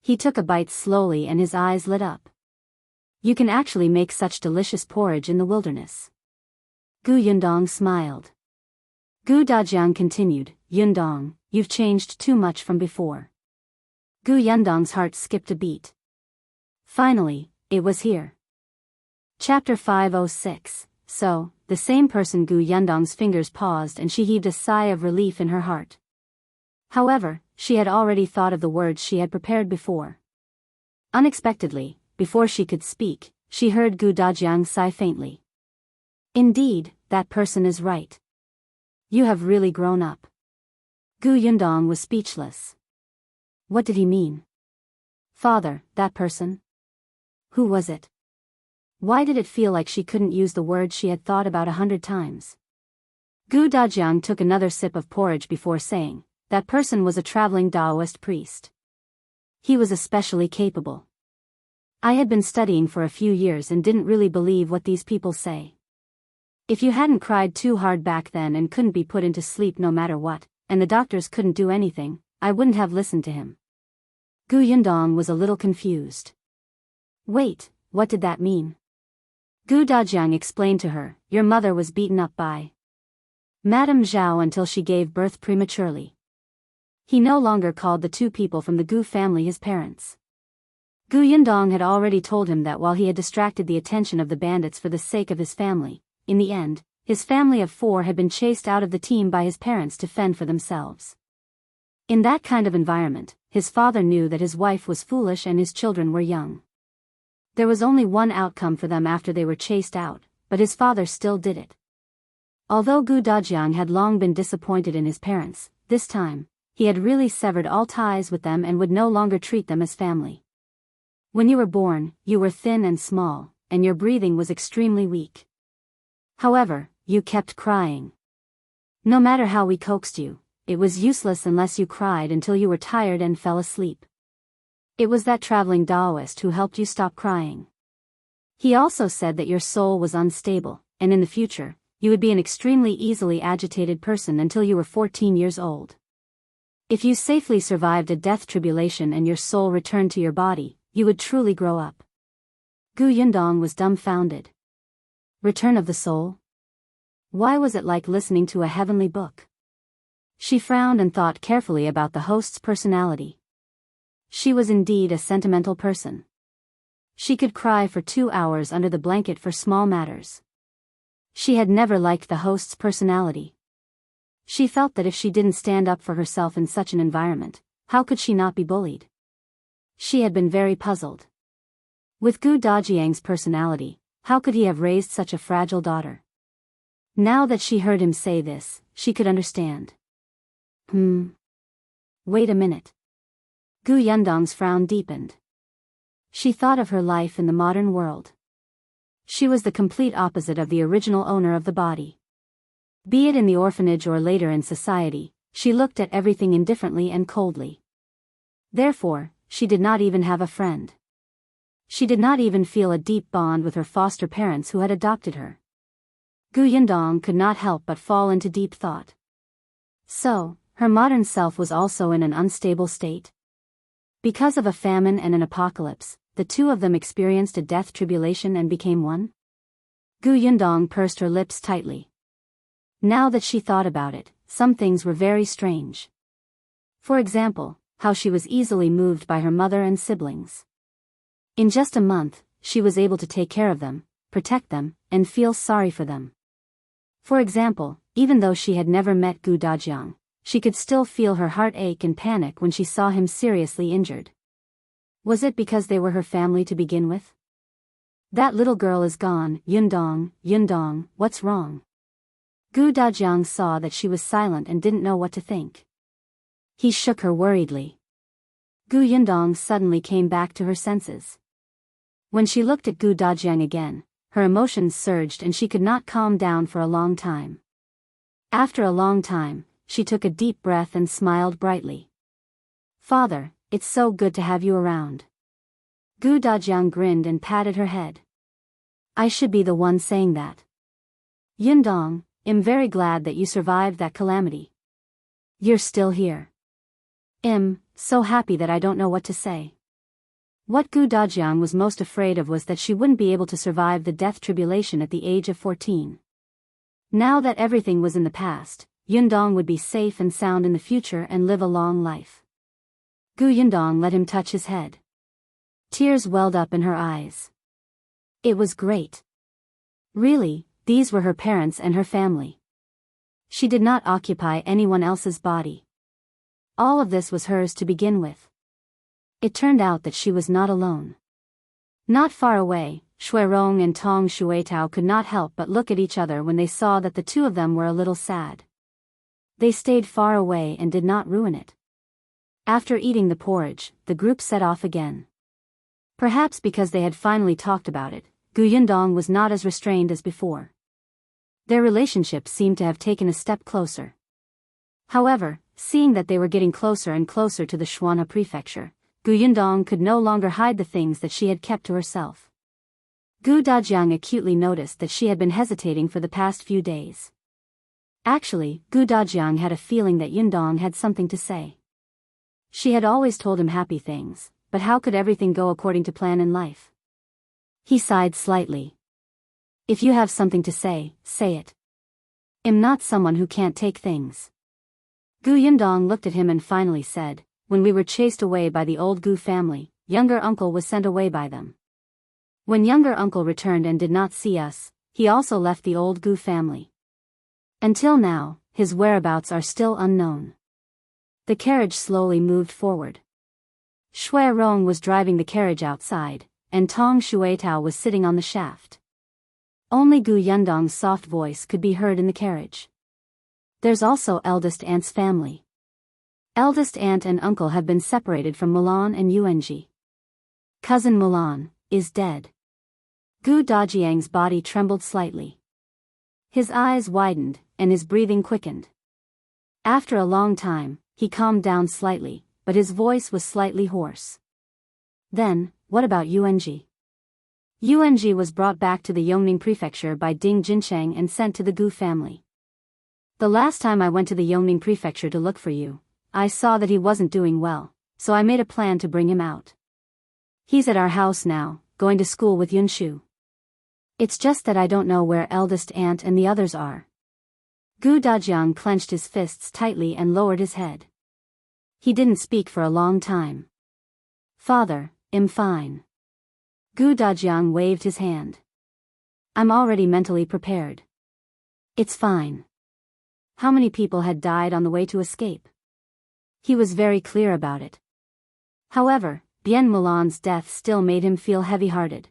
He took a bite slowly and his eyes lit up. "You can actually make such delicious porridge in the wilderness." Gu Yundong smiled. Gu Dajiang continued, "Yundong, you've changed too much from before." Gu Yundong's heart skipped a beat. Finally, it was here. Chapter 506. So, the same person. Gu Yundong's fingers paused and she heaved a sigh of relief in her heart. However, she had already thought of the words she had prepared before. Unexpectedly, before she could speak, she heard Gu Dajiang sigh faintly. "Indeed, that person is right. You have really grown up." Gu Yundong was speechless. What did he mean? "Father, that person? Who was it?" Why did it feel like she couldn't use the words she had thought about 100 times? Gu Dajiang took another sip of porridge before saying, "That person was a traveling Taoist priest. He was especially capable. I had been studying for a few years and didn't really believe what these people say. If you hadn't cried too hard back then and couldn't be put into sleep no matter what, and the doctors couldn't do anything, I wouldn't have listened to him." Gu Yundong was a little confused. Wait, what did that mean? Gu Dajiang explained to her, "Your mother was beaten up by Madame Zhao until she gave birth prematurely." He no longer called the 2 people from the Gu family his parents. Gu Yundong had already told him that while he had distracted the attention of the bandits for the sake of his family, in the end, his family of 4 had been chased out of the team by his parents to fend for themselves. In that kind of environment, his father knew that his wife was foolish and his children were young. There was only one outcome for them after they were chased out, but his father still did it. Although Gu Dajiang had long been disappointed in his parents, this time, he had really severed all ties with them and would no longer treat them as family. When you were born, you were thin and small, and your breathing was extremely weak. However, you kept crying. No matter how we coaxed you, it was useless unless you cried until you were tired and fell asleep. It was that traveling Taoist who helped you stop crying. He also said that your soul was unstable, and in the future, you would be an extremely easily agitated person until you were 14 years old. If you safely survived a death tribulation and your soul returned to your body, you would truly grow up. Gu Yundong was dumbfounded. Return of the soul? Why was it like listening to a heavenly book? She frowned and thought carefully about the host's personality. She was indeed a sentimental person. She could cry for 2 hours under the blanket for small matters. She had never liked the host's personality. She felt that if she didn't stand up for herself in such an environment, how could she not be bullied? She had been very puzzled. With Gu Dajiang's personality, how could he have raised such a fragile daughter? Now that she heard him say this, she could understand. Wait a minute. Gu Yundong's frown deepened. She thought of her life in the modern world. She was the complete opposite of the original owner of the body. Be it in the orphanage or later in society, she looked at everything indifferently and coldly. Therefore, she did not even have a friend. She did not even feel a deep bond with her foster parents who had adopted her. Gu Yundong could not help but fall into deep thought. So, her modern self was also in an unstable state. Because of a famine and an apocalypse, the two of them experienced a death tribulation and became one? Gu Yundong pursed her lips tightly. Now that she thought about it, some things were very strange. For example, how she was easily moved by her mother and siblings. In just a month, she was able to take care of them, protect them, and feel sorry for them. For example, even though she had never met Gu Dajiang, she could still feel her heart ache and panic when she saw him seriously injured. Was it because they were her family to begin with? That little girl is gone, Yundong, what's wrong? Gu Dajiang saw that she was silent and didn't know what to think. He shook her worriedly. Gu Yundong suddenly came back to her senses. When she looked at Gu Dajiang again, her emotions surged and she could not calm down for a long time. After a long time, she took a deep breath and smiled brightly. Father, it's so good to have you around. Gu Dajiang grinned and patted her head. I should be the one saying that. Yundong, I'm very glad that you survived that calamity. You're still here. I'm so happy that I don't know what to say. What Gu Dajiang was most afraid of was that she wouldn't be able to survive the death tribulation at the age of 14. Now that everything was in the past, Yundong would be safe and sound in the future and live a long life. Gu Yundong let him touch his head. Tears welled up in her eyes. It was great. Really, these were her parents and her family. She did not occupy anyone else's body. All of this was hers to begin with. It turned out that she was not alone. Not far away, Shuirong and Tong Shuitao could not help but look at each other when they saw that the two of them were a little sad. They stayed far away and did not ruin it. After eating the porridge, the group set off again. Perhaps because they had finally talked about it, Gu Yundong was not as restrained as before. Their relationship seemed to have taken a step closer. However, seeing that they were getting closer and closer to the Xuanhe prefecture, Gu Yundong could no longer hide the things that she had kept to herself. Gu Dajiang acutely noticed that she had been hesitating for the past few days. Actually, Gu Dajiang had a feeling that Yundong had something to say. She had always told him happy things, but how could everything go according to plan in life? He sighed slightly. If you have something to say it. I'm not someone who can't take things. Gu Yundong looked at him and finally said, when we were chased away by the old Gu family, younger uncle was sent away by them. When younger uncle returned and did not see us, he also left the old Gu family. Until now, his whereabouts are still unknown. The carriage slowly moved forward. Shui Rong was driving the carriage outside, and Tong Shuitao was sitting on the shaft. Only Gu Yundong's soft voice could be heard in the carriage. There's also eldest aunt's family. Eldest aunt and uncle have been separated from Mulan and Yuanji. Cousin Mulan is dead. Gu Dajiang's body trembled slightly. His eyes widened, and his breathing quickened. After a long time, he calmed down slightly, but his voice was slightly hoarse. Then, what about Yuanji? Yuanji was brought back to the Yongning prefecture by Ding Jincheng and sent to the Gu family. The last time I went to the Yongning prefecture to look for you, I saw that he wasn't doing well, so I made a plan to bring him out. He's at our house now, going to school with Yunshu. It's just that I don't know where eldest aunt and the others are. Gu Dajiang clenched his fists tightly and lowered his head. He didn't speak for a long time. Father, I'm fine. Gu Dajiang waved his hand. I'm already mentally prepared. It's fine. How many people had died on the way to escape? He was very clear about it. However, Bien Mulan's death still made him feel heavy-hearted.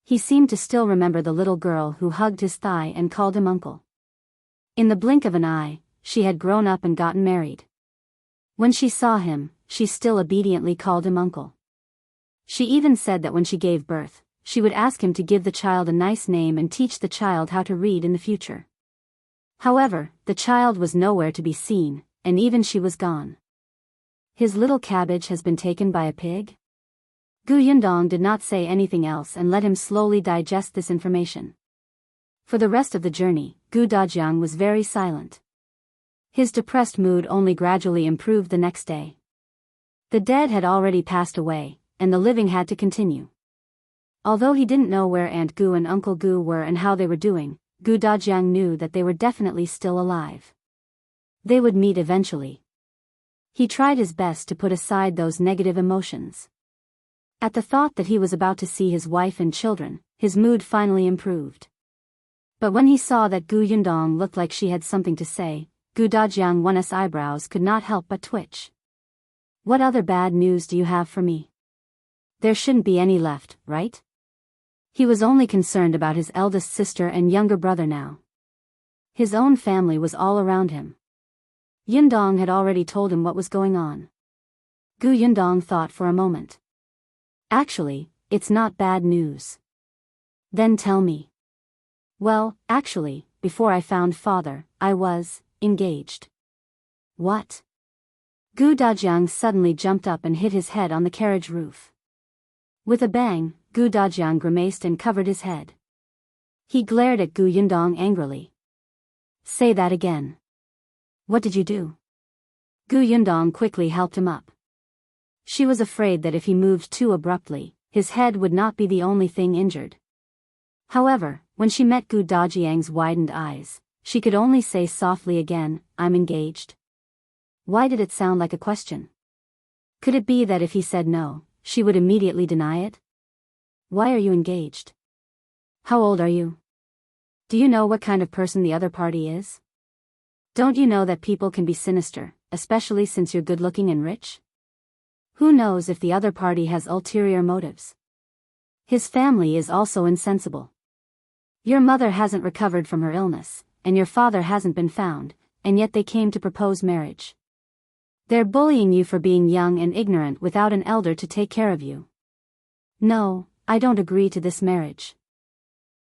He seemed to still remember the little girl who hugged his thigh and called him uncle. In the blink of an eye, she had grown up and gotten married. When she saw him, she still obediently called him uncle. She even said that when she gave birth, she would ask him to give the child a nice name and teach the child how to read in the future. However, the child was nowhere to be seen, and even she was gone. His little Cabbage has been taken by a pig? Gu Yundong did not say anything else and let him slowly digest this information. For the rest of the journey, Gu Dajiang was very silent. His depressed mood only gradually improved the next day. The dead had already passed away, and the living had to continue. Although he didn't know where Aunt Gu and Uncle Gu were and how they were doing, Gu Dajiang knew that they were definitely still alive. They would meet eventually. He tried his best to put aside those negative emotions. At the thought that he was about to see his wife and children, his mood finally improved. But when he saw that Gu Yundong looked like she had something to say, Gu Dajiang one's eyebrows could not help but twitch. What other bad news do you have for me? There shouldn't be any left, right? He was only concerned about his eldest sister and younger brother now. His own family was all around him. Yundong had already told him what was going on. Gu Yundong thought for a moment. Actually, it's not bad news. Then tell me. Well, actually, before I found father, I was engaged. What? Gu Dajiang suddenly jumped up and hit his head on the carriage roof. With a bang, Gu Dajiang grimaced and covered his head. He glared at Gu Yundong angrily. Say that again. What did you do? Gu Yundong quickly helped him up. She was afraid that if he moved too abruptly, his head would not be the only thing injured. However, when she met Gu Dajiang's widened eyes, she could only say softly again, I'm engaged. Why did it sound like a question? Could it be that if he said no, she would immediately deny it? Why are you engaged? How old are you? Do you know what kind of person the other party is? Don't you know that people can be sinister, especially since you're good-looking and rich? Who knows if the other party has ulterior motives? His family is also insensible. Your mother hasn't recovered from her illness, and your father hasn't been found, and yet they came to propose marriage. They're bullying you for being young and ignorant without an elder to take care of you. No, I don't agree to this marriage.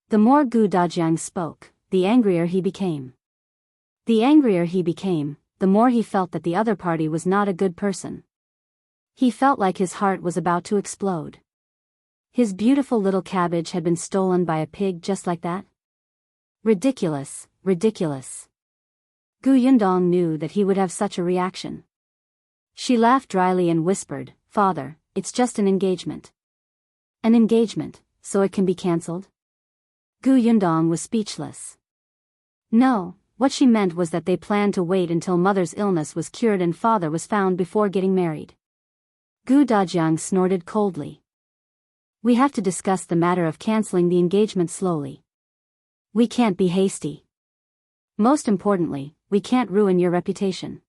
The more Gu Dajiang spoke, the angrier he became. The angrier he became, the more he felt that the other party was not a good person. He felt like his heart was about to explode. His beautiful little Cabbage had been stolen by a pig just like that? Ridiculous, ridiculous. Gu Yundong knew that he would have such a reaction. She laughed dryly and whispered, Father, it's just an engagement. An engagement, so it can be cancelled? Gu Yundong was speechless. No, what she meant was that they planned to wait until mother's illness was cured and father was found before getting married. Gu Dajiang snorted coldly. We have to discuss the matter of canceling the engagement slowly. We can't be hasty. Most importantly, we can't ruin your reputation.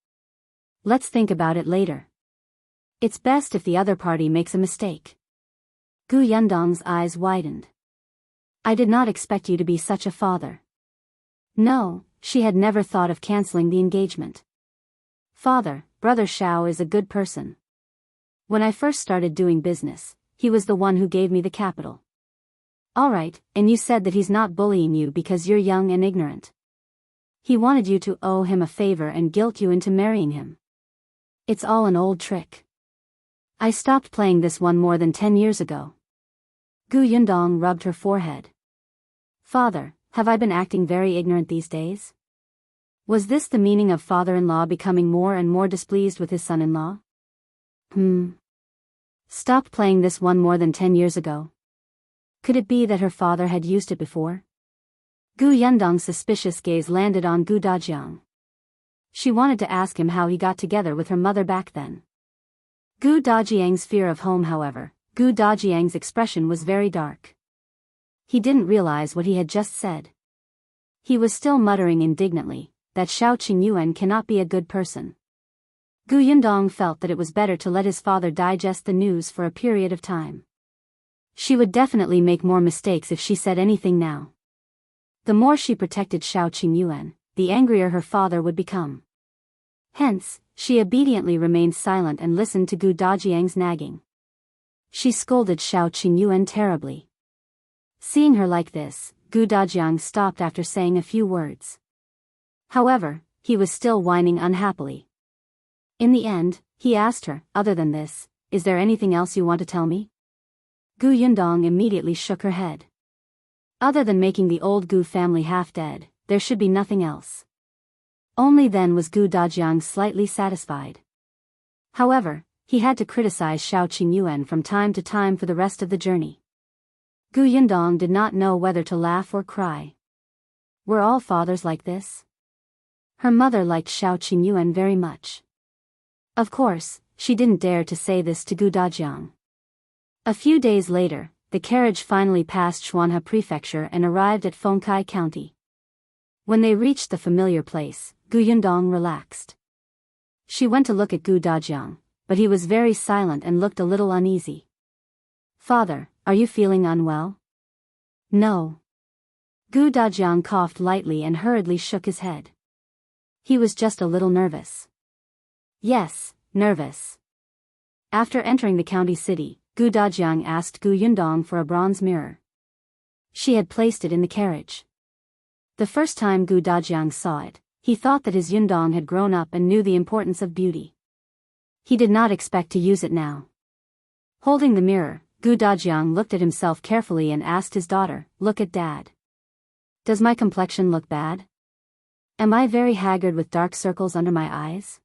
Let's think about it later. It's best if the other party makes a mistake. Gu Yundong's eyes widened. I did not expect you to be such a father. No, she had never thought of canceling the engagement. Father, Brother Xiao is a good person. When I first started doing business, he was the one who gave me the capital. Alright, and you said that he's not bullying you because you're young and ignorant. He wanted you to owe him a favor and guilt you into marrying him. It's all an old trick. I stopped playing this one more than 10 years ago. Gu Yundong rubbed her forehead. Father, have I been acting very ignorant these days? Was this the meaning of father-in-law becoming more and more displeased with his son-in-law? Stopped playing this one more than 10 years ago. Could it be that her father had used it before? Gu Yundong's suspicious gaze landed on Gu Dajiang. She wanted to ask him how he got together with her mother back then. Gu Dajiang's fear of home, however, Gu Dajiang's expression was very dark. He didn't realize what he had just said. He was still muttering indignantly, that Xiao Qingyuan cannot be a good person. Gu Yundong felt that it was better to let his father digest the news for a period of time. She would definitely make more mistakes if she said anything now. The more she protected Xiao Qingyuan, the angrier her father would become. Hence, she obediently remained silent and listened to Gu Dajiang's nagging. She scolded Xiao Qingyuan terribly. Seeing her like this, Gu Dajiang stopped after saying a few words. However, he was still whining unhappily. In the end, he asked her, other than this, is there anything else you want to tell me? Gu Yundong immediately shook her head. Other than making the old Gu family half dead, there should be nothing else. Only then was Gu Dajiang slightly satisfied. However, he had to criticize Xiao Qingyuan from time to time for the rest of the journey. Gu Yundong did not know whether to laugh or cry. Were all fathers like this? Her mother liked Xiao Qingyuan very much. Of course, she didn't dare to say this to Gu Dajiang. A few days later, the carriage finally passed Xuanhe Prefecture and arrived at Fengkai County. When they reached the familiar place, Gu Yundong relaxed. She went to look at Gu Dajiang, but he was very silent and looked a little uneasy. Father, are you feeling unwell? No. Gu Dajiang coughed lightly and hurriedly shook his head. He was just a little nervous. Yes, nervous. After entering the county city, Gu Dajiang asked Gu Yundong for a bronze mirror. She had placed it in the carriage. The first time Gu Dajiang saw it, he thought that his Yundong had grown up and knew the importance of beauty. He did not expect to use it now. Holding the mirror, Gu Dajiang looked at himself carefully and asked his daughter, "Look at Dad. Does my complexion look bad? Am I very haggard with dark circles under my eyes?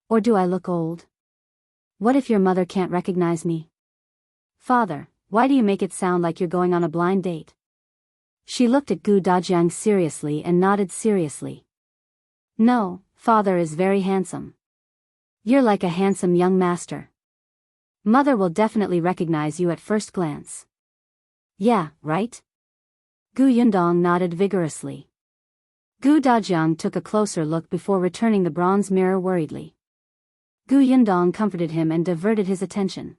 Or do I look old? What if your mother can't recognize me? Father, why do you make it sound like you're going on a blind date?" She looked at Gu Dajiang seriously and nodded seriously. No, father is very handsome. You're like a handsome young master. Mother will definitely recognize you at first glance. Yeah, right? Gu Yundong nodded vigorously. Gu Dajiang took a closer look before returning the bronze mirror worriedly. Gu Yundong comforted him and diverted his attention.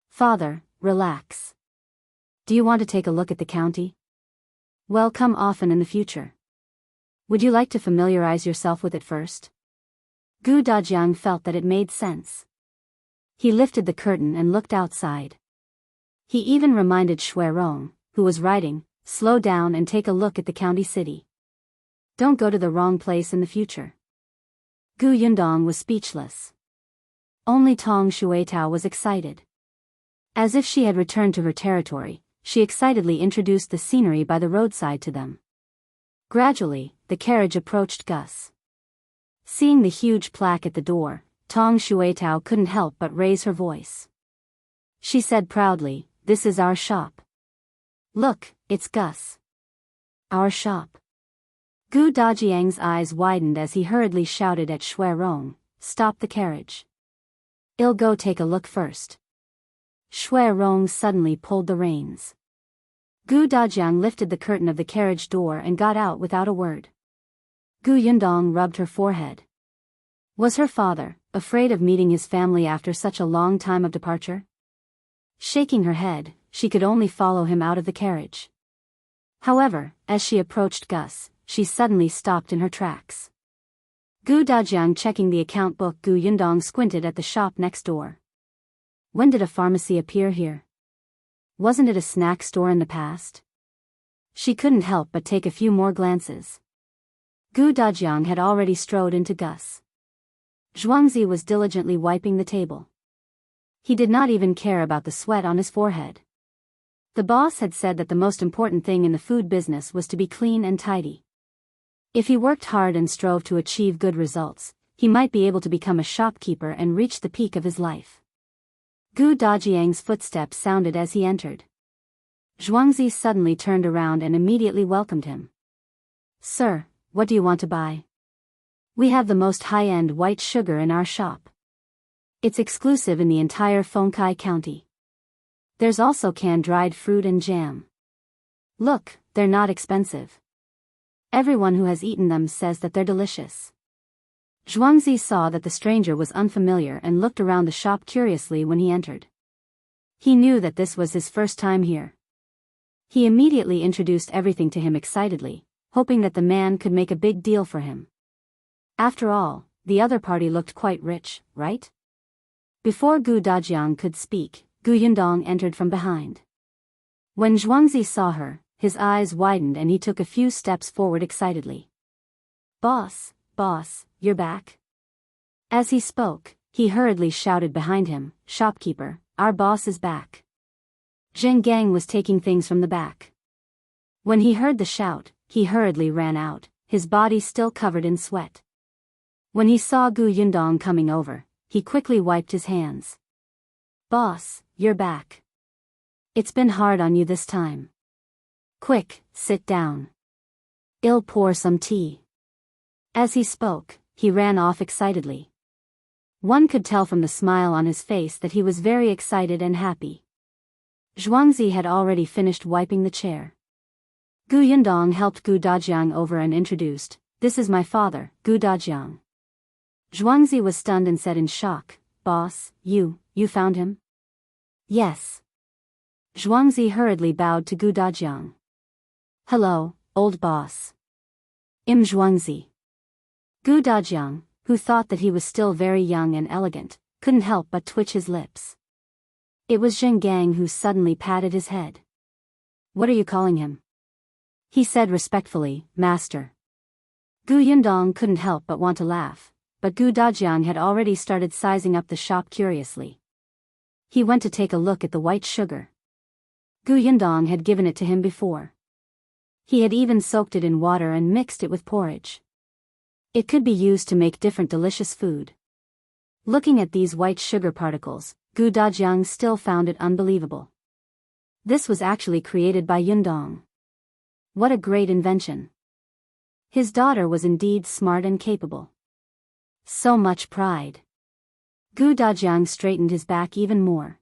Father, relax. Do you want to take a look at the county? Well, come often in the future. Would you like to familiarize yourself with it first? Gu Dajiang felt that it made sense. He lifted the curtain and looked outside. He even reminded Xuerong, who was riding, slow down and take a look at the county city. Don't go to the wrong place in the future. Gu Yundong was speechless. Only Tong Shuetao was excited. As if she had returned to her territory, she excitedly introduced the scenery by the roadside to them. Gradually, the carriage approached Gus. Seeing the huge plaque at the door, Tong Shuetao couldn't help but raise her voice. She said proudly, "This is our shop. Look, it's Gus. Our shop." Gu Dajiang's eyes widened as he hurriedly shouted at Xuerong, "Stop the carriage." I'll go take a look first. Shui Rong suddenly pulled the reins. Gu Dajiang lifted the curtain of the carriage door and got out without a word. Gu Yundong rubbed her forehead. Was her father afraid of meeting his family after such a long time of departure? Shaking her head, she could only follow him out of the carriage. However, as she approached Gus, she suddenly stopped in her tracks. Gu Dajiang checking the account book. Gu Yundong squinted at the shop next door. When did a pharmacy appear here? Wasn't it a snack store in the past? She couldn't help but take a few more glances. Gu Dajiang had already strode into Gus. Zhuangzi was diligently wiping the table. He did not even care about the sweat on his forehead. The boss had said that the most important thing in the food business was to be clean and tidy. If he worked hard and strove to achieve good results, he might be able to become a shopkeeper and reach the peak of his life. Gu Dajiang's footsteps sounded as he entered. Zhuangzi suddenly turned around and immediately welcomed him. Sir, what do you want to buy? We have the most high-end white sugar in our shop. It's exclusive in the entire Fengkai County. There's also canned dried fruit and jam. Look, they're not expensive. Everyone who has eaten them says that they're delicious. Zhuangzi saw that the stranger was unfamiliar and looked around the shop curiously when he entered. He knew that this was his first time here. He immediately introduced everything to him excitedly, hoping that the man could make a big deal for him. After all, the other party looked quite rich, right? Before Gu Dajiang could speak, Gu Yundong entered from behind. When Zhuangzi saw her, his eyes widened and he took a few steps forward excitedly. Boss, you're back? As he spoke, he hurriedly shouted behind him, Shopkeeper, our boss is back. Zhang was taking things from the back. When he heard the shout, he hurriedly ran out, his body still covered in sweat. When he saw Gu Yundong coming over, he quickly wiped his hands. Boss, you're back. It's been hard on you this time. Quick, sit down. I'll pour some tea. As he spoke, he ran off excitedly. One could tell from the smile on his face that he was very excited and happy. Zhuangzi had already finished wiping the chair. Gu Yundong helped Gu Dajiang over and introduced, This is my father, Gu Dajiang. Zhuangzi was stunned and said in shock, Boss, you found him? Yes. Zhuangzi hurriedly bowed to Gu Dajiang. Hello, old boss. I'm Zhuangzi. Gu Dajiang, who thought that he was still very young and elegant, couldn't help but twitch his lips. It was Zhang who suddenly patted his head. What are you calling him? He said respectfully, Master. Gu Yundong couldn't help but want to laugh, but Gu Dajiang had already started sizing up the shop curiously. He went to take a look at the white sugar. Gu Yundong had given it to him before. He had even soaked it in water and mixed it with porridge. It could be used to make different delicious food. Looking at these white sugar particles, Gu Dajiang still found it unbelievable. This was actually created by Yundong. What a great invention. His daughter was indeed smart and capable. So much pride. Gu Dajiang straightened his back even more.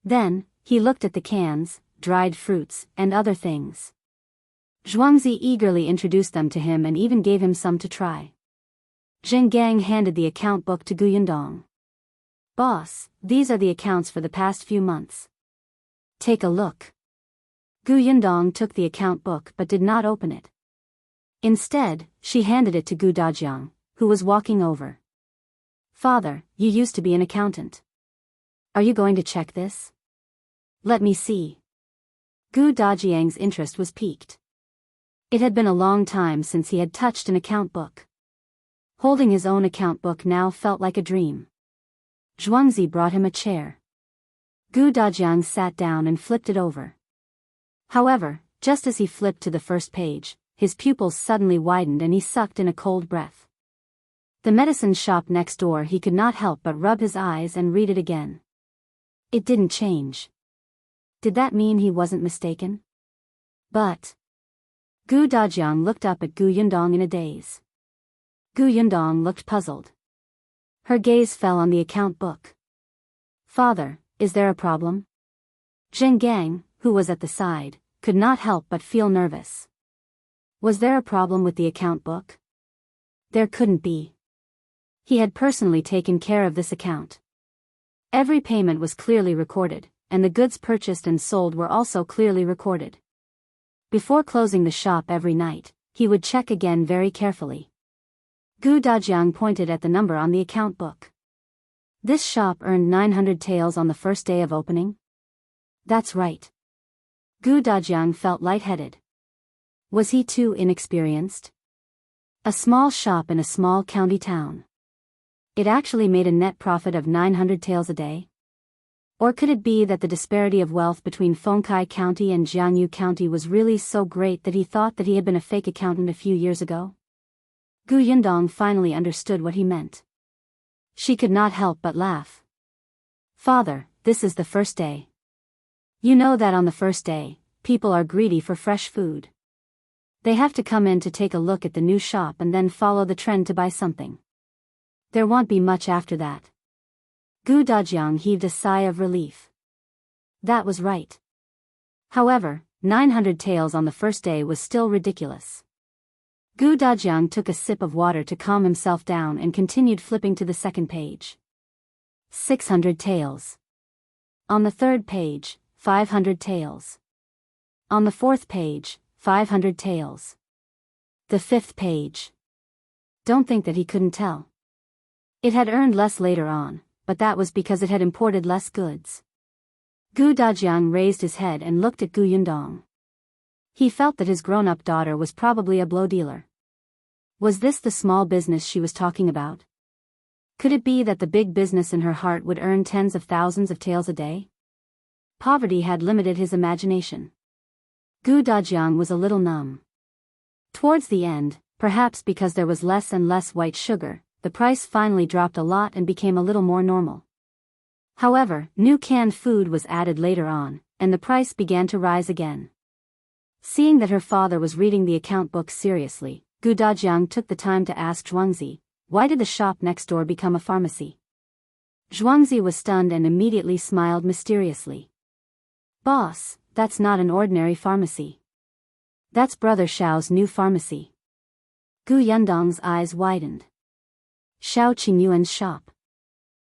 Then, he looked at the cans, dried fruits, and other things. Zhuangzi eagerly introduced them to him and even gave him some to try. Zhang handed the account book to Gu Yundong. Boss, these are the accounts for the past few months. Take a look. Gu Yundong took the account book but did not open it. Instead, she handed it to Gu Dajiang, who was walking over. Father, you used to be an accountant. Are you going to check this? Let me see. Gu Dajiang's interest was piqued. It had been a long time since he had touched an account book. Holding his own account book now felt like a dream. Zhuangzi brought him a chair. Gu Dajiang sat down and flipped it over. However, just as he flipped to the first page, his pupils suddenly widened and he sucked in a cold breath. The medicine shop next door, he could not help but rub his eyes and read it again. It didn't change. Did that mean he wasn't mistaken? But Gu Dajiang looked up at Gu Yundong in a daze. Gu Yundong looked puzzled. Her gaze fell on the account book. Father, is there a problem? Zhang, who was at the side, could not help but feel nervous. Was there a problem with the account book? There couldn't be. He had personally taken care of this account. Every payment was clearly recorded, and the goods purchased and sold were also clearly recorded. Before closing the shop every night, he would check again very carefully. Dajiang pointed at the number on the account book. This shop earned 900 taels on the first day of opening? That's right. Dajiang felt lightheaded. Was he too inexperienced? A small shop in a small county town. It actually made a net profit of 900 taels a day? Or could it be that the disparity of wealth between Fengkai County and Jiangyu County was really so great that he thought that he had been a fake accountant a few years ago? Yundong finally understood what he meant. She could not help but laugh. Father, this is the first day. You know that on the first day, people are greedy for fresh food. They have to come in to take a look at the new shop and then follow the trend to buy something. There won't be much after that. Dajiang heaved a sigh of relief. That was right. However, 900 taels on the first day was still ridiculous. Dajiang took a sip of water to calm himself down and continued flipping to the second page. 600 taels. On the third page, 500 taels. On the fourth page, 500 taels. The fifth page. Don't think that he couldn't tell. It had earned less later on, but that was because it had imported less goods. Dajiang raised his head and looked at Yundong. He felt that his grown-up daughter was probably a blow dealer. Was this the small business she was talking about? Could it be that the big business in her heart would earn tens of thousands of taels a day? Poverty had limited his imagination. Dajiang was a little numb. Towards the end, perhaps because there was less and less white sugar, the price finally dropped a lot and became a little more normal. However, new canned food was added later on, and the price began to rise again. Seeing that her father was reading the account book seriously, Dajiang took the time to ask Zhuangzi, why did the shop next door become a pharmacy? Zhuangzi was stunned and immediately smiled mysteriously. Boss, that's not an ordinary pharmacy. That's Brother Xiao's new pharmacy. Yundong's eyes widened. Xiao Qingyuan's shop.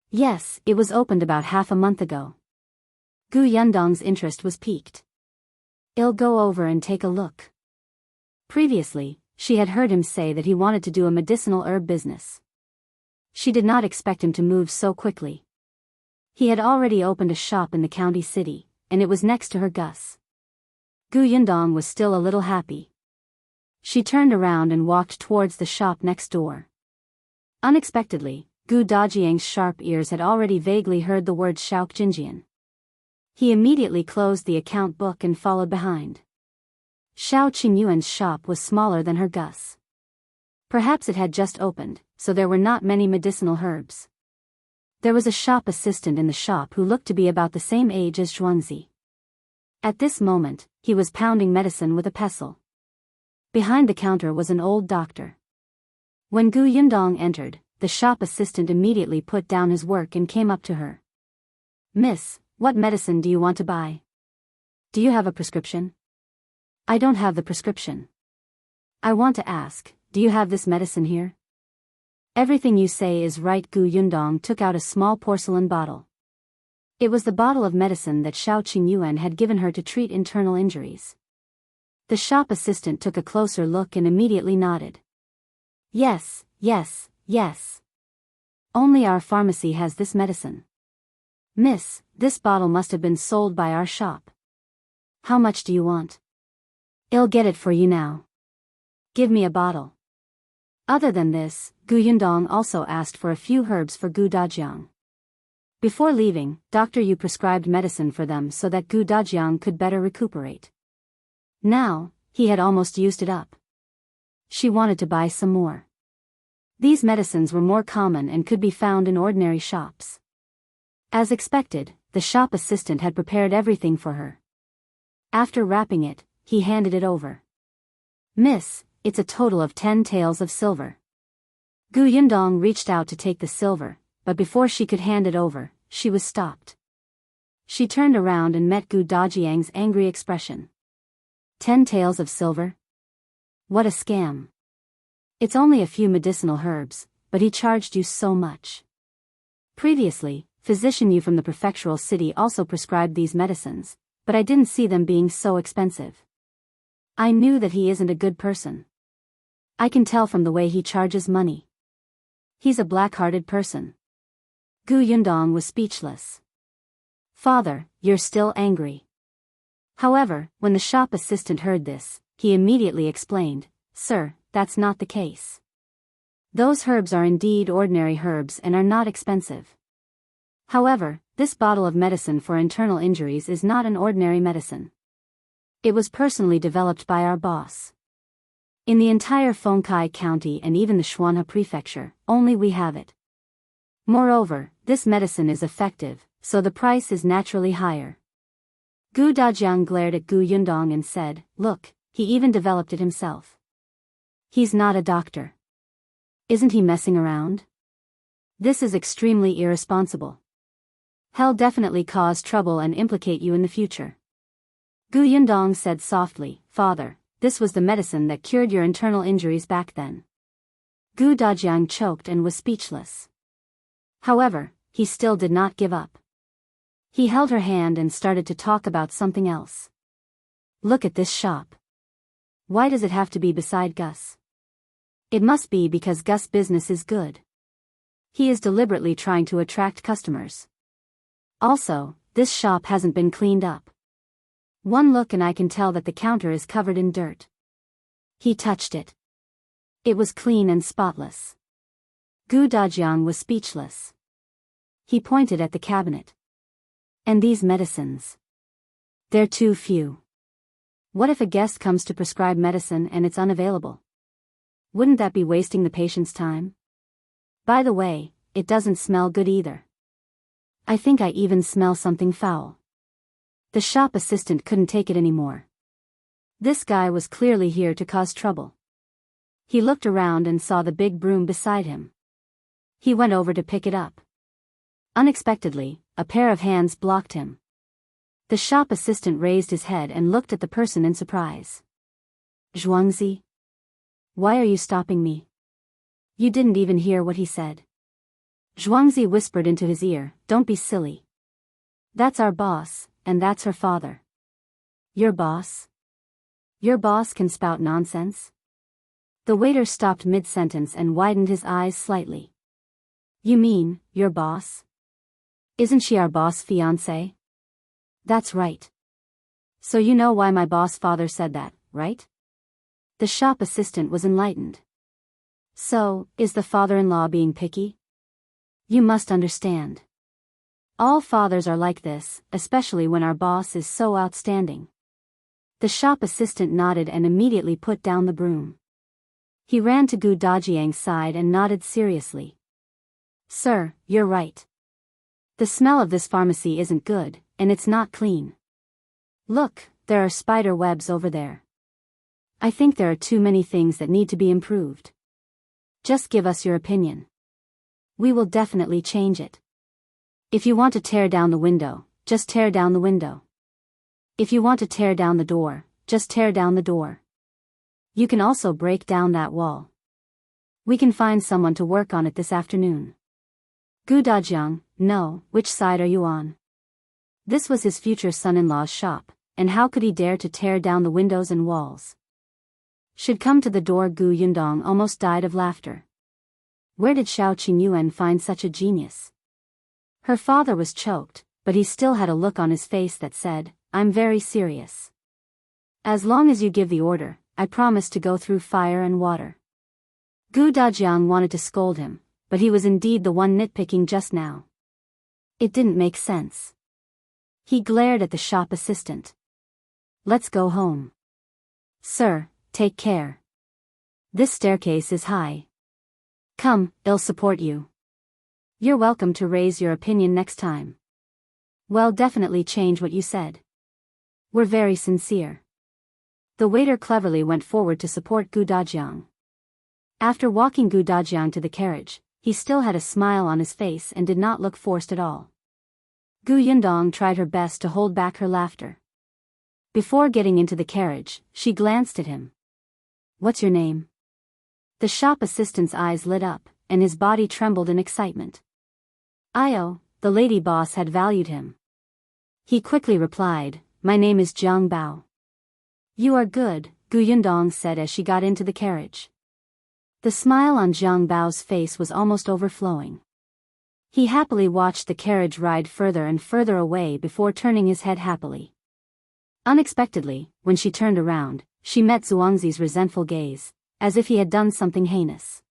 Yes, it was opened about half a month ago. Yundong's interest was piqued. I'll go over and take a look. Previously, she had heard him say that he wanted to do a medicinal herb business. She did not expect him to move so quickly. He had already opened a shop in the county city, and it was next to her Gus. Yundong was still a little happy. She turned around and walked towards the shop next door. Unexpectedly, Dajiang's sharp ears had already vaguely heard the word Shaok Jinjian. He immediately closed the account book and followed behind. Xiao Qingyuan's shop was smaller than her Gus. Perhaps it had just opened, so there were not many medicinal herbs. There was a shop assistant in the shop who looked to be about the same age as Zhuangzi. At this moment, he was pounding medicine with a pestle. Behind the counter was an old doctor. When Yundong entered, the shop assistant immediately put down his work and came up to her. Miss, what medicine do you want to buy? Do you have a prescription? I don't have the prescription. I want to ask, do you have this medicine here? Everything you say is right. Yundong took out a small porcelain bottle. It was the bottle of medicine that Xiao Qingyuan had given her to treat internal injuries. The shop assistant took a closer look and immediately nodded. Yes, yes, yes. Only our pharmacy has this medicine. Miss, this bottle must have been sold by our shop. How much do you want? I'll get it for you now. Give me a bottle. Other than this, Yundong also asked for a few herbs for Dajiang. Before leaving, Dr. Yu prescribed medicine for them so that Dajiang could better recuperate. Now, he had almost used it up. She wanted to buy some more. These medicines were more common and could be found in ordinary shops. As expected, the shop assistant had prepared everything for her. After wrapping it, he handed it over. Miss, it's a total of 10 taels of silver. Yundong reached out to take the silver, but before she could hand it over, she was stopped. She turned around and met Gu Dajiang's angry expression. 10 taels of silver? What a scam. It's only a few medicinal herbs, but he charged you so much. Previously, physician Yu from the prefectural city also prescribed these medicines, but I didn't see them being so expensive. I knew that he isn't a good person. I can tell from the way he charges money. He's a black-hearted person. Gu Yundong was speechless. Father, you're still angry. However, when the shop assistant heard this, he immediately explained, Sir, that's not the case. Those herbs are indeed ordinary herbs and are not expensive. However, this bottle of medicine for internal injuries is not an ordinary medicine. It was personally developed by our boss. In the entire Fengkai County and even the Xuanhe Prefecture, only we have it. Moreover, this medicine is effective, so the price is naturally higher. Gu Dajiang glared at Gu Yundong and said, Look, he even developed it himself. He's not a doctor. Isn't he messing around? This is extremely irresponsible. He'll definitely cause trouble and implicate you in the future. Gu Yundong said softly, Father, this was the medicine that cured your internal injuries back then. Gu Dajiang choked and was speechless. However, he still did not give up. He held her hand and started to talk about something else. Look at this shop. Why does it have to be beside Gus? It must be because Gus' business is good. He is deliberately trying to attract customers. Also, this shop hasn't been cleaned up. One look and I can tell that the counter is covered in dirt. He touched it. It was clean and spotless. Gu Dajiang was speechless. He pointed at the cabinet. And these medicines. They're too few. What if a guest comes to prescribe medicine and it's unavailable? Wouldn't that be wasting the patient's time? By the way, it doesn't smell good either. I think I even smell something foul. The shop assistant couldn't take it anymore. This guy was clearly here to cause trouble. He looked around and saw the big broom beside him. He went over to pick it up. Unexpectedly, a pair of hands blocked him. The shop assistant raised his head and looked at the person in surprise. Zhuangzi? Why are you stopping me? You didn't even hear what he said. Zhuangzi whispered into his ear, Don't be silly. That's our boss, and that's her father. Your boss? Your boss can spout nonsense? The waiter stopped mid-sentence and widened his eyes slightly. You mean, your boss? Isn't she our boss' fiancé? That's right. So you know why my boss father said that, right? The shop assistant was enlightened. So, is the father-in-law being picky? You must understand. All fathers are like this, especially when our boss is so outstanding. The shop assistant nodded and immediately put down the broom. He ran to Gu Dajiang's side and nodded seriously. Sir, you're right. The smell of this pharmacy isn't good, and it's not clean. Look, there are spider webs over there. I think there are too many things that need to be improved. Just give us your opinion. We will definitely change it. If you want to tear down the window, just tear down the window. If you want to tear down the door, just tear down the door. You can also break down that wall. We can find someone to work on it this afternoon. Gu Dajiang, no, which side are you on? This was his future son-in-law's shop, and how could he dare to tear down the windows and walls? Should come to the door. Gu Yundong almost died of laughter. Where did Xiao Qingyuan find such a genius? Her father was choked, but he still had a look on his face that said, I'm very serious. As long as you give the order, I promise to go through fire and water. Gu Dajiang wanted to scold him, but he was indeed the one nitpicking just now. It didn't make sense. He glared at the shop assistant. Let's go home. Sir, take care. This staircase is high. Come, I'll support you. You're welcome to raise your opinion next time. Well, definitely change what you said. We're very sincere. The waiter cleverly went forward to support Gu Dajiang. After walking Gu Dajiang to the carriage, he still had a smile on his face and did not look forced at all. Gu Yundong tried her best to hold back her laughter. Before getting into the carriage, she glanced at him. What's your name? The shop assistant's eyes lit up, and his body trembled in excitement. Io, the lady boss had valued him. He quickly replied, my name is Zhang Bao. You are good, Gu Yundong said as she got into the carriage. The smile on Zhang Bao's face was almost overflowing. He happily watched the carriage ride further and further away before turning his head happily. Unexpectedly, when she turned around, she met Zhuangzi's resentful gaze, as if he had done something heinous.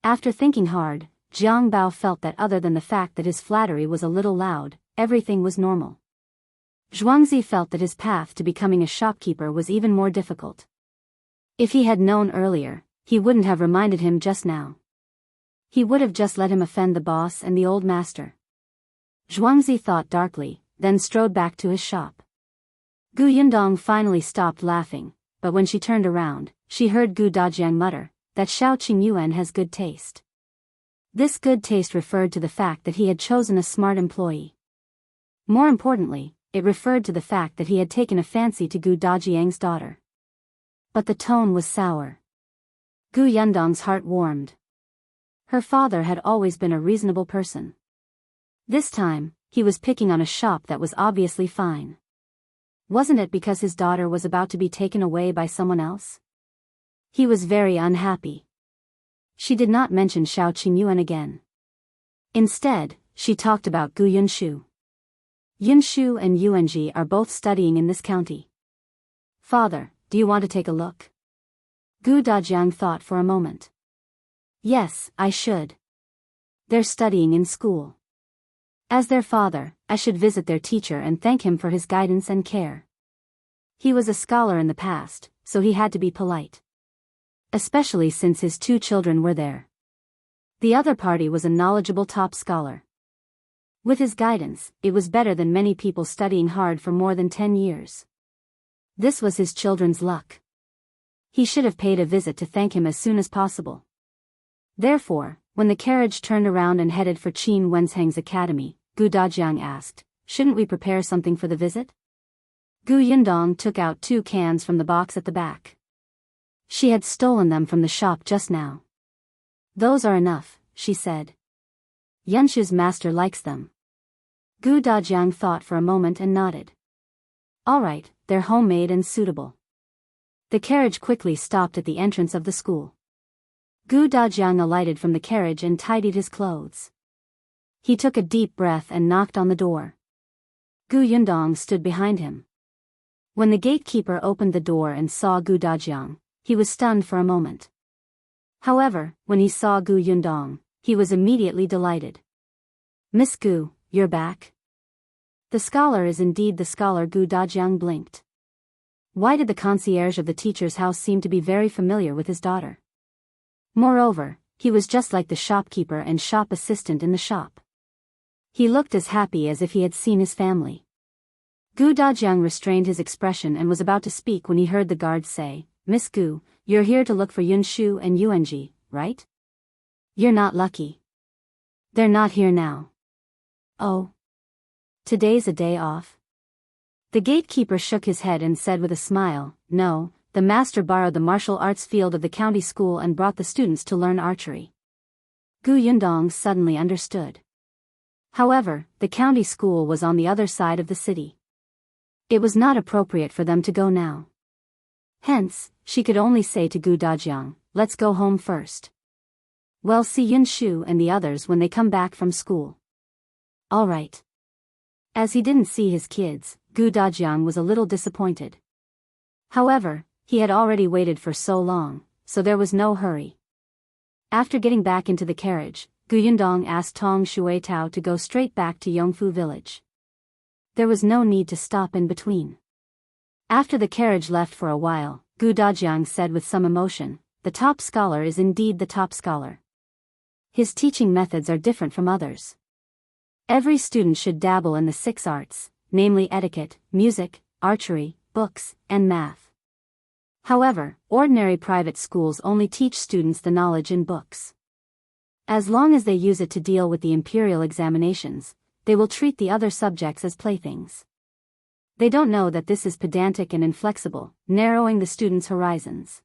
After thinking hard, Zhang Bao felt that other than the fact that his flattery was a little loud, everything was normal. Zhuangzi felt that his path to becoming a shopkeeper was even more difficult. If he had known earlier, he wouldn't have reminded him just now. He would have just let him offend the boss and the old master. Zhuangzi thought darkly, then strode back to his shop. Gu Yundong finally stopped laughing, but when she turned around, she heard Gu Dajiang mutter, that Xiao Qingyuan has good taste. This good taste referred to the fact that he had chosen a smart employee. More importantly, it referred to the fact that he had taken a fancy to Gu Dajiang's daughter. But the tone was sour. Gu Yundong's heart warmed. Her father had always been a reasonable person. This time, he was picking on a shop that was obviously fine. Wasn't it because his daughter was about to be taken away by someone else? He was very unhappy. She did not mention Xiao Qingyuan again. Instead, she talked about Gu Yunshu. Yunshu and Yuanji are both studying in this county. Father, do you want to take a look? Gu Dajiang thought for a moment. Yes, I should. They're studying in school. As their father, I should visit their teacher and thank him for his guidance and care. He was a scholar in the past, so he had to be polite. Especially since his 2 children were there. The other party was a knowledgeable top scholar. With his guidance, it was better than many people studying hard for more than 10 years. This was his children's luck. He should have paid a visit to thank him as soon as possible. Therefore, when the carriage turned around and headed for Qin Wenzheng's academy, Gu Dajiang asked, shouldn't we prepare something for the visit? Gu Yundong took out 2 cans from the box at the back. She had stolen them from the shop just now. Those are enough, she said. Yunshu's master likes them. Gu Dajiang thought for a moment and nodded. All right, they're homemade and suitable. The carriage quickly stopped at the entrance of the school. Gu Dajiang alighted from the carriage and tidied his clothes. He took a deep breath and knocked on the door. Gu Yundong stood behind him. When the gatekeeper opened the door and saw Gu Dajiang, he was stunned for a moment. However, when he saw Gu Yundong, he was immediately delighted. Miss Gu, you're back? The scholar is indeed the scholar. Gu Dajiang blinked. Why did the concierge of the teacher's house seem to be very familiar with his daughter? Moreover, he was just like the shopkeeper and shop assistant in the shop. He looked as happy as if he had seen his family. Gu Dajiang restrained his expression and was about to speak when he heard the guard say, Miss Gu, you're here to look for Yunshu and Yuanji, right? You're not lucky. They're not here now. Oh. Today's a day off? The gatekeeper shook his head and said with a smile, no, the master borrowed the martial arts field of the county school and brought the students to learn archery. Gu Yundong suddenly understood. However, the county school was on the other side of the city. It was not appropriate for them to go now. Hence, she could only say to Gu Dajiang, let's go home first. We'll see Yunshu and the others when they come back from school. All right. As he didn't see his kids, Gu Dajiang was a little disappointed. However, he had already waited for so long, so there was no hurry. After getting back into the carriage, Gu Yundong asked Tong Shui Tao to go straight back to Yongfu village. There was no need to stop in between. After the carriage left for a while, Gu Dajiang said with some emotion, the top scholar is indeed the top scholar. His teaching methods are different from others. Every student should dabble in the 6 arts, namely etiquette, music, archery, books, and math. However, ordinary private schools only teach students the knowledge in books. As long as they use it to deal with the imperial examinations, they will treat the other subjects as playthings. They don't know that this is pedantic and inflexible, narrowing the students' horizons.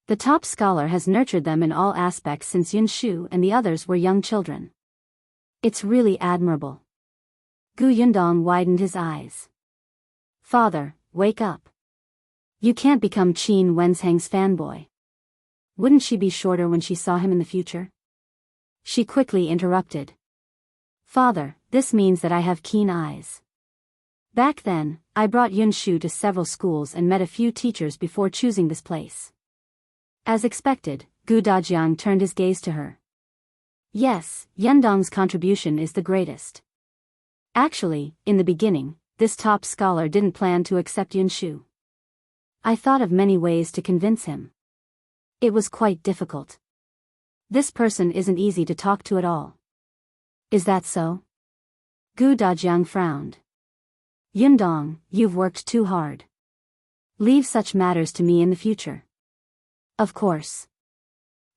The top scholar has nurtured them in all aspects since Yunshu and the others were young children. It's really admirable. Gu Yundong widened his eyes. Father, wake up. You can't become Qin Wenzhang's fanboy. Wouldn't she be shorter when she saw him in the future? She quickly interrupted. Father, this means that I have keen eyes. Back then, I brought Yunshu to several schools and met a few teachers before choosing this place. As expected, Gu Dajiang turned his gaze to her. Yes, Yundong's contribution is the greatest. Actually, in the beginning, this top scholar didn't plan to accept Yunshu. I thought of many ways to convince him. It was quite difficult. This person isn't easy to talk to at all. Is that so? Gu Dajiang frowned. Yundong, you've worked too hard. Leave such matters to me in the future. Of course.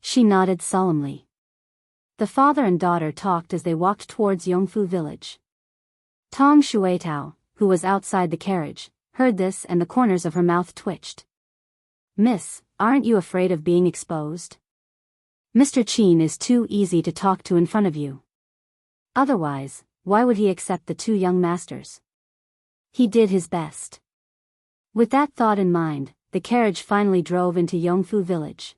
She nodded solemnly. The father and daughter talked as they walked towards Yongfu village. Tong Shuitao, who was outside the carriage, heard this and the corners of her mouth twitched. Miss, aren't you afraid of being exposed? Mr. Qin is too easy to talk to in front of you. Otherwise, why would he accept the two young masters? He did his best. With that thought in mind, the carriage finally drove into Yongfu village.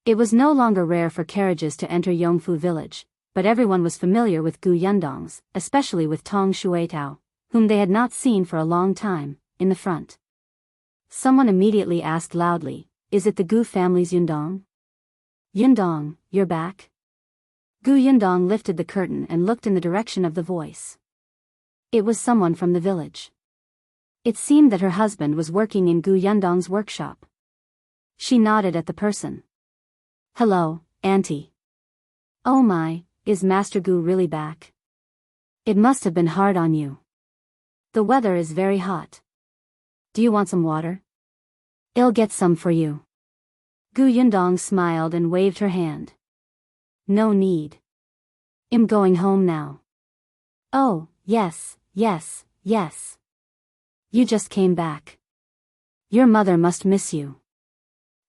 It was no longer rare for carriages to enter Yongfu village, but everyone was familiar with Gu Yundong's, especially with Tong Shuitao, whom they had not seen for a long time, in the front. Someone immediately asked loudly, "Is it the Gu family's Yundong?" "Yundong, you're back?" Gu Yundong lifted the curtain and looked in the direction of the voice. It was someone from the village. It seemed that her husband was working in Gu Yundong's workshop. She nodded at the person. "Hello, Auntie." "Oh my, is Master Gu really back? It must have been hard on you. The weather is very hot. Do you want some water? I'll get some for you." Gu Yundong smiled and waved her hand. "No need. I'm going home now." "Oh, yes, yes, yes. You just came back. Your mother must miss you.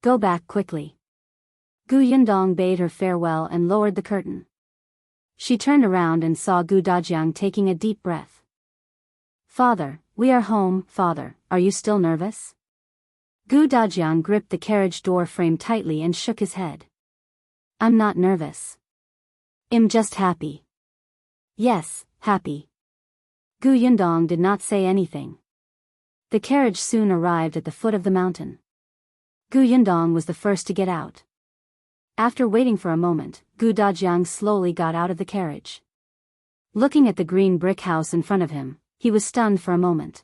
Go back quickly." Gu Yundong bade her farewell and lowered the curtain. She turned around and saw Gu Dajiang taking a deep breath. "Father, we are home, father, are you still nervous?" Gu Dajiang gripped the carriage door frame tightly and shook his head. "I'm not nervous. I'm just happy." "Yes, happy." Gu Yundong did not say anything. The carriage soon arrived at the foot of the mountain. Gu Yundong was the first to get out. After waiting for a moment, Gu Dajiang slowly got out of the carriage. Looking at the green brick house in front of him, he was stunned for a moment.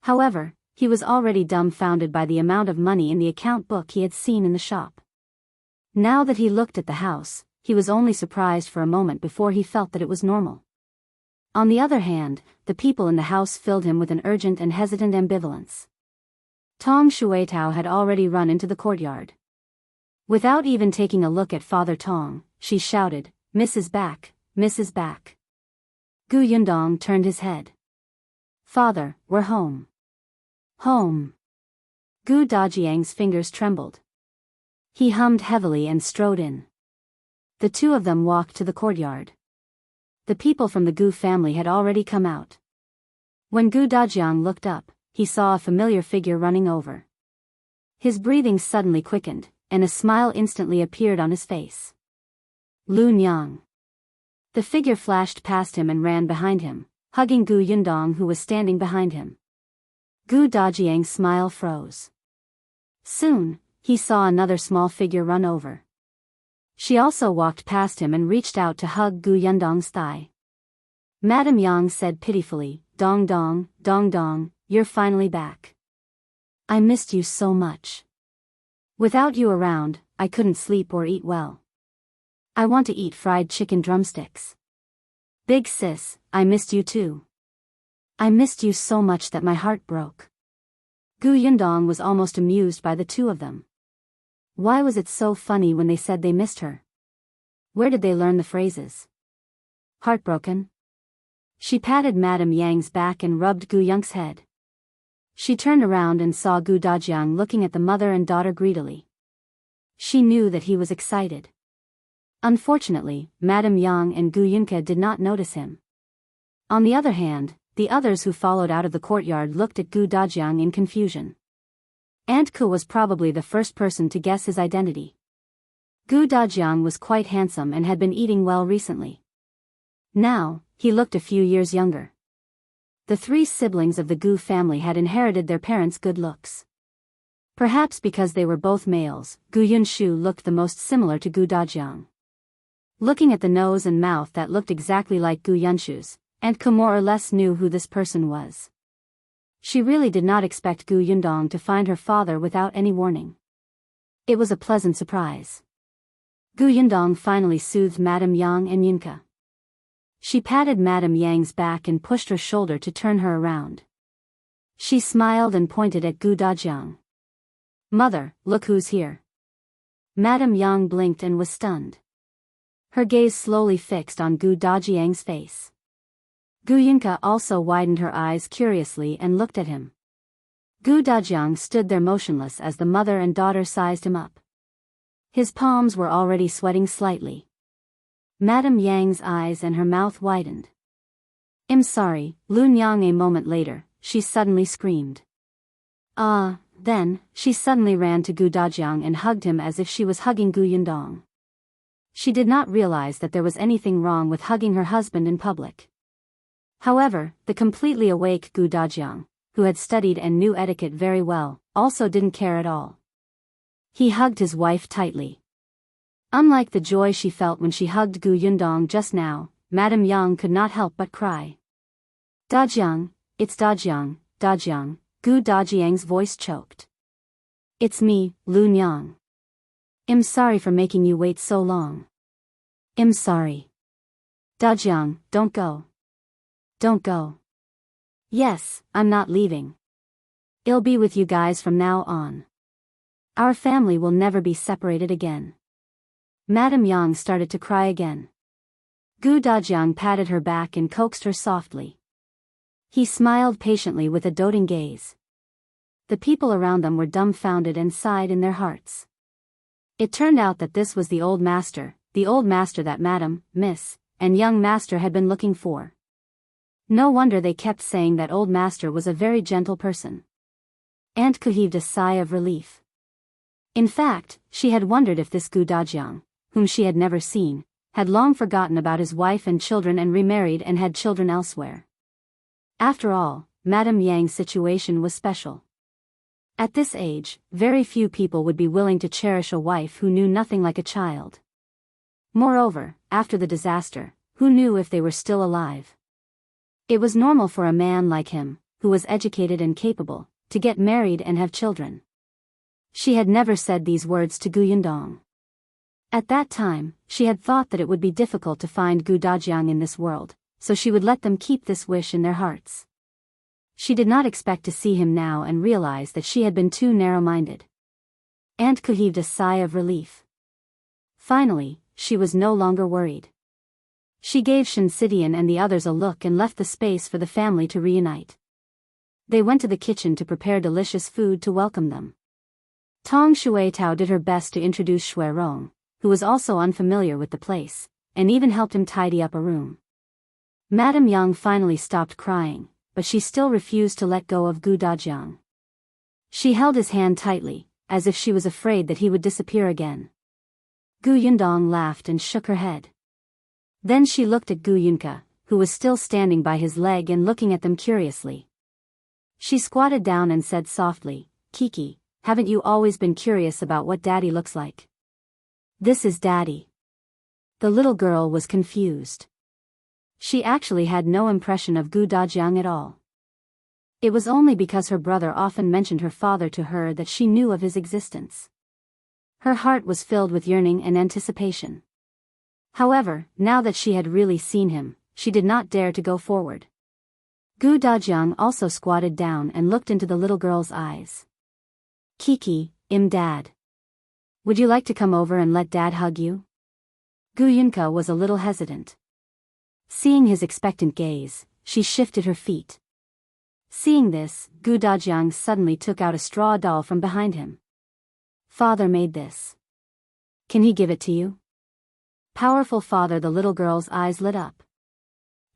However, he was already dumbfounded by the amount of money in the account book he had seen in the shop. Now that he looked at the house, he was only surprised for a moment before he felt that it was normal. On the other hand, the people in the house filled him with an urgent and hesitant ambivalence. Tong Shuitao had already run into the courtyard. Without even taking a look at Father Tong, she shouted, "Miss is back, Miss is back." Gu Yundong turned his head. "Father, we're home." "Home." Gu Dajiang's fingers trembled. He hummed heavily and strode in. The two of them walked to the courtyard. The people from the Gu family had already come out. When Gu Dajiang looked up, he saw a familiar figure running over. His breathing suddenly quickened, and a smile instantly appeared on his face. Niang. The figure flashed past him and ran behind him, hugging Gu Yundong who was standing behind him. Gu Dajiang's smile froze. Soon, he saw another small figure run over. She also walked past him and reached out to hug Gu Yundong's thigh. Madame Yang said pitifully, Dong Dong, Dong Dong, you're finally back. I missed you so much. Without you around, I couldn't sleep or eat well. I want to eat fried chicken drumsticks. Big sis, I missed you too. I missed you so much that my heart broke. Gu Yundong was almost amused by the two of them. Why was it so funny when they said they missed her? Where did they learn the phrases? Heartbroken? She patted Madame Yang's back and rubbed Gu Yunk's head. She turned around and saw Gu Dajiang looking at the mother and daughter greedily. She knew that he was excited. Unfortunately, Madame Yang and Gu Yunke did not notice him. On the other hand, the others who followed out of the courtyard looked at Gu Dajiang in confusion. Aunt Ku was probably the first person to guess his identity. Gu Dajiang was quite handsome and had been eating well recently. Now, he looked a few years younger. The three siblings of the Gu family had inherited their parents' good looks. Perhaps because they were both males, Gu Yunshu looked the most similar to Gu Dajiang. Looking at the nose and mouth that looked exactly like Gu Yunshu's, Aunt Ku more or less knew who this person was. She really did not expect Gu Yundong to find her father without any warning. It was a pleasant surprise. Gu Yundong finally soothed Madame Yang and Yunke. She patted Madame Yang's back and pushed her shoulder to turn her around. She smiled and pointed at Gu Dajiang. "Mother, look who's here." Madame Yang blinked and was stunned. Her gaze slowly fixed on Gu Dajiang's face. Gu Yunke also widened her eyes curiously and looked at him. Gu Dajiang stood there motionless as the mother and daughter sized him up. His palms were already sweating slightly. Madame Yang's eyes and her mouth widened. "I'm sorry, Lu Niang." A moment later, she suddenly screamed. Then, she suddenly ran to Gu Dajiang and hugged him as if she was hugging Gu Yundong. She did not realize that there was anything wrong with hugging her husband in public. However, the completely awake Gu Dajiang, who had studied and knew etiquette very well, also didn't care at all. He hugged his wife tightly. Unlike the joy she felt when she hugged Gu Yundong just now, Madame Yang could not help but cry. "Dajiang, it's Dajiang, Dajiang," Gu Dajiang's voice choked. "It's me, Lu Niang. I'm sorry for making you wait so long. I'm sorry. Dajiang, don't go. Don't go." "Yes, I'm not leaving. I'll be with you guys from now on. Our family will never be separated again." Madame Yang started to cry again. Gu Dajiang patted her back and coaxed her softly. He smiled patiently with a doting gaze. The people around them were dumbfounded and sighed in their hearts. It turned out that this was the old master that Madame, Miss, and young master had been looking for. No wonder they kept saying that old master was a very gentle person. Aunt Ku heaved a sigh of relief. In fact, she had wondered if this Gu Dajiang, whom she had never seen, had long forgotten about his wife and children and remarried and had children elsewhere. After all, Madame Yang's situation was special. At this age, very few people would be willing to cherish a wife who knew nothing like a child. Moreover, after the disaster, who knew if they were still alive? It was normal for a man like him, who was educated and capable, to get married and have children. She had never said these words to Gu Yundong. At that time, she had thought that it would be difficult to find Gu Dajiang in this world, so she would let them keep this wish in their hearts. She did not expect to see him now and realized that she had been too narrow-minded. Aunt Ku heaved a sigh of relief. Finally, she was no longer worried. She gave Shinsidian and the others a look and left the space for the family to reunite. They went to the kitchen to prepare delicious food to welcome them. Tong Shuitao did her best to introduce Shui Rong, who was also unfamiliar with the place, and even helped him tidy up a room. Madame Yang finally stopped crying, but she still refused to let go of Gu Dajiang. She held his hand tightly, as if she was afraid that he would disappear again. Gu Yundong laughed and shook her head. Then she looked at Gu Yunke, who was still standing by his leg and looking at them curiously. She squatted down and said softly, "Kiki, haven't you always been curious about what Daddy looks like?" "This is Daddy." The little girl was confused. She actually had no impression of Gu Dajiang at all. It was only because her brother often mentioned her father to her that she knew of his existence. Her heart was filled with yearning and anticipation. However, now that she had really seen him, she did not dare to go forward. Gu Dajiang also squatted down and looked into the little girl's eyes. "Kiki, Dad. Would you like to come over and let Dad hug you?" Gu Yunke was a little hesitant. Seeing his expectant gaze, she shifted her feet. Seeing this, Gu Dajiang suddenly took out a straw doll from behind him. Father made this. Can he give it to you? Powerful father, the little girl's eyes lit up.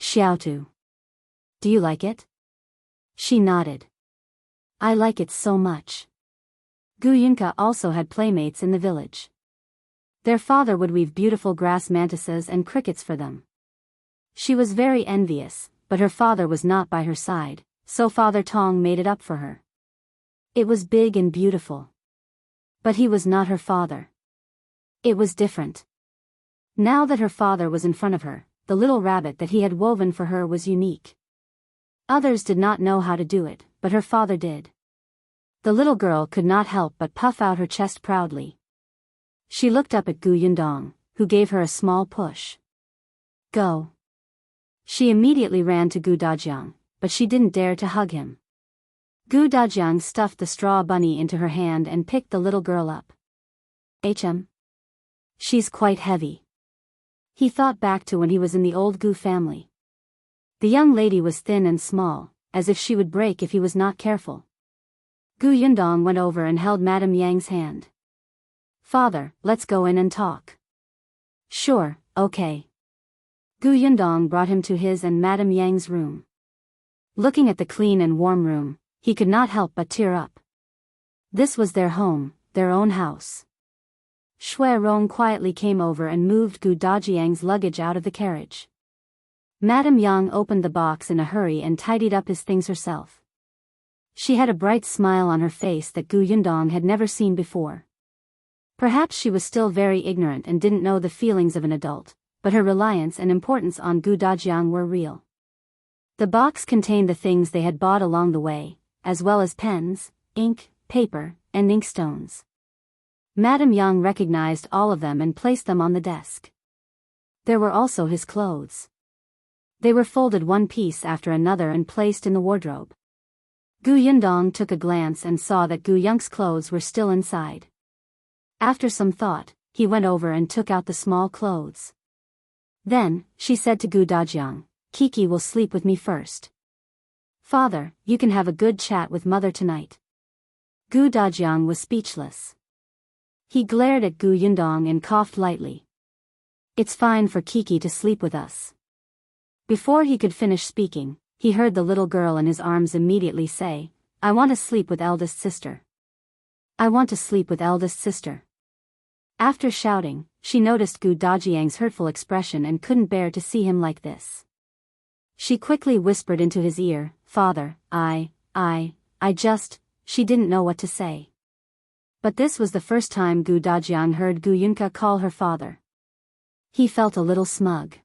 Xiaotu. Do you like it? She nodded. I like it so much. Gu Yunka also had playmates in the village. Their father would weave beautiful grass mantises and crickets for them. She was very envious, but her father was not by her side, so Father Tong made it up for her. It was big and beautiful. But he was not her father. It was different. Now that her father was in front of her, the little rabbit that he had woven for her was unique. Others did not know how to do it, but her father did. The little girl could not help but puff out her chest proudly. She looked up at Gu Yundong, who gave her a small push. Go. She immediately ran to Gu Dajiang, but she didn't dare to hug him. Gu Dajiang stuffed the straw bunny into her hand and picked the little girl up. She's quite heavy. He thought back to when he was in the old Gu family. The young lady was thin and small, as if she would break if he was not careful. Gu Yundong went over and held Madame Yang's hand. Father, let's go in and talk. Sure, okay. Gu Yundong brought him to his and Madame Yang's room. Looking at the clean and warm room, he could not help but tear up. This was their home, their own house. Shui Rong quietly came over and moved Gu Dajiang's luggage out of the carriage. Madame Yang opened the box in a hurry and tidied up his things herself. She had a bright smile on her face that Gu Yundong had never seen before. Perhaps she was still very ignorant and didn't know the feelings of an adult, but her reliance and importance on Gu Dajiang were real. The box contained the things they had bought along the way, as well as pens, ink, paper, and inkstones. Madame Yang recognized all of them and placed them on the desk. There were also his clothes. They were folded one piece after another and placed in the wardrobe. Gu Yundong took a glance and saw that Gu Yung's clothes were still inside. After some thought, he went over and took out the small clothes. Then, she said to Gu Dajiang, Kiki will sleep with me first. Father, you can have a good chat with mother tonight. Gu Dajiang was speechless. He glared at Gu Yundong and coughed lightly. It's fine for Kiki to sleep with us. Before he could finish speaking, he heard the little girl in his arms immediately say, I want to sleep with eldest sister. I want to sleep with eldest sister. After shouting, she noticed Gu Dajiang's hurtful expression and couldn't bear to see him like this. She quickly whispered into his ear, Father, she didn't know what to say. But this was the first time Gu Dajiang heard Gu Yunka call her father. He felt a little smug.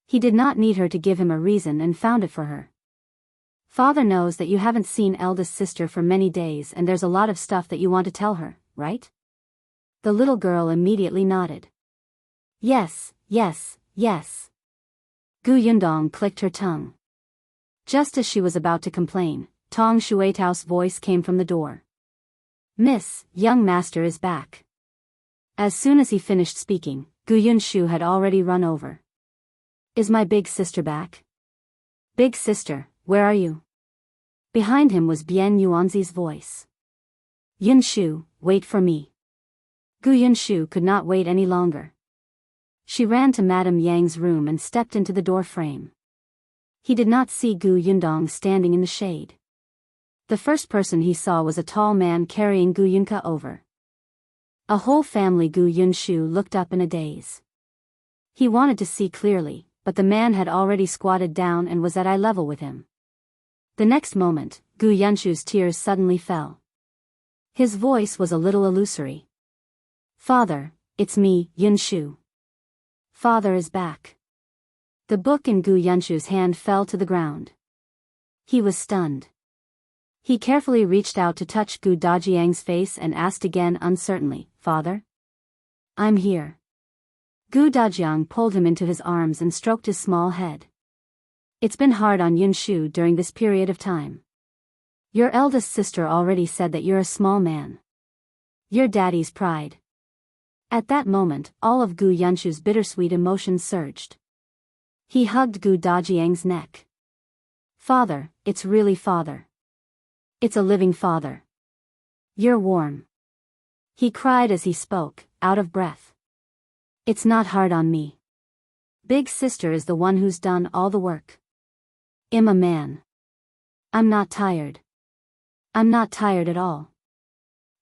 He did not need her to give him a reason and found it for her. Father knows that you haven't seen eldest sister for many days and there's a lot of stuff that you want to tell her, right? The little girl immediately nodded. Yes. Gu Yundong clicked her tongue. Just as she was about to complain, Tong Shuetao's voice came from the door. Miss, young master is back. As soon as he finished speaking, Gu Yunshu had already run over. Is my big sister back? Big sister, where are you? Behind him was Bian Yuanzi's voice. Yunshu, wait for me. Gu Yunshu could not wait any longer. She ran to Madame Yang's room and stepped into the door frame. He did not see Gu Yundong standing in the shade. The first person he saw was a tall man carrying Gu Yunka over. A whole family. Gu Yunshu looked up in a daze. He wanted to see clearly, but the man had already squatted down and was at eye level with him. The next moment, Gu Yunshu's tears suddenly fell. His voice was a little illusory. Father, it's me, Yunshu. Father is back. The book in Gu Yunshu's hand fell to the ground. He was stunned. He carefully reached out to touch Gu Dajiang's face and asked again uncertainly, Father? I'm here. Gu Dajiang pulled him into his arms and stroked his small head. It's been hard on Yunshu during this period of time. Your eldest sister already said that you're a small man. You're daddy's pride. At that moment, all of Gu Yunshu's bittersweet emotions surged. He hugged Gu Dajiang's neck. Father, it's really father. It's a living father. You're warm. He cried as he spoke, out of breath. It's not hard on me. Big sister is the one who's done all the work. I'm a man. I'm not tired. I'm not tired at all.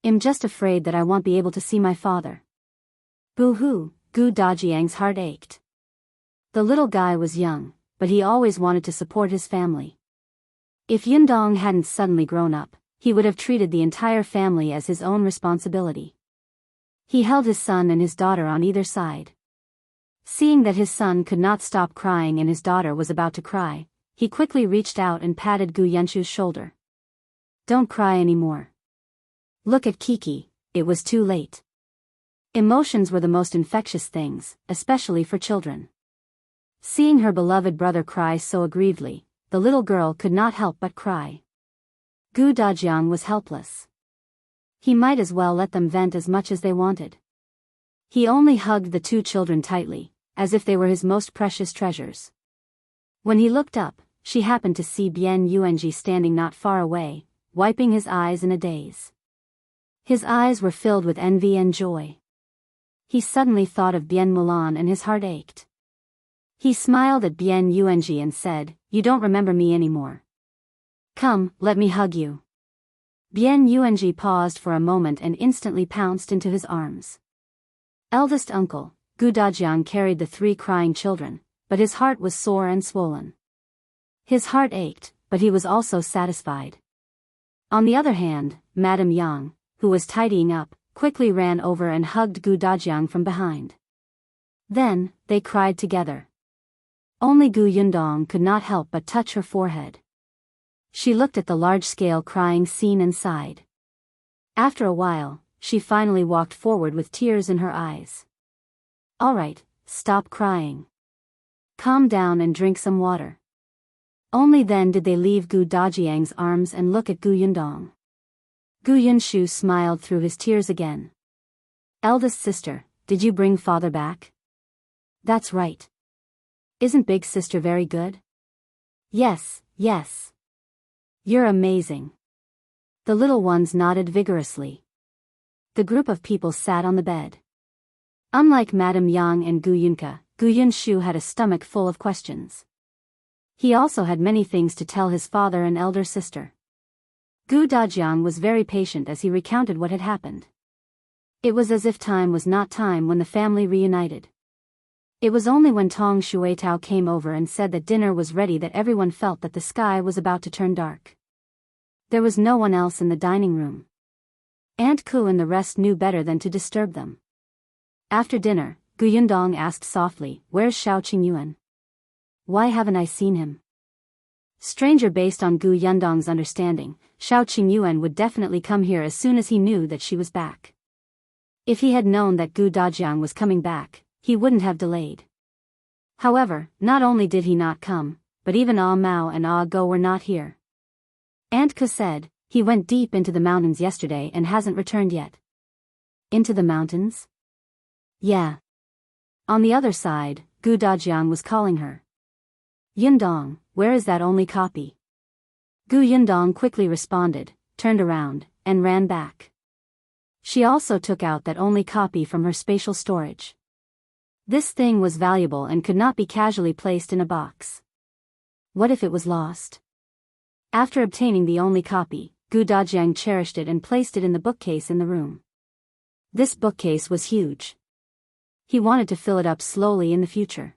I'm just afraid that I won't be able to see my father. Boo-hoo, Gu Dajiang's heart ached. The little guy was young, but he always wanted to support his family. If Yundong hadn't suddenly grown up, he would have treated the entire family as his own responsibility. He held his son and his daughter on either side. Seeing that his son could not stop crying and his daughter was about to cry, he quickly reached out and patted Gu Yunshu's shoulder. Don't cry anymore. Look at Kiki, it was too late. Emotions were the most infectious things, especially for children. Seeing her beloved brother cry so aggrievedly, the little girl could not help but cry. Gu Dajiang was helpless. He might as well let them vent as much as they wanted. He only hugged the two children tightly, as if they were his most precious treasures. When he looked up, she happened to see Bian Yuanji standing not far away, wiping his eyes in a daze. His eyes were filled with envy and joy. He suddenly thought of Bian Mulan and his heart ached. He smiled at Bian Yuanji and said, "You don't remember me anymore. Come, let me hug you." Bian Yuanji paused for a moment and instantly pounced into his arms. Eldest uncle, Gu Dajiang carried the three crying children, but his heart was sore and swollen. His heart ached, but he was also satisfied. On the other hand, Madame Yang, who was tidying up, quickly ran over and hugged Gu Dajiang from behind. Then, they cried together. Only Gu Yundong could not help but touch her forehead. She looked at the large-scale crying scene and sighed. After a while, she finally walked forward with tears in her eyes. All right, stop crying. Calm down and drink some water. Only then did they leave Gu Dajiang's arms and look at Gu Yundong. Gu Yunshu smiled through his tears again. Eldest sister, did you bring father back? That's right. Isn't big sister very good? Yes, yes. You're amazing. The little ones nodded vigorously. The group of people sat on the bed. Unlike Madame Yang and Gu Yunka, Gu Yunshu had a stomach full of questions. He also had many things to tell his father and elder sister. Gu Dajiang was very patient as he recounted what had happened. It was as if time was not time when the family reunited. It was only when Tong Shuitao came over and said that dinner was ready that everyone felt that the sky was about to turn dark. There was no one else in the dining room. Aunt Ku and the rest knew better than to disturb them. After dinner, Gu Yundong asked softly, "Where's Xiao Qingyuan? Why haven't I seen him?" Stranger based on Gu Yundong's understanding, Xiao Qingyuan would definitely come here as soon as he knew that she was back. If he had known that Gu Dajiang was coming back, he wouldn't have delayed. However, not only did he not come, but even Ah Mao and Ah Go were not here. Aunt Ke said, "He went deep into the mountains yesterday and hasn't returned yet." Into the mountains? Yeah. On the other side, Gu Dajiang was calling her. "Yundong, where is that only copy?" Gu Yundong quickly responded, turned around, and ran back. She also took out that only copy from her spatial storage. This thing was valuable and could not be casually placed in a box. What if it was lost? After obtaining the only copy, Gu Dajiang cherished it and placed it in the bookcase in the room. This bookcase was huge. He wanted to fill it up slowly in the future.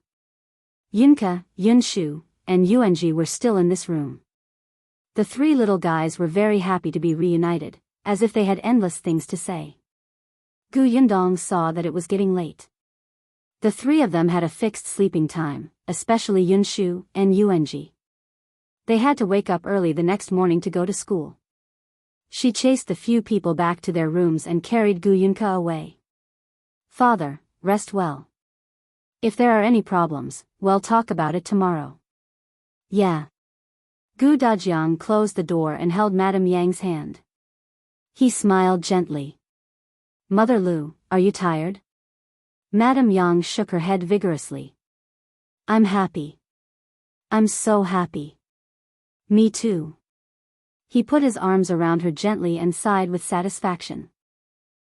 Yunka, Yunshu, and Yuanji were still in this room. The three little guys were very happy to be reunited, as if they had endless things to say. Gu Yundong saw that it was getting late. The three of them had a fixed sleeping time, especially Yunshu and Yuanji. They had to wake up early the next morning to go to school. She chased the few people back to their rooms and carried Gu Yunka away. "Father, rest well. If there are any problems, we'll talk about it tomorrow." "Yeah." Gu Dajiang closed the door and held Madame Yang's hand. He smiled gently. "Mother Lu, are you tired?" Madame Yang shook her head vigorously. "I'm happy. I'm so happy." Me too. He put his arms around her gently and sighed with satisfaction.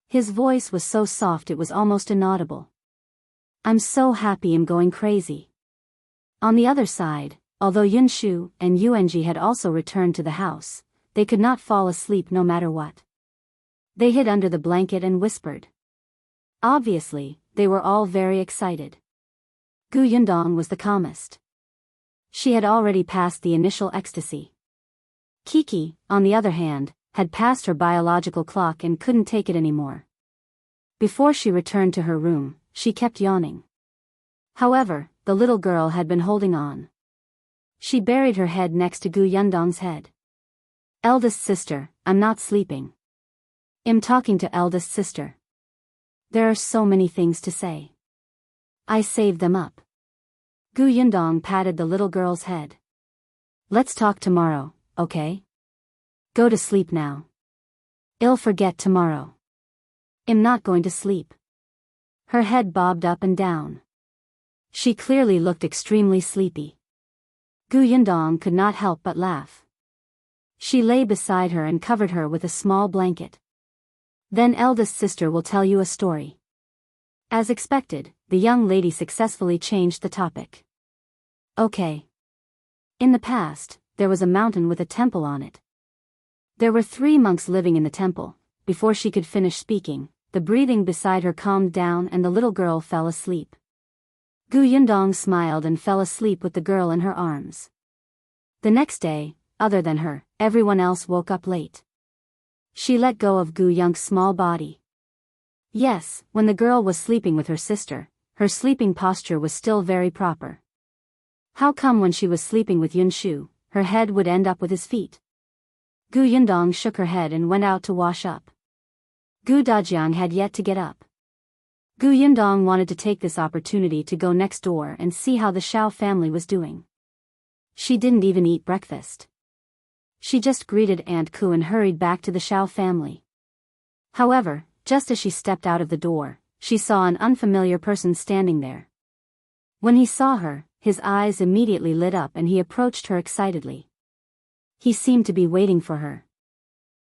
His voice was so soft it was almost inaudible. I'm so happy I'm going crazy. On the other side, although Yunshu and Yuanji had also returned to the house, they could not fall asleep no matter what. They hid under the blanket and whispered. Obviously, they were all very excited. Gu Yundong was the calmest. She had already passed the initial ecstasy. Kiki, on the other hand, had passed her biological clock and couldn't take it anymore. Before she returned to her room, she kept yawning. However, the little girl had been holding on. She buried her head next to Gu Yundong's head. Eldest sister, I'm not sleeping. I'm talking to eldest sister. There are so many things to say. I saved them up. Gu Yundong patted the little girl's head. Let's talk tomorrow, okay? Go to sleep now. I'll forget tomorrow. I'm not going to sleep. Her head bobbed up and down. She clearly looked extremely sleepy. Gu Yundong could not help but laugh. She lay beside her and covered her with a small blanket. Then eldest sister will tell you a story. As expected, the young lady successfully changed the topic. Okay. In the past, there was a mountain with a temple on it. There were 3 monks living in the temple. Before she could finish speaking, the breathing beside her calmed down and the little girl fell asleep. Gu Yundong smiled and fell asleep with the girl in her arms. The next day, other than her, everyone else woke up late. She let go of Gu Yung's small body. Yes, when the girl was sleeping with her sister, her sleeping posture was still very proper. How come when she was sleeping with Yunshu, her head would end up with his feet? Gu Yundong shook her head and went out to wash up. Gu Dajiang had yet to get up. Gu Yundong wanted to take this opportunity to go next door and see how the Shao family was doing. She didn't even eat breakfast. She just greeted Aunt Ku and hurried back to the Shao family. However, just as she stepped out of the door, she saw an unfamiliar person standing there. When he saw her, his eyes immediately lit up and he approached her excitedly. He seemed to be waiting for her.